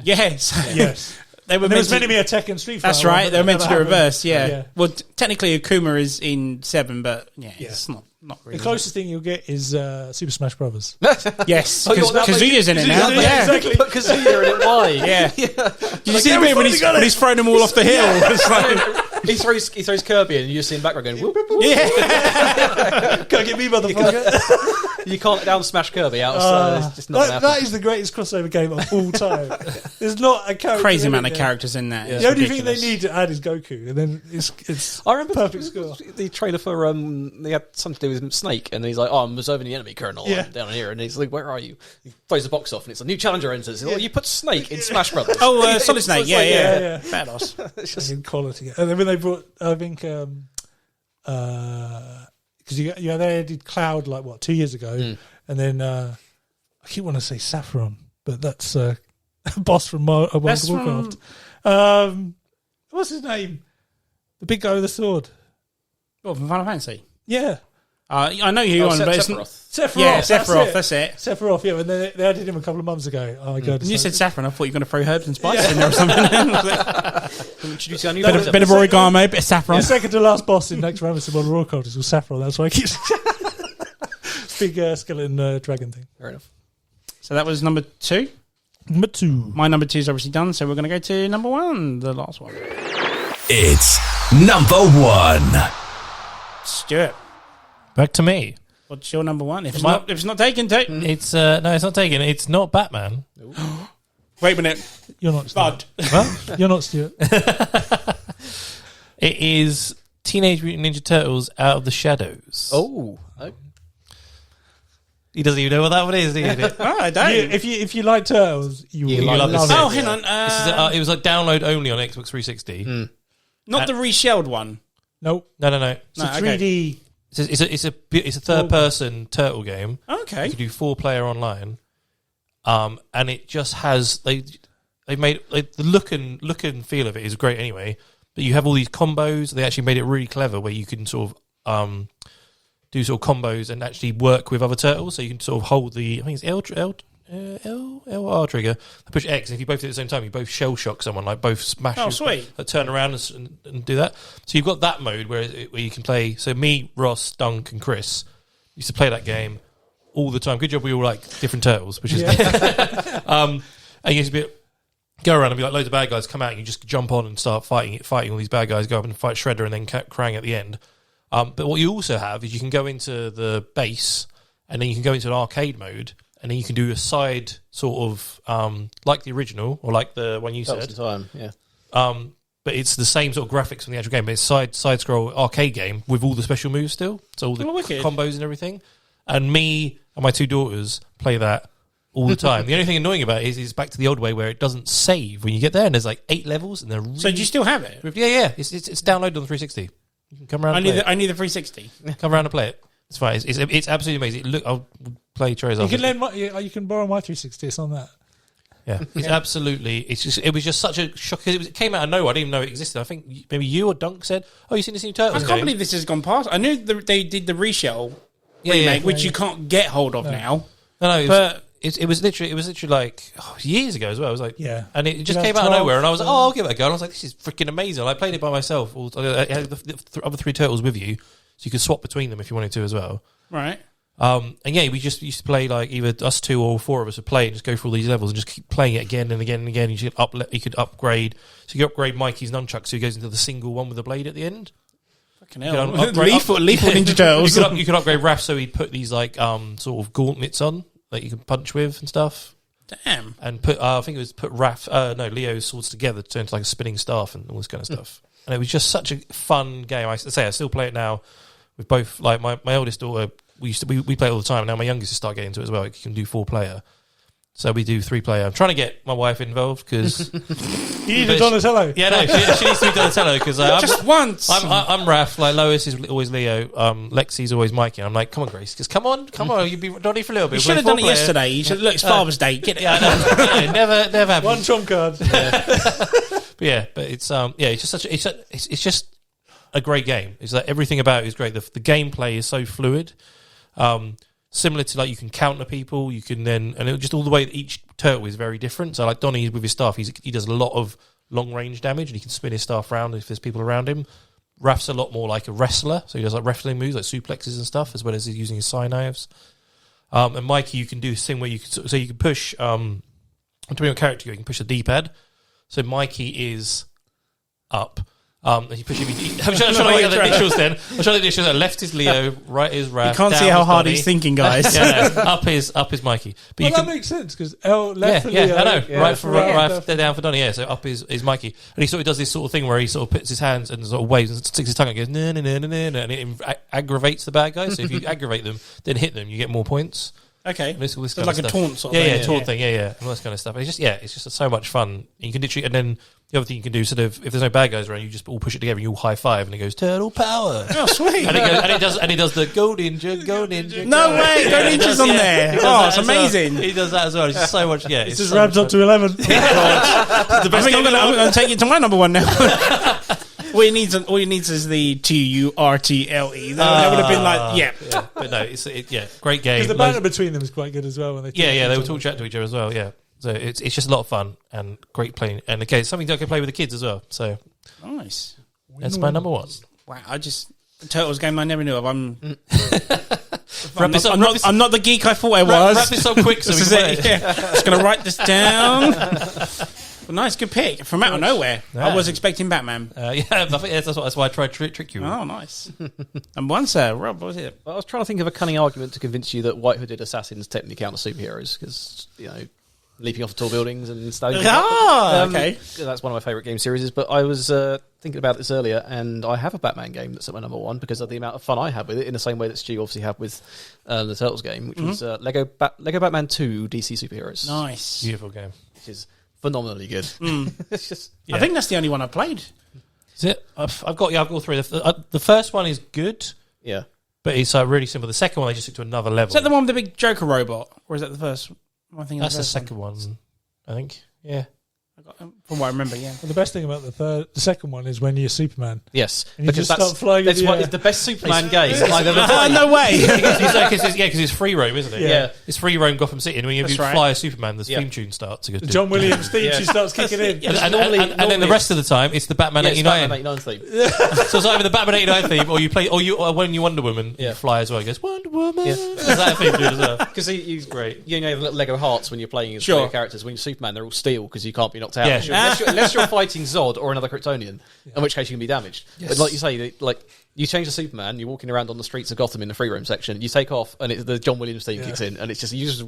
Yes. They were there was meant to be a Tekken Street Fighter. That's right. They were meant to do reverse. Yeah. Yeah. Well, technically Akuma is in 7, but it's not really. The closest thing you'll get is Super Smash Brothers. Yes, because Kazuya's in it now. Yeah, exactly. Put Kazuya in it. Why? Yeah. Did you see the bit when he's throwing them all off the hill? It's like, he throws Kirby and you just see him background going, whoop, whoop, whoop. Can't get me, motherfucker. You can't down smash Kirby out, so it's just not going to happen. That is the greatest crossover game of all time. There's not a character. Crazy amount of characters in that. The only thing they need to add is Goku, and then it's I remember perfect score. The trailer for they had something to do with Snake, and he's like, I'm reserving the enemy, Colonel. I'm down here, and he's like, where are you? He throws the box off, and it's a new challenger enters. He's like, you put Snake in Smash Brothers. Oh, Solid Snake, yeah. Badass. It's just in quality. And then when they brought, I think, because they did Cloud 2 years ago, and then I keep wanting to say Saffron, but that's a boss from World of Warcraft. What's his name? The big guy with the sword. Oh, from Final Fantasy. Yeah. I know who you're on, but it's not. Sephiroth. Yeah, Sephiroth, that's it. Sephiroth, yeah, and they added him a couple of months ago. Oh my god! You said saffron, I thought you were going to throw herbs and spices in there or something. Introduce our new bit of origami, bit of saffron. The second to last boss in next round of World of Warcraft is Saffron. That's why I keep big skeleton dragon thing. Fair enough. So that was number 2. Number 2. My number 2 is obviously done, so we're going to go to number 1, the last one. It's number 1. Stuart. Back to me. What's your number one? If it's not taken, take. It's no, it's not taken. It's not Batman. Wait a minute. You're not Bud. Stuart. You're not Stuart. It is Teenage Mutant Ninja Turtles Out of the Shadows. Oh. He doesn't even know what that one is, do you? I don't. If you like Turtles, you will love love this. Oh, it. hang on. It was like download only on Xbox 360. Not the reshelled one. Nope. No. It's a 3D. It's a third person turtle game. Okay. You can do 4-player online, and it just has they've made the look and feel of it is great anyway. But you have all these combos. They actually made it really clever where you can sort of do sort of combos and actually work with other turtles. So you can sort of hold I think it's L trigger, push X, and if you both do it at the same time, you both shell shock someone, like both smash. Oh, sweet! Turn around and do that. So you've got that mode where you can play. So me, Ross, Dunk, and Chris used to play that game all the time. Good job, we all like different turtles, which is and you used to go around and be like loads of bad guys come out, and you just jump on and start fighting all these bad guys. Go up and fight Shredder, and then Krang at the end. But what you also have is you can go into the base, and then you can go into an arcade mode. And then you can do a side sort of like the original or like the one you said. Time, yeah. But it's the same sort of graphics from the actual game, but it's side scroll arcade game with all the special moves still. So all the combos and everything. And me and my 2 daughters play that all the time. The only thing annoying about it is back to the old way where it doesn't save when you get there, and there's like 8 levels, and they're really... So do you still have it? Yeah. It's downloaded on the 360. You can come around. I need the 360. Come around and play it. It's fine. It's absolutely amazing. Look, I'll play Trey's. You can borrow my 360. It's on that. Yeah, it's absolutely. It was just such a shock because it came out of nowhere. I didn't even know it existed. I think maybe you or Dunk said, "Oh, you seen this new Turtles?" I can't believe this has gone past. I knew they did the reshell remake, which you can't get hold of now. No, but it was literally like years ago as well. I was like, and it just came out 12, of nowhere, and I was like, oh, I'll give it a go. And I was like, this is freaking amazing. I played it by myself. I had the other 3 Turtles with you, so you could swap between them if you wanted to as well. Right. And we just used to play like either us 2 or 4 of us would play and just go through all these levels and just keep playing it again and again and again. You could upgrade. So you could upgrade Mikey's nunchuck so he goes into the single one with the blade at the end. Fucking hell. Lethal Ninja Turtles. You could upgrade Raph so he'd put these like sort of gauntlets on that you can punch with and stuff. Damn. And put Leo's swords together to turn into like a spinning staff and all this kind of stuff. And it was just such a fun game. I still play it now with both. Like my oldest daughter, we play it all the time. Now my youngest has started getting into it as well. You can do 4-player. So we do 3-player. I'm trying to get my wife involved because you need a Donatello. Yeah, no, she needs to be Donatello because just once. I'm Raph. Like Lois is always Leo. Lexi's always Mikey. And I'm like, come on, Grace, because come on, you'd be Donnie for a little bit. You should have done it yesterday. You should look. It's Father's Day. Get it. Yeah, I know. Never happened. One trump card. But it's just a great game. It's like everything about it is great. The gameplay is so fluid. Similar to like you can counter people, you can then just all the way that each turtle is very different. So like Donnie with his staff, he does a lot of long range damage and he can spin his staff around if there's people around him. Raph's a lot more like a wrestler, so he does like wrestling moves like suplexes and stuff, as well as using his side knives. And Mikey, you can do this thing where you can push. Depending on character, you can push the D-pad. So Mikey is up. And you push him. I'm trying to get the initials then. I'm trying to get the initials. Left is Leo, right is Raph. You can't see how hard he's thinking, guys. Up is Mikey. But that makes sense because left for Leo. I know. Right for Raph, down for Donnie. Yeah, so up is Mikey, and he sort of does this sort of thing where he sort of puts his hands and sort of waves and sticks his tongue out and goes no, and it aggravates the bad guys. So if you aggravate them, then hit them, you get more points. Okay, this it's like a taunt sort of thing. Taunt thing, and all this kind of stuff. And it's just so much fun. You can literally, and then the other thing you can do, sort of, if there's no bad guys around, you just all push it together and you all high five, and it goes turtle power. Oh, sweet! and it does the go ninja. No way, go ninja's on there. Oh, it's amazing. He does that as well. It's just so much. Yeah, it's just wrapped up to 11. I think I'm going to take it to my number one now. All you need is the TURTLE. That would have been like, but no, it's great game. Because the banter between them is quite good as well. When they they will talk chat to each other as well. Yeah, so it's just a lot of fun and great playing. And again, it's something that I can play with the kids as well. So nice. That's my number one. Wow, the Turtles game I never knew of. I'm not the geek I thought I was. Wrap this up quick so we can play it. Just going to write this down. Well, nice, good pick. From out of nowhere. Yeah. I was expecting Batman. Yeah, I think that's why I tried to trick you. Oh, nice. And one, sir. Rob, what was it? I was trying to think of a cunning argument to convince you that white-hooded assassins technically count as superheroes because, leaping off tall buildings and stuff. Okay. That's one of my favourite game series. But I was thinking about this earlier, and I have a Batman game that's at my number one because of the amount of fun I had with it, in the same way that Stu obviously had with the Turtles game, which was Lego Batman 2 DC Superheroes. Nice. Beautiful game. Which is phenomenally good. It's just, I think that's the only one I played. Is it? I've got all three. The first one is good, yeah. but it's really simple. The second one they just took to another level. Is that the one with the big Joker robot? Or is that the first? I think That's the second one, I think. Yeah. From what I remember, yeah. Well, the best thing about the second one is when you're Superman. Yes, And you because just start flying in that's the what air. is the best Superman game I've ever played. No way. Because it's free roam, isn't it? Yeah. It's free roam Gotham City, and when you That's right. fly a Superman, the Yeah. theme tune starts to go. John Williams theme, she starts kicking in. And Normally then the rest of the time, it's the Batman Yeah, it's 89. Batman 89 theme. So it's either the Batman 89 theme, or when you Wonder Woman, Yeah. you fly as well. It goes Wonder Woman. Yeah. Is that a theme tune as well? Because you Great. You have little Lego hearts when you're playing as Sure. Lego characters. When you're Superman, they're all steel because you can't be knocked out Yeah. unless you're fighting Zod or another Kryptonian, in which case you can be damaged. But like you say, you change to Superman, you're walking around on the streets of Gotham in the free roam section, you take off, and the John Williams theme kicks in, and it's just you just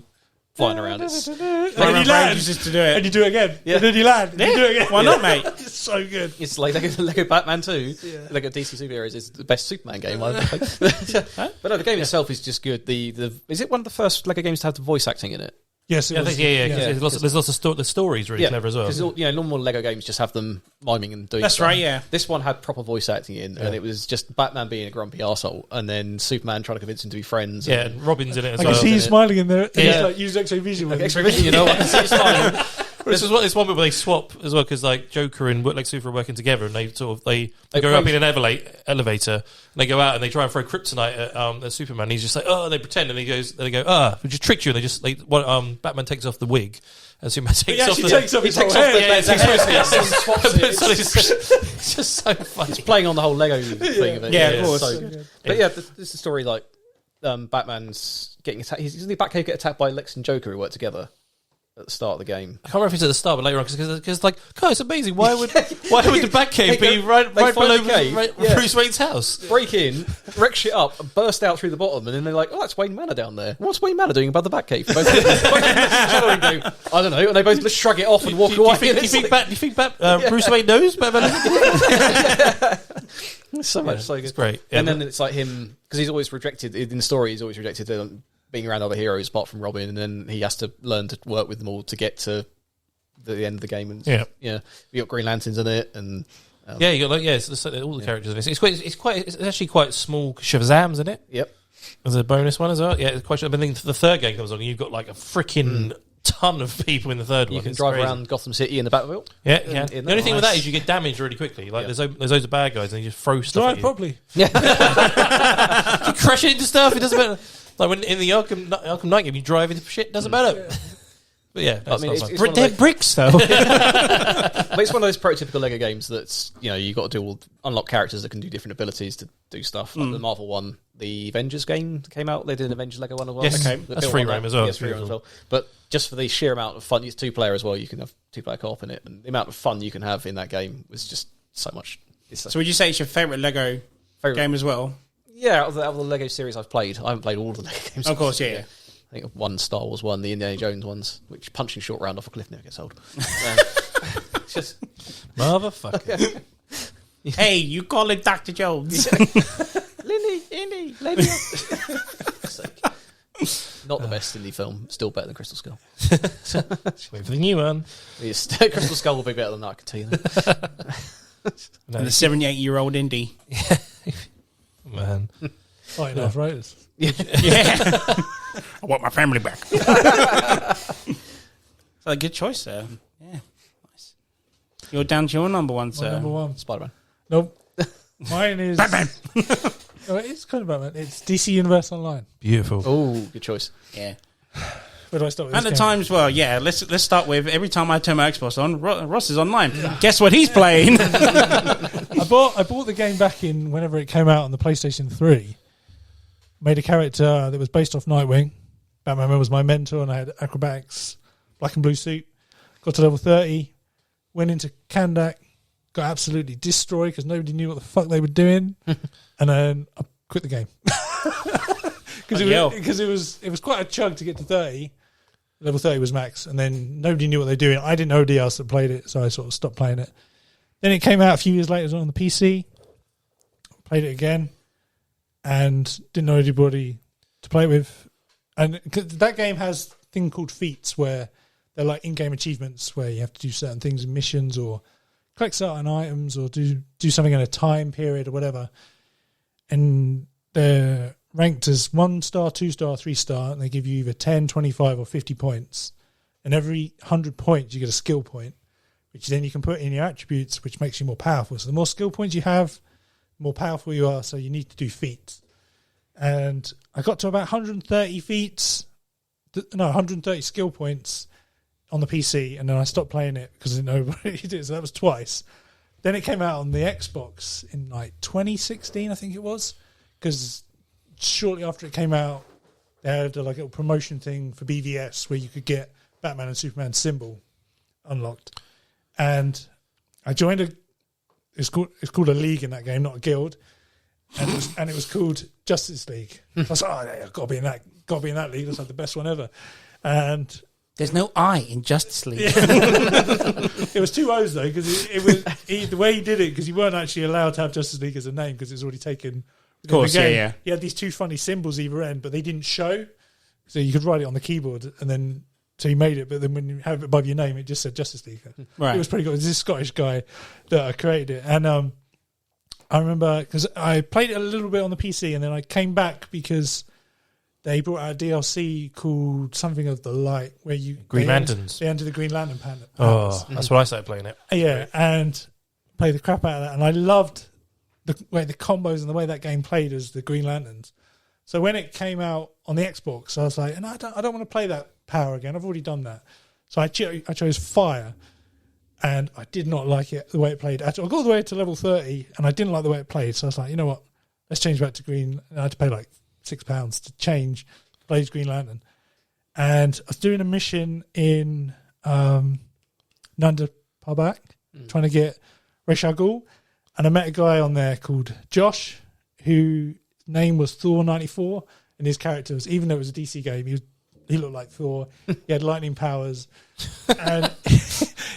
flying around. It's And then you land, just to do it. and you do it again. Yeah. And then you land, and you do it again. Why not, mate? It's so good. it's like Lego Batman 2, Lego DC Superheroes is the best Superman game I've played. But no, the game itself is just good. Is it one of the first Lego games to have the voice acting in it? Yes, it Yeah, I was. think, yeah. 'Cause there's lots of the stories really clever as well. Because normal Lego games just have them miming and doing That's stuff. right, yeah. This one had proper voice acting in, and it was just Batman being a grumpy arsehole, and then Superman trying to convince him to be friends. Yeah, and Robin's in it as I well. can see you isn't it? smiling in there. And Yeah. he's like, use X-ray vision. with X-ray vision, I can see it smiling. This one bit where they swap as well because like Joker and Lex Luthor are working together and they go up in an elevator and they go out and they try and throw kryptonite at Superman. And he's just like, oh, they pretend and they go, we just tricked you. And they just Batman takes off the wig and Superman takes off Takes off his whole hair. It's just so funny. It's playing on the whole Lego thing of it. Yeah, of course. So good. But yeah, this is a story like Batman's getting attacked. He's in the Batcave get attacked by Lex and Joker who work together at the start of the game. I can't remember if it's at the start, but later on, because God, it's amazing. Why would the Batcave be right below Bruce Wayne's house? Break in, wreck shit up, and burst out through the bottom, and then they're like, "Oh, that's Wayne Manor down there. What's Wayne Manor doing above the Batcave?" Both I don't know. And they both just shrug it off and walk away. Do you think Bruce Wayne knows Batman? So much, so good. It's great. And then it's like him, because he's always rejected, in the story, he's always rejected being around other heroes apart from Robin, and then he has to learn to work with them all to get to the end of the game. And you got Green Lanterns in it, and you got it's all the characters in it. It's actually quite small. Shazam's in it. Yep. As a bonus one as well. Yeah, it's quite. But then the third game comes along, and you've got like a freaking ton of people in the third one. You can It's drive crazy. around Gotham City in the Batmobile. Yeah. in The only that. thing with that is you get damaged really quickly. Like there's loads of bad guys, and you just throw stuff. Drive at you. properly. You crash into stuff. It doesn't matter. Like when in the Arkham Knight game, you drive into shit. It doesn't matter. But yeah, that's not fun. it's one of They're those- bricks, though. but it's one of those prototypical Lego games that's you've got to unlock characters that can do different abilities to do stuff. Like the Marvel one, the Avengers game came out. They did an Avengers Lego one as well. Yes. They That's built free on roam that. as well. Yeah, it's free roam as well. But just for the sheer amount of fun, it's 2-player as well. You can have 2-player co-op in it, and the amount of fun you can have in that game was just so much. It's So would you say it's your favourite Lego game as well? Yeah, out of the Lego series I've played, I haven't played all of the Lego games. Of course, yeah. I think of one Star Wars one, the Indiana Jones ones, which punching short round off a cliff never gets old. It's just Motherfucker. Hey, you call it Dr. Jones. Lindy. Not the best indie film, still better than Crystal Skull. Wait for the new one. Yes, Crystal Skull will be better than that, I can tell you that. And the 78-year-old indie. Man. Fighting arthritis. Yeah. I want my family back. So a good choice there. Yeah. Nice. You're down to your number one, My sir. number one. Spider-Man. Nope. Mine is Batman. Oh, it's kind of Batman. It's DC Universe Online. Beautiful. Oh, good choice. Yeah. Where do I start with At this the game? times, well, yeah. Let's start with every time I turn my Xbox on, Ross is online. Guess what he's playing? I bought the game back in whenever it came out on the PlayStation 3. Made a character that was based off Nightwing. Batman was my mentor, and I had acrobatics, black and blue suit. Got to level 30, went into Kandak, got absolutely destroyed because nobody knew what the fuck they were doing, and then I quit the game because it was quite a chug to get to 30. Level 30 was max, and then nobody knew what they were doing. I didn't know anybody else that played it, so I sort of stopped playing it. Then it came out a few years later on the PC. Played it again, and didn't know anybody to play it with. And that game has a thing called feats, where they're like in-game achievements, where you have to do certain things in missions, or collect certain items, or do something in a time period, or whatever. And they're ranked as 1-star, 2-star, 3-star, and they give you either 10, 25, or 50 points. And every 100 points, you get a skill point, which then you can put in your attributes, which makes you more powerful. So the more skill points you have, the more powerful you are, so you need to do feats. And I got to about 130 feats, 130 skill points on the PC, and then I stopped playing it because I didn't know what it did, so that was twice. Then it came out on the Xbox in like 2016, I think it was, because shortly after it came out, they had like a little promotion thing for BVS where you could get Batman and Superman symbol unlocked. And I joined it's called a league in that game, not a guild. And it was called Justice League. I was like, I've got to be in that league. That's like the best one ever. And there's no I in Justice League. It was 2 O's though, because the way he did it, because you weren't actually allowed to have Justice League as a name because it's already taken. Of course, the game. yeah. He had these 2 funny symbols either end, but they didn't show, so you could write it on the keyboard, and then so he made it. But then when you have it above your name, it just said Justice League. Right. It was pretty good. It was this Scottish guy that created it, and I remember because I played it a little bit on the PC, and then I came back because they brought out a DLC called something of the light, where you Green Lanterns. They entered the Green Lantern panel. Oh, that's when I started playing it. Yeah, and played the crap out of that, and I loved the way the combos and the way that game played as the Green Lanterns. So when it came out on the Xbox, I was like, and I don't want to play that power again. I've already done that. So I chose Fire, and I did not like it the way it played. I got all the way to level 30, and I didn't like the way it played. So I was like, you know what? Let's change back to Green. And I had to pay like £6 to change, play as Green Lantern. And I was doing a mission in Nanda Parbat, trying to get Ra's al Ghul. And I met a guy on there called Josh, whose name was Thor94, and his character was, even though it was a DC game, he looked like Thor. He had lightning powers, and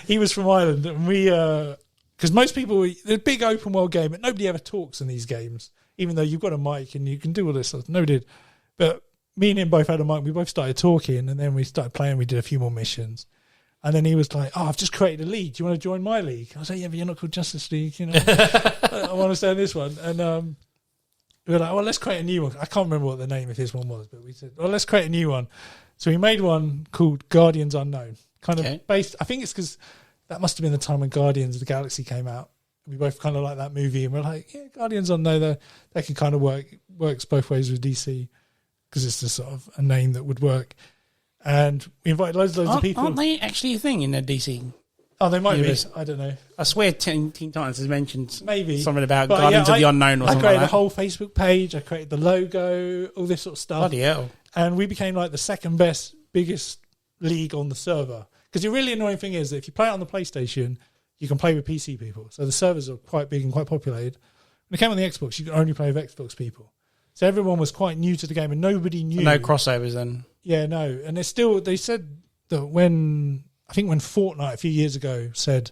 he was from Ireland. And we, because most people, the big open world game, but nobody ever talks in these games, even though you've got a mic and you can do all this stuff. Nobody did, but me and him both had a mic. We both started talking, and then we started playing. We did a few more missions. And then he was like, I've just created a league. Do you want to join my league? I was like, yeah, but you're not called Justice League. You know, I want to stay in this one. And we were like, well, let's create a new one. I can't remember what the name of his one was, but we said, well, let's create a new one. So we made one called Guardians Unknown. Kind of based, I think it's because that must have been the time when Guardians of the Galaxy came out. We both kind of like that movie, and we're like, yeah, Guardians Unknown, they can kind of works both ways with DC, because it's just sort of a name that would work. And we invited loads of people. Aren't they actually a thing in the DC? Oh, they might be. I don't know. I swear Teen Titans has mentioned maybe something about Guardians of the Unknown or something like that. I created a whole Facebook page. I created the logo, all this sort of stuff. Bloody hell. And we became like the second biggest league on the server. Because the really annoying thing is that if you play it on the PlayStation, you can play with PC people. So the servers are quite big and quite populated. When it came on the Xbox, you could only play with Xbox people. So everyone was quite new to the game, and nobody knew. No crossovers then. Yeah, no. And they said that when Fortnite a few years ago said,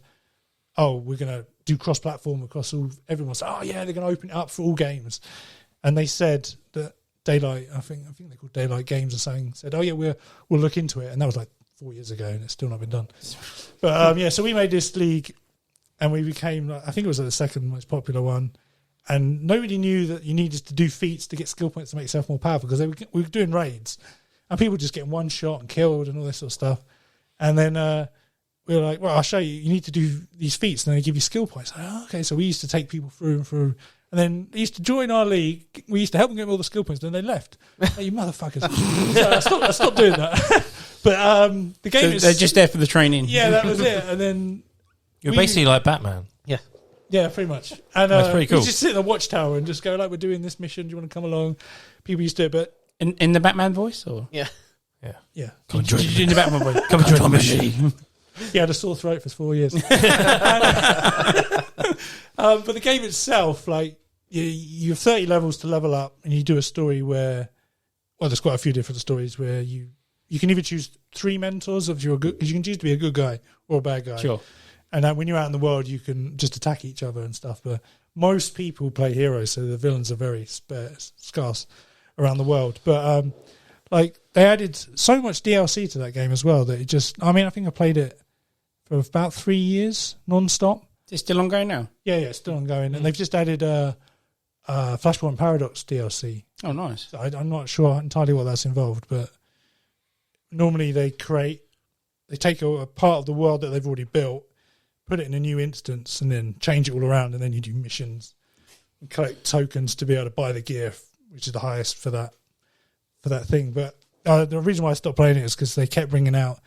oh, we're going to do cross-platform across all, everyone said, oh yeah, they're going to open it up for all games. And they said that Daylight, I think they're called Daylight Games or something, said, oh yeah, we'll look into it. And that was like 4 years ago, and it's still not been done. But so we made this league, and we became, I think it was the second most popular one. And nobody knew that you needed to do feats to get skill points to make yourself more powerful, because we were doing raids, and people just getting one shot and killed and all this sort of stuff. And then we were like, well, I'll show you. You need to do these feats, and then they give you skill points. Like, oh, okay, so we used to take people through and through. And then they used to join our league. We used to help them get all the skill points, then they left. Hey, you motherfuckers. So I stopped doing that. But the game they're just there for the training. Yeah, that was it. And then you're basically like Batman. Yeah, pretty much. And that's pretty cool. You just sit in the watchtower and just go, like, we're doing this mission. Do you want to come along? People used to do it, but... In the Batman voice? Or Yeah. Come and join the Batman voice. Come and join the machine. He had a sore throat for 4 years. But the game itself, like you have 30 levels to level up, and you do a story where, well, there's quite a few different stories where you can either choose 3 mentors if you're a good, because you can choose to be a good guy or a bad guy. Sure. And when you're out in the world, you can just attack each other and stuff. But most people play heroes, so the villains are very scarce around the world. But like they added so much DLC to that game as well that it just, I mean, I think I played it for about 3 years non-stop. Is it still ongoing now? Yeah, it's still ongoing. And they've just added Flashpoint Paradox DLC. Oh, nice. So I'm not sure entirely what that's involved, but normally they take a part of the world that they've already built, put it in a new instance, and then change it all around, and then you do missions and collect tokens to be able to buy the gear, which is the highest for that thing. But the reason why I stopped playing it is because they kept bringing out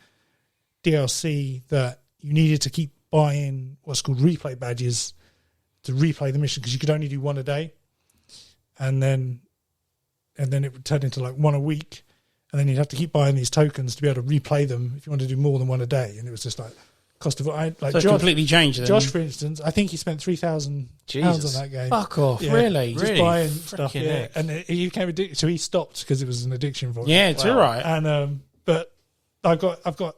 DLC that you needed to keep buying what's called replay badges to replay the mission, because you could only do one a day, and then it would turn into like one a week, and then you'd have to keep buying these tokens to be able to replay them if you want to do more than one a day. And it was just like cost of so Josh, completely changed. Then. Josh, for instance, I think he spent £3,000 on that game. Fuck off! Yeah, really? Just buying stuff. Yeah, and he became addicted. So he stopped because it was an addiction for him. Yeah, it's all right. And but I've got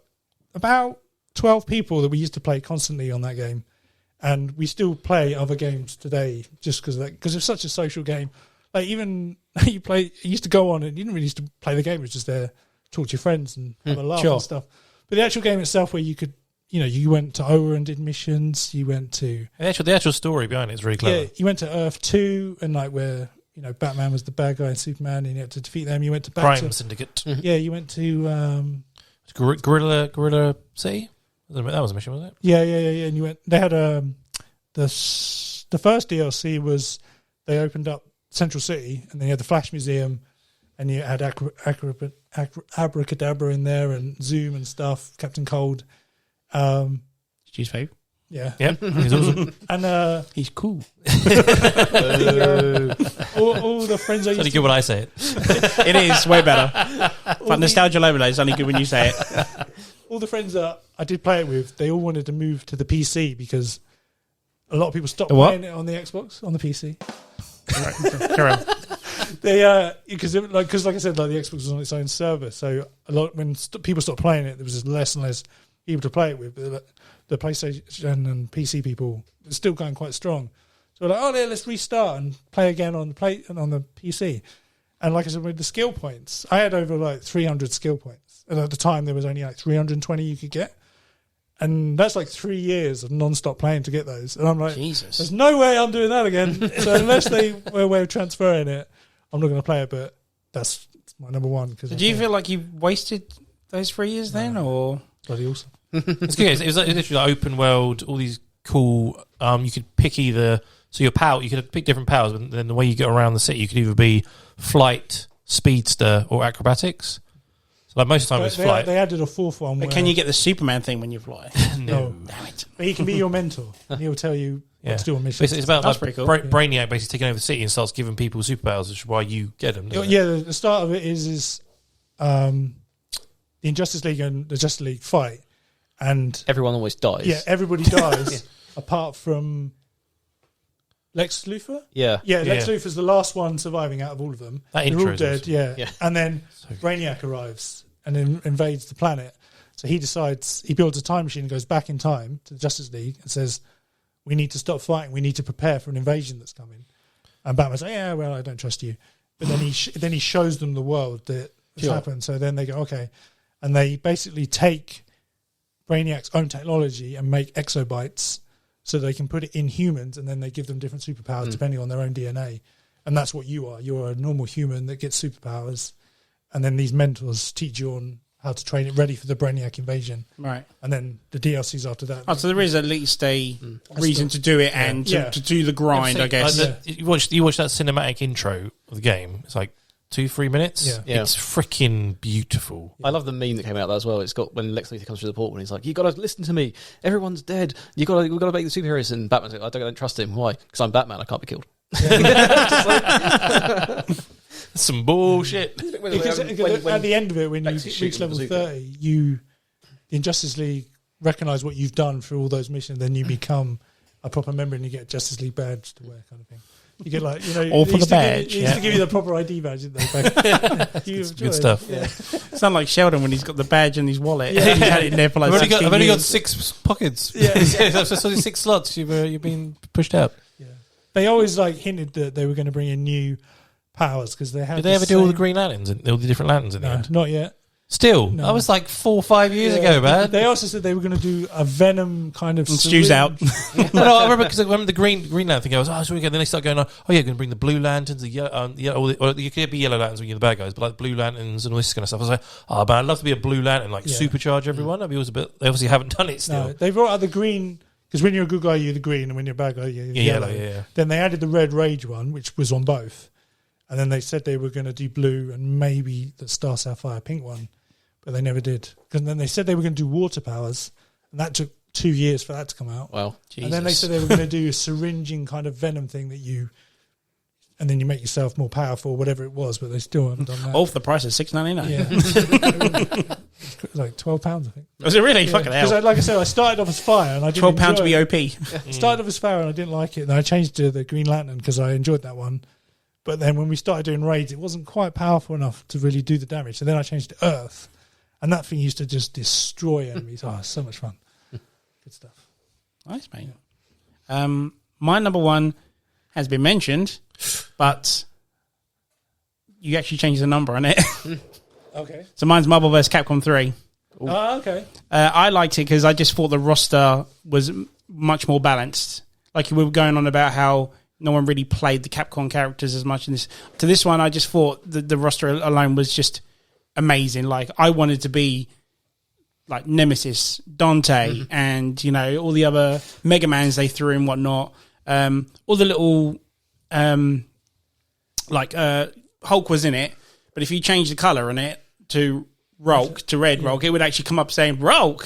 about 12 people that we used to play constantly on that game, and we still play other games today just because it's such a social game. Like even you used to go on and you didn't really used to play the game; it was just there, talk to your friends and have a laugh and stuff. But the actual game itself, where you could, you went to Oa and did missions. You went to the actual story behind it is really clever. Yeah, you went to Earth 2 and like where Batman was the bad guy and Superman, and you had to defeat them. You went to Crime Syndicate. Yeah, you went to Gorilla City. That was a mission, wasn't it? Yeah. And you went. They had the first DLC was they opened up Central City, and then you had the Flash Museum, and you had Abracadabra in there, and Zoom and stuff. Captain Cold. Did you use Fabe? Yeah. Yep. He's awesome. And he's cool. all the friends I used It's only good when I say it. It is way better. But nostalgia overload is only good when you say it. All the friends that I did play it with, they all wanted to move to the PC because a lot of people stopped playing it on the Xbox, on the PC. Correct. They because like I said, like the Xbox was on its own server, so when people stopped playing it, there was just less and less people to play it with. But the PlayStation and PC people are still going quite strong. So we're like, let's restart and play again on the PC. And like I said, with the skill points, I had over like 300 skill points, and at the time there was only like 320 you could get. And that's like 3 years of non-stop playing to get those. And I'm like, Jesus. There's no way I'm doing that again. So unless they were a way of transferring it, I'm not going to play it. But that's my number one. Do you feel like you wasted those 3 years then? Or bloody awesome. It's good. It was literally like open world, all these cool... you could pick either... So your power, you could pick different powers, but then the way you get around the city, you could either be flight, speedster, or acrobatics. So like most of the time it's flight. They added a fourth one. But can you get the Superman thing when you fly? No. Damn it. But he can be your mentor. And he'll tell you what to do on missions. It's about That's like pretty cool. Brainiac basically taking over the city and starts giving people superpowers, which is why you get them. Yeah, the start of it is the Injustice League and the Justice League fight. And everyone always dies. Yeah, everybody dies apart from Lex Luthor. Yeah. Lex Luthor's the last one surviving out of all of them. They're all dead. Awesome. Yeah, and then Brainiac arrives and invades the planet. So he decides, he builds a time machine and goes back in time to the Justice League and says, "We need to stop fighting. We need to prepare for an invasion that's coming." And Batman's like, "Yeah, well, I don't trust you." But then he shows them the world that has happened. So then they go, "Okay," and they basically take Brainiac's own technology and make exobites so they can put it in humans, and then they give them different superpowers depending on their own DNA. And that's what you are. You're a normal human that gets superpowers, and then these mentors teach you on how to train it ready for the Brainiac invasion. Right. And then the DLCs after that. Oh, so there is at least a reason to do it and to do the grind, I guess. You watch that cinematic intro of the game. It's like 2-3 minutes. Yeah. It's freaking beautiful. I love the meme that came out of that as well. It's got when Lex Luthor comes through the portal and he's like, "You got to listen to me. Everyone's dead. We've got to make the superheroes." And Batman's like, "I don't trust him. Why? Because I'm Batman. I can't be killed." Some bullshit. Because at the end of it, when you reach level 30, the Injustice League recognize what you've done through all those missions, then you become a proper member and you get a Justice League badge to wear, kind of thing. You get like, all for the badge. They used to give you the proper ID badge, didn't they? Good stuff. Yeah. Sound like Sheldon when he's got the badge in his wallet. Yeah. He's had it in there for like I've only got years. 6 pockets. Yeah. That's only 6 slots. You've been pushed out. Yeah. They always like hinted that they were going to bring in new powers because they had. Did they ever do all the Green Lanterns and all the different lanterns in the end? Not yet. Still, No. that was like 4 or 5 years ago, man. They also said they were going to do a Venom kind of. Stu's out. No, I remember because the Green Lantern thing goes, so we go. Then they start going, you're going to bring the Blue Lanterns, the yellow, or you could be Yellow Lanterns when you're the bad guys, but like Blue Lanterns and all this kind of stuff. I was like, man, I'd love to be a Blue Lantern, like supercharge everyone. I'd be always a bit. They obviously haven't done it still. No, they brought out the green because when you're a good guy, you're the green, and when you're a bad guy, you're yellow. Yeah. Then they added the Red Rage one, which was on both, and then they said they were going to do blue and maybe the Star Sapphire pink one. But they never did. Because then they said they were going to do water powers, and that took 2 years for that to come out. Well, Jesus. And then they said they were going to do a syringing kind of venom thing that and then you make yourself more powerful, whatever it was, but they still haven't done that. All for the price of $6.99. Yeah. It was like £12, I think. Was it really? Fucking hell. Because like I said, I started off as fire and I didn't £12 to be enjoy OP. it. Started off as fire and I didn't like it. And I changed to the Green Lantern because I enjoyed that one. But then when we started doing raids, it wasn't quite powerful enough to really do the damage. So then I changed to Earth. And that thing used to just destroy enemies. Oh, so much fun. Good stuff. Nice, mate. My number one has been mentioned, but you actually changed the number on it. Okay. So mine's Marvel vs. Capcom 3. Oh, okay. I liked it because I just thought the roster was much more balanced. Like we were going on about how no one really played the Capcom characters as much in this. To this one, I just thought the roster alone was just amazing. Like I wanted to be like Nemesis, Dante, and all the other Mega Mans they threw and whatnot. All the little Hulk was in it, but if you change the color on it to Rolk to red Rolk, it would actually come up saying Rolk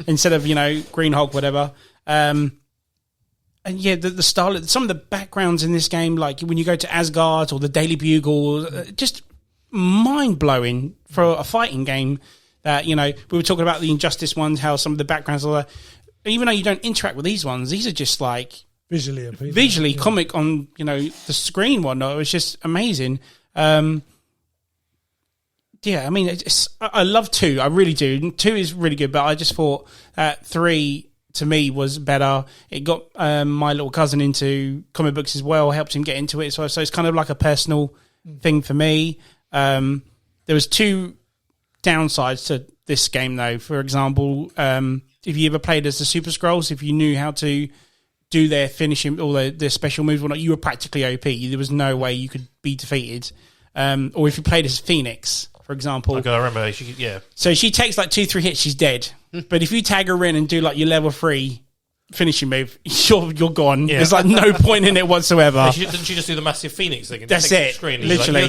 instead of Green Hulk, whatever. And yeah, the style, some of the backgrounds in this game, like when you go to Asgard or the Daily Bugle, just mind-blowing for a fighting game that, we were talking about the Injustice ones, how some of the backgrounds are, even though you don't interact with these ones, these are just like visually comic on, the screen, whatnot. It was just amazing. I mean, I love 2, I really do. 2 is really good, but I just thought 3 to me was better. It got my little cousin into comic books as well, helped him get into it, so it's kind of like a personal thing for me. There was 2 downsides to this game, though. For example, if you ever played as the Super Skrulls, if you knew how to do their finishing, all their special moves, or not, you were practically OP. There was no way you could be defeated. Or if you played as Phoenix, for example. Okay, I remember. So she takes like 2-3 hits, she's dead. But if you tag her in and do like your level 3 finishing move, you're gone. Yeah. There's like no point in it whatsoever. Didn't she just do the massive Phoenix thing? That's it. Literally.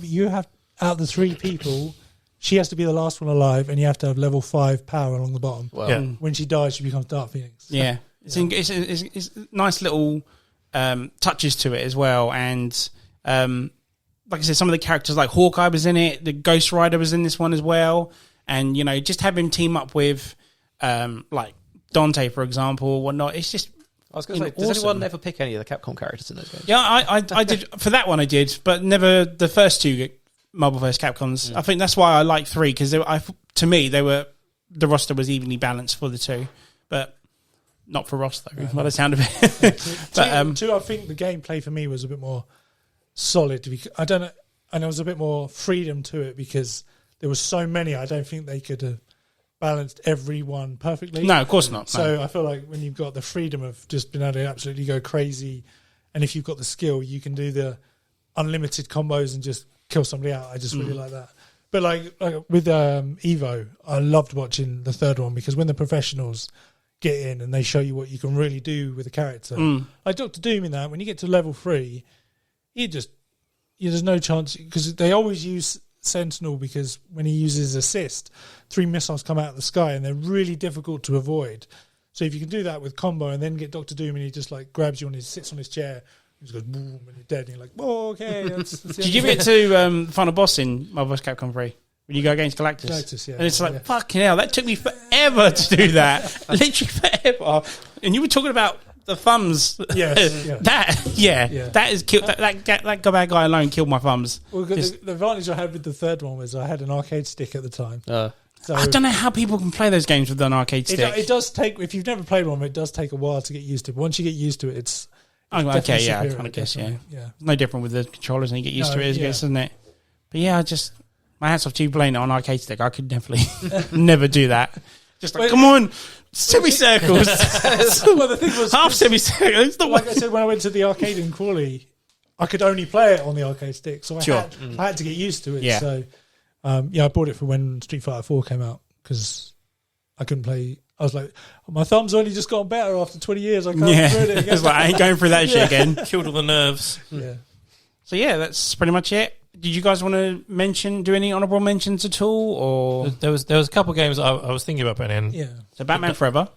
You have out of the 3 people, she has to be the last one alive, and you have to have level 5 power along the bottom. Well, when she dies, she becomes Dark Phoenix. Yeah, it's nice little touches to it as well, and like I said, some of the characters like Hawkeye was in it, the Ghost Rider was in this one as well, and just have him team up with like Dante, for example, or whatnot. It's just. I was going to say, does anyone ever pick any of the Capcom characters in those games? Yeah, I did. For that one I did, but never the first 2 Marvel vs. Capcoms. I think that's why I like 3, because to me the roster was evenly balanced for the 2, but not for Ross though, by the sound of it. But 2, I think the gameplay for me was a bit more solid. I don't know, and there was a bit more freedom to it because there was so many. I don't think they could have balanced everyone perfectly. No, of course not. So no. I feel like when you've got the freedom of just being able to absolutely go crazy, and if you've got the skill, you can do the unlimited combos and just kill somebody out. I just really like that. But like with Evo, I loved watching the 3rd one because when the professionals get in and they show you what you can really do with a character, like Dr. Doom in that, when you get to level 3, there's no chance, because they always use Sentinel, because when he uses assist, 3 missiles come out of the sky and they're really difficult to avoid. So if you can do that with combo and then get Dr. Doom and he just like grabs you and he sits on his chair, he just goes boom and you're dead, and you're like, oh, okay. That's Did you get to the final boss in Marvel vs. Capcom 3? When you go against Galactus? Galactus, yeah. And it's like, fucking hell, that took me forever forever to do that. Literally forever. And you were talking about the thumbs. Yes, That is killed. That bad guy alone killed my thumbs. Well, the advantage I had with the third one was I had an arcade stick at the time. So I don't know how people can play those games with an arcade stick. It does take, if you've never played one, it does take a while to get used to. But once you get used to it, it's okay, yeah, superior, I kind of guess, yeah. yeah. No different with the controllers, and you get used to it, I guess, isn't it? But yeah, my hats off to you playing it on arcade stick. I could definitely never do that. Just like, come on, semicircles. Well, the thing was, half semicircles. Like I said, when I went to the arcade in Crawley, I could only play it on the arcade stick, so I had to get used to it. Yeah. So, I bought it for when Street Fighter 4 came out because I couldn't play. I was like, my thumb's only just gotten better after 20 years. I can't do it again. It's like, I ain't going through that shit again. Killed all the nerves. Yeah. So yeah, that's pretty much it. Did you guys want to do any honourable mentions at all, or There was a couple of games I was thinking about putting in. Yeah. so Batman Forever?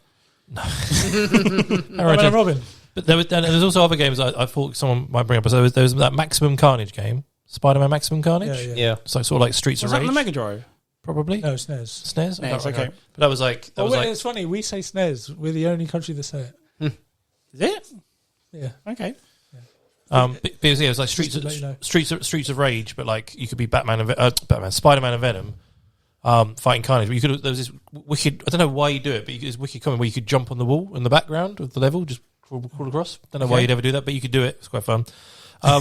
Batman and Robin. But there's also other games I thought someone might bring up. So there was that Maximum Carnage game, Spider-Man Maximum Carnage. Yeah. So sort of like Streets Was of that on Rage, the Mega Drive? probably. No, SNES. SNES. I can't SNES, okay. remember. But that was like It's funny. We say SNES. We're the only country that say it. Is it? Yeah. Okay. But it was like Streets of Rage, but like you could be Spider-Man and Venom, fighting Carnage. But there was this wicked. I don't know why you do it, but it was wicked comment where you could jump on the wall in the background of the level, just crawl across. Don't know why you'd ever do that, but you could do it. It's quite fun. I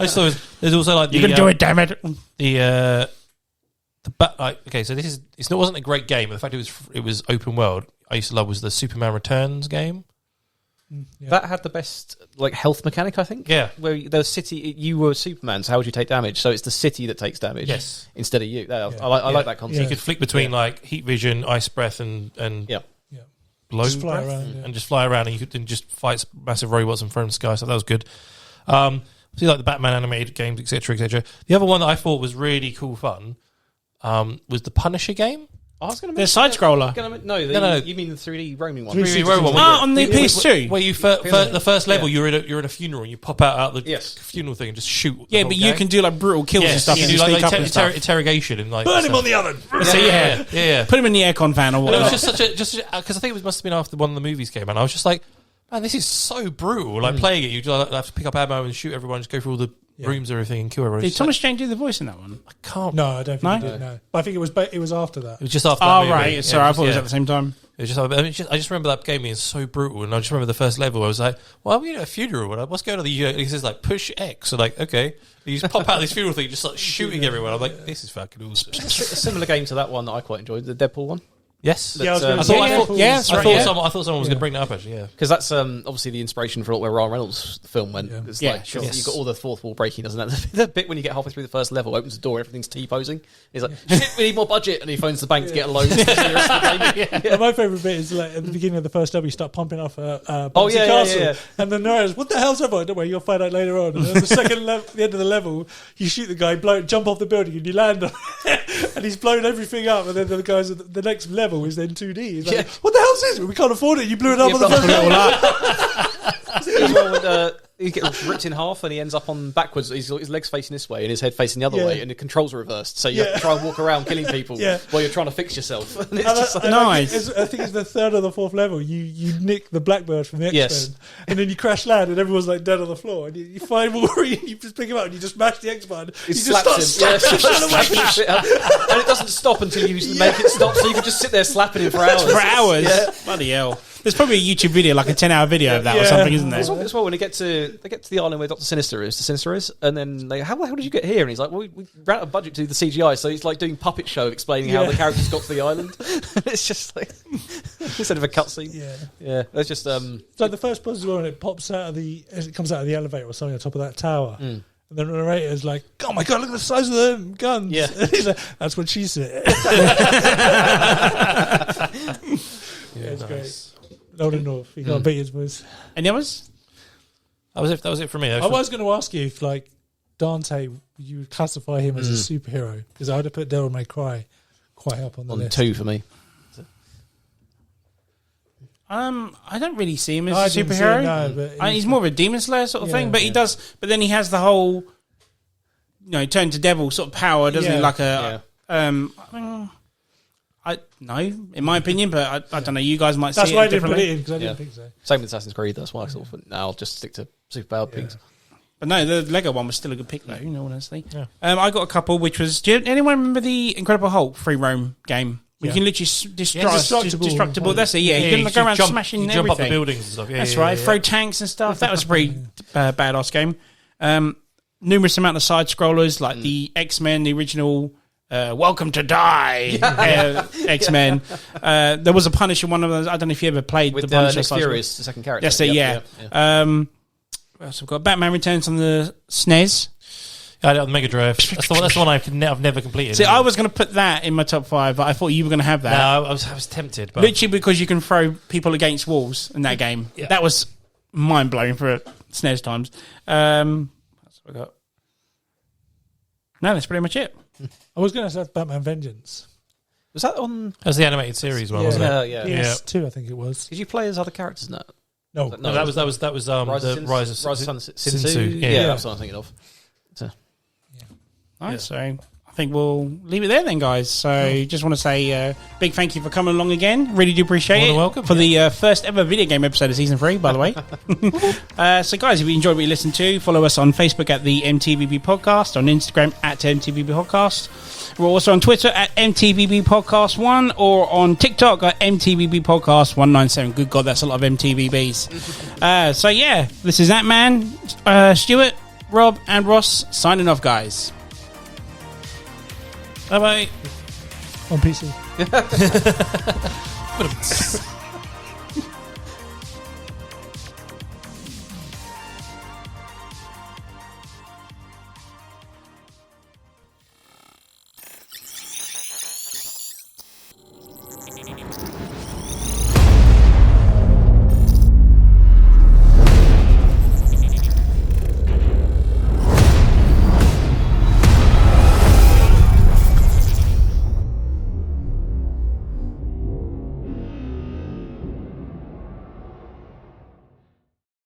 just thought there's also like You can do it, damn it. Okay, so it wasn't a great game, but the fact it was open world I used to love was the Superman Returns game. Yeah. That had the best like health mechanic, I think. Yeah. Where the city, you were Superman, so how would you take damage? So it's the city that takes damage, Yes. instead of you. I Yeah. like that concept. So you could flick between like heat vision, ice breath, and Yeah. blow Just fly breath, around, yeah. and just fly around, and you could then just fight massive robots and throw them in the sky. So that was good. See, like the Batman animated games, etc., etc. The other one that I thought was really cool fun was the Punisher game. I was going to The side scroller. No, No. you mean the 3D roaming one? 360. Robo one, On the PS2. where you the first level you're in a funeral and you pop out the Yes. funeral thing and just shoot. Yeah, the but whole you gang. can do like brutal kills and Yes, stuff. you and can do sneak up like and stuff. interrogation and like Burn him on the oven. So yeah, yeah. put him in the aircon fan or And it whatever. was just because I think it must have been after one of the movies came out. And I was just like, man, this is so brutal. Like playing it, you just have to pick up ammo and shoot everyone, just go through all the rooms and everything and kill everyone. Did It's Thomas Jane do the voice in that one? like, I can't. No, I don't think No? he did. No, but I think it was after that. It was just after. that Oh movie. right, Yeah, sorry, I thought it was yeah. at the same time. It was just, I just remember that game being so brutal, and I just remember the first level. I was like, "Well, are we at a funeral? What's going on?" He says like push X, so like okay, you just pop out of this funeral thing, just like shooting everyone. I'm like, this is fucking awesome. A similar game to that one that I quite enjoyed, the Deadpool one. Yes, Yeah, I was But, gonna I say, thought, yeah, I thought, yeah, that's I right, thought yeah. someone was going to bring that up actually. Yeah, Because that's obviously the inspiration for where Ryan Reynolds' film went. Yeah. It's Yeah, like, sure. you've got all the fourth wall breaking, doesn't it? The bit when you get halfway through the first level, opens the door, everything's T-posing. He's like, shit, we need more budget. And he phones the bank to get a loan. And my favourite bit is like at the beginning of the first level, you start pumping off a bouncy yeah, castle, yeah. and then narrator's, "What the hell's over?" Don't worry, you'll find out later on. And then the second the end of the level, you shoot the guy, jump off the building, and you land on it, and he's blown everything up. And then the guys at the next level is then 2D. He's like, "What the hell's this? We can't afford it. You blew it up on the first level." As well, when, he gets ripped in half and he ends up on backwards. His legs facing this way and his head facing the other Yeah. way, and the controls are reversed. So you have to try and walk around killing people Yeah. while you're trying to fix yourself. And it's And just like, Nice. I think it's the third or the fourth level. You nick the Blackbird from the X-Men, Yes. and then you crash land, and everyone's like dead on the floor. And you find Wolverine, you just pick him up, and you just mash the X button. he You just slaps start him. slapping him away. Slapping the shit out. And it doesn't stop until you make it stop. So you can just sit there slapping him for hours. For hours? Yeah. Bloody hell. There's probably a YouTube video, like a 10-hour video of that or Yeah. something, isn't there? As well, when they get to the island where Dr. Sinister is, and then how did you get here? And he's like, well, we ran out of budget to do the CGI, so he's like doing puppet show explaining how the characters got to the island. It's just like instead of a cutscene. Yeah, that's just So the first puzzle is when it pops out of as it comes out of the elevator or something on top of that tower. And the narrator's like, "Oh my god, look at the size of them guns!" Yeah. And he's like, "That's what she said." It's great. Olden North, you can't beat his voice. Any others? that was it for me. I was going to ask you if, like, Dante, you would classify him as a superhero, because I would have put Devil May Cry quite up on the on list. 2 for me. I don't really see him I as a didn't see superhero. him, no, but He's more of a demon slayer sort of Yeah, thing, but he yeah. does. But then he has the whole, turn to devil sort of power, doesn't he? Yeah. Like a, No, in my opinion, but I don't know. You guys might That's see why it I didn't put differently. it in, because I didn't think so. Same with Assassin's Creed. That's why I sort of went, I'll just stick to super powered pigs. But no, the Lego one was still a good pick, though. In all honesty, Yeah. I got a couple, which was. Do anyone remember the Incredible Hulk free roam game? You can literally destructible. That's it. Yeah, you can go around smashing jump everything. up the buildings and stuff. That's right. Throw tanks and stuff. That was a pretty badass game. Numerous amount of side scrollers like the X-Men, the original. Welcome to Die, X-Men. There was a Punisher one of those. I don't know if you ever played With the Punisher. Nick Fury is the second character. That's it. Yeah. What else we've got? Batman Returns on the SNES. Yeah, on the Mega Drive. That's the one I've never completed. See, I was going to put that in my top 5, but I thought you were going to have that. No, I was tempted. But Literally because you can throw people against walls in that game. Yeah. That was mind blowing for SNES times. That's what I got. No, that's pretty much it. I was going to say Batman Vengeance. Was that on? That was the animated series one, wasn't it? Yeah. PS2, I think it was. Did you play as other characters in that? No. No, that was the Rise of Sinsu. Yeah. Yeah, that's what I'm thinking of. Right, so I think we'll leave it there then, guys. So just want to say big thank you for coming along again. Really do appreciate More it. than welcome. For the first ever video game episode of Season 3, by the way. So guys, if you enjoyed what you listened to, follow us on Facebook at the M.T.V.B Podcast, on Instagram at M.T.V.B Podcast. We're also on Twitter at M.T.V.B Podcast 1, or on TikTok at M.T.V.B Podcast 197. Good God, that's a lot of M.T.V.Bs. So yeah, this is that man, Stuart, Rob and Ross signing off, guys. Bye-bye. On PC.